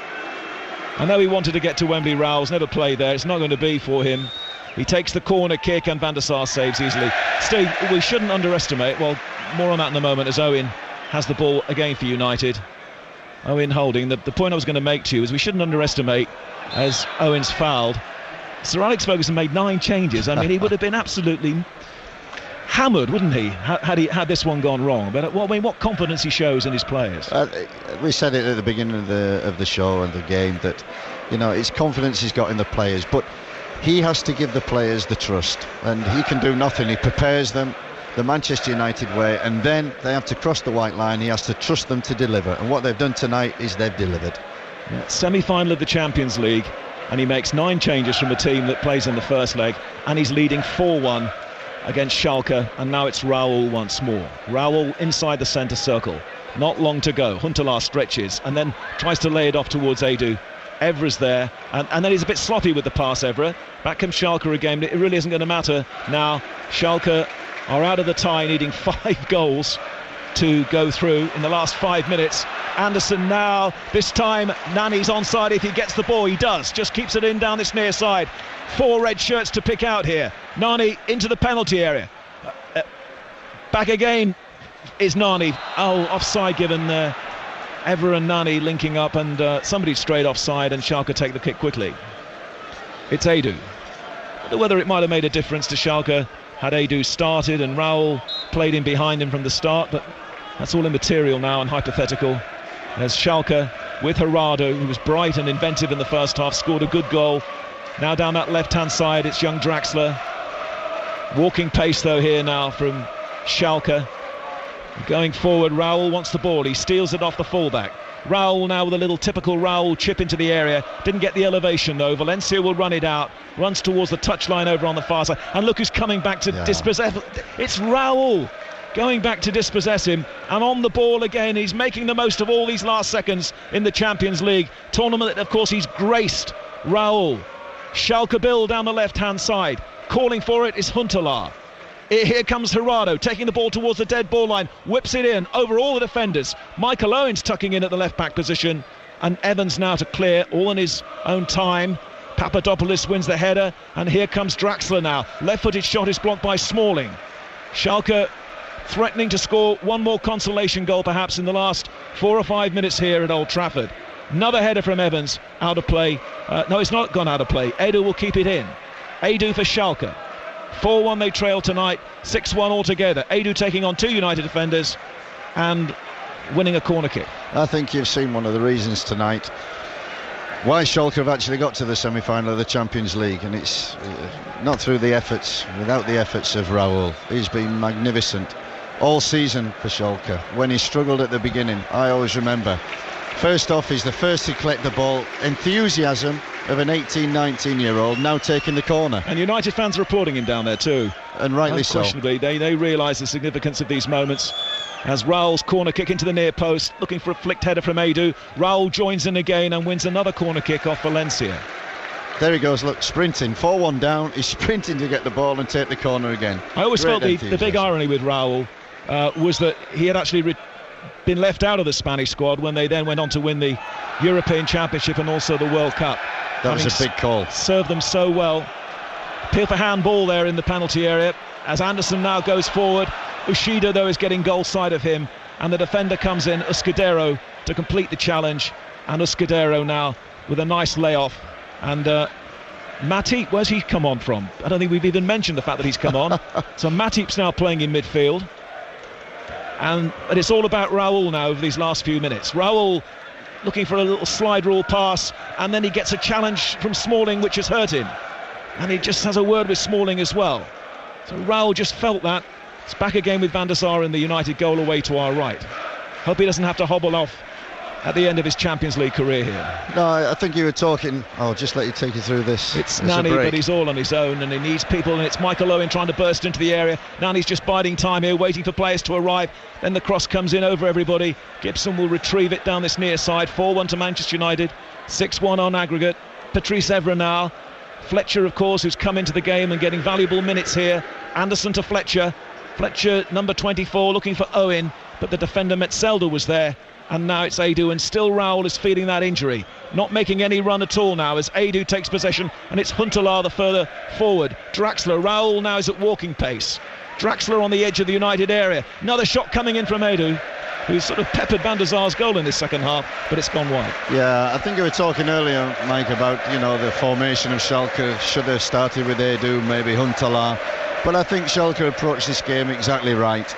Speaker 5: I know he wanted to get to Wembley. Raoul's never played there. It's not going to be for him. He takes the corner kick, and Van der Sar saves easily. Steve, we shouldn't underestimate. Well, more on that in a moment as Owen has the ball again for United. Owen holding. The point I was going to make to you is we shouldn't underestimate, as Owen's fouled, Sir Alex Ferguson made 9 changes. I mean, he would have been absolutely hammered, wouldn't he, had this one gone wrong? But what confidence he shows in his players.
Speaker 2: We said it at the beginning of the show and the game that, it's confidence he's got in the players, but he has to give the players the trust, and he can do nothing. He prepares them the Manchester United way, and then they have to cross the white line. He has to trust them to deliver, and what they've done tonight is they've delivered.
Speaker 5: Semi-final of the Champions League, and he makes 9 changes from a team that plays in the first leg, and he's leading 4-1 against Schalke, and now it's Raoul once more. Raoul inside the centre circle, not long to go. Huntelaar stretches and then tries to lay it off towards Edu. Evra's there, and then he's a bit sloppy with the pass, Evra. Back comes Schalke again. It really isn't going to matter now. Schalke are out of the tie, needing 5 goals to go through in the last 5 minutes. Anderson now, this time Nani's onside if he gets the ball. He does, just keeps it in down this near side. 4 red shirts to pick out here. Nani into the penalty area. Back again is Nani. Offside given there. Evra and Nani linking up, and somebody straight offside, and Schalke take the kick quickly. It's Edu. I don't know whether it might have made a difference to Schalke had Edu started and Raoul played in behind him from the start, but that's all immaterial now and hypothetical, as Schalke with Gerardo, who was bright and inventive in the first half, scored a good goal. Now down that left-hand side, it's young Draxler. Walking pace though here now from Schalke. Going forward, Raoul wants the ball. He steals it off the fullback. Raoul now with a little typical Raoul chip into the area. Didn't get the elevation though. Valencia will run it out. Runs towards the touchline over on the far side. And look who's coming back to dispossess. It's Raoul going back to dispossess him. And on the ball again. He's making the most of all these last seconds in the Champions League tournament. Of course, he's graced Raoul. Schalke Bill down the left-hand side. Calling for it is Huntelaar. Here comes Gerardo, taking the ball towards the dead ball line, whips it in over all the defenders. Michael Owens tucking in at the left-back position, and Evans now to clear, all in his own time. Papadopoulos wins the header, and here comes Draxler now. Left-footed shot is blocked by Smalling. Schalke threatening to score one more consolation goal perhaps in the last 4 or 5 minutes here at Old Trafford. Another header from Evans, out of play. No, it's not gone out of play. Edu will keep it in. Edu for Schalke. 4-1 they trail tonight, 6-1 altogether. Edu taking on 2 United defenders and winning a corner kick.
Speaker 2: I think you've seen one of the reasons tonight why Schalke have actually got to the semi-final of the Champions League, and it's not through the efforts, without the efforts of Raoul. He's been magnificent all season for Schalke. When he struggled at the beginning, I always remember, first off, he's the first to collect the ball. Enthusiasm of an 18-19 year old now taking the corner,
Speaker 5: and United fans are applauding him down there too,
Speaker 2: and rightly so.
Speaker 5: They realise the significance of these moments, as Raoul's corner kick into the near post, looking for a flicked header from Edu. Raoul joins in again and wins another corner kick off Valencia.
Speaker 2: There he goes, look, sprinting, 4-1 down, he's sprinting to get the ball and take the corner again.
Speaker 5: I always felt the big irony with Raoul was that he had actually been left out of the Spanish squad when they then went on to win the European Championship and also the World Cup.
Speaker 2: That was a big call.
Speaker 5: Served them so well. Appeal for handball there in the penalty area as Anderson now goes forward. Ushida though is getting goal side of him, and the defender comes in, Escudero, to complete the challenge, and Escudero now with a nice layoff. And Matip, where's he come on from? I don't think we've even mentioned the fact that he's come on. So Matip's now playing in midfield, and it's all about Raoul now over these last few minutes. Raoul looking for a little slide rule pass, and then he gets a challenge from Smalling which has hurt him, and he just has a word with Smalling as well. So Raoul just felt that. It's back again with Van der Sar in the United goal away to our right. Hope he doesn't have to hobble off at the end of his Champions League career here.
Speaker 2: No, I think you were talking, I'll just let you take you through this.
Speaker 5: It's Nani, but he's all on his own and he needs people, and it's Michael Owen trying to burst into the area. Nani's just biding time here, waiting for players to arrive. Then the cross comes in over everybody. Gibson will retrieve it down this near side. 4-1 to Manchester United, 6-1 on aggregate. Patrice Evra now. Fletcher, of course, who's come into the game and getting valuable minutes here Anderson to Fletcher. Fletcher, number 24, looking for Owen, but the defender Metzelder was there. And now it's Edu, and still Raoul is feeling that injury. Not making any run at all now as Edu takes possession, and it's Huntelaar the further forward. Draxler, Raoul now is at walking pace. Draxler on the edge of the United area. Another shot coming in from Edu, who's sort of peppered Van der Sar's goal in this second half, but it's gone wide.
Speaker 2: Yeah, I think you were talking earlier, Mike, about, you know, the formation of Schalke. Should have started with Edu, maybe Huntelaar. But I think Schalke approached this game exactly right.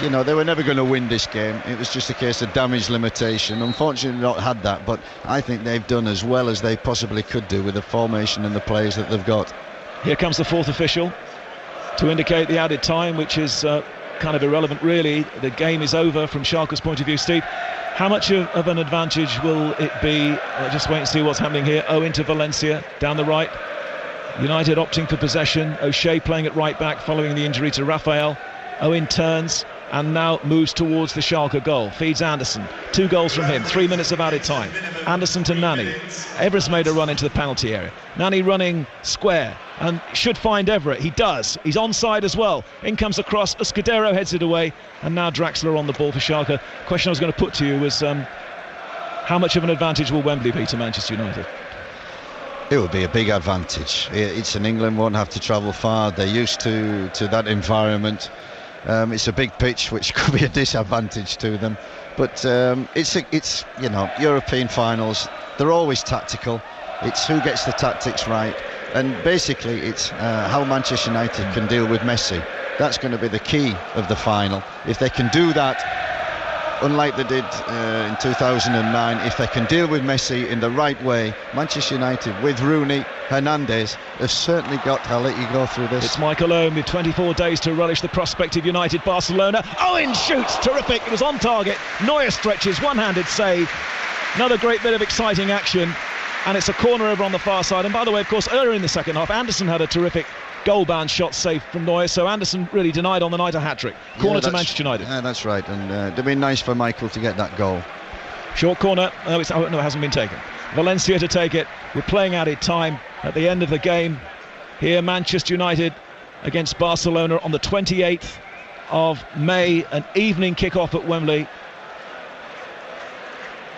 Speaker 2: You know, they were never going to win this game. It was just a case of damage limitation. Unfortunately, not had that, but I think they've done as well as they possibly could do with the formation and the players that they've got.
Speaker 5: Here comes the fourth official to indicate the added time, which is kind of irrelevant, really. The game is over from Schalke's point of view. Steve, how much of an advantage will it be? Just wait and see what's happening here. Owen to Valencia, down the right. United opting for possession. O'Shea playing at right back following the injury to Raphael. Owen turns and now moves towards the Schalke goal. Feeds Anderson. 2 goals from him. 3 minutes of added time. Anderson to Nani. Everett's made a run into the penalty area. Nani running square and should find Everett. He does. He's onside as well. In comes across. Escudero heads it away. And now Draxler on the ball for Schalke. Question I was going to put to you was how much of an advantage will Wembley be to Manchester United?
Speaker 2: It would be a big advantage. It's in England, won't have to travel far. They're used to that environment. It's a big pitch, which could be a disadvantage to them. But it's you know, European finals, they're always tactical. It's who gets the tactics right. And basically it's how Manchester United can deal with Messi. That's going to be the key of the final. If they can do that, unlike they did in 2009, if they can deal with Messi in the right way, Manchester United with Rooney, Hernandez have certainly got, I'll let you go through this.
Speaker 5: It's Michael Owen with 24 days to relish the prospect of United Barcelona. Owen shoots, terrific, it was on target. Neuer stretches, one-handed save. Another great bit of exciting action, and it's a corner over on the far side. And by the way, of course, earlier in the second half, Anderson had a terrific goal-bound shot saved from Neuer, so Anderson really denied on the night a hat-trick. Corner to Manchester United.
Speaker 2: Yeah, that's right, and it'd been nice for Michael to get that goal.
Speaker 5: Short corner, no, it hasn't been taken. Valencia to take it. We're playing added time at the end of the game. Here, Manchester United against Barcelona on the 28th of May, an evening kick-off at Wembley.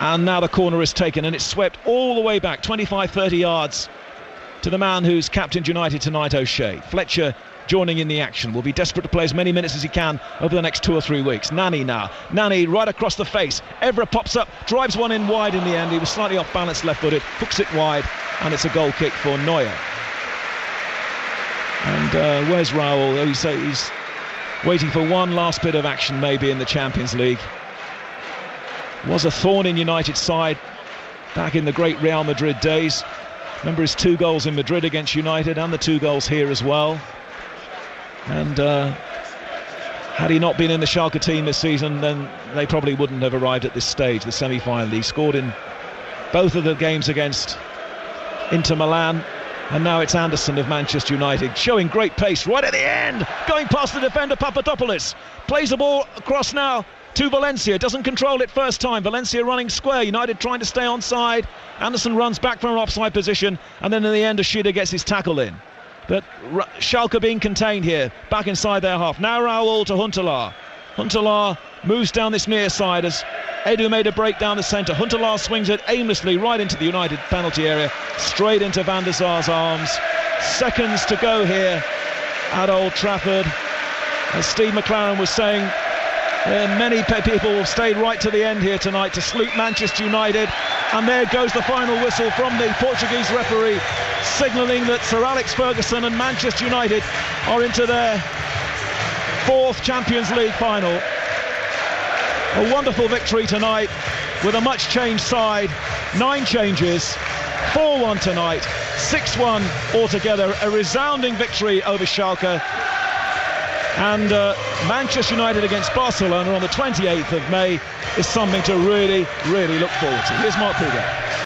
Speaker 5: And now the corner is taken, and it's swept all the way back, 25-30 yards, to the man who's captained United tonight, O'Shea. Fletcher joining in the action. Will be desperate to play as many minutes as he can over the next 2 or 3 weeks. Nani now. Nani right across the face. Everett pops up, drives one in wide in the end. He was slightly off balance, left-footed, hooks it wide, and it's a goal kick for Neuer. And where's Raoul? Oh, he's waiting for one last bit of action maybe in the Champions League. Was a thorn in United's side back in the great Real Madrid days. Remember his 2 goals in Madrid against United and the 2 goals here as well. And had he not been in the Schalke team this season, then they probably wouldn't have arrived at this stage, the semi-final. He scored in both of the games against Inter Milan, and now it's Anderson of Manchester United showing great pace right at the end, going past the defender Papadopoulos, plays the ball across now to Valencia, doesn't control it first time. Valencia running square, United trying to stay onside. Anderson runs back from an offside position, and then in the end Ashida gets his tackle in. But Schalke being contained here, back inside their half. Now Raoul to Huntelaar. Huntelaar moves down this near side as Edu made a break down the centre. Huntelaar swings it aimlessly right into the United penalty area, straight into Van der Sar's arms. Seconds to go here at Old Trafford. As Steve McLaren was saying, many people stayed right to the end here tonight to salute Manchester United, and there goes the final whistle from the Portuguese referee, signalling that Sir Alex Ferguson and Manchester United are into their 4th Champions League final. A wonderful victory tonight with a much changed side. 9 changes, 4-1 tonight, 6-1 altogether. A resounding victory over Schalke. And Manchester United against Barcelona on the 28th of May is something to really, really look forward to. Here's Mark Puga.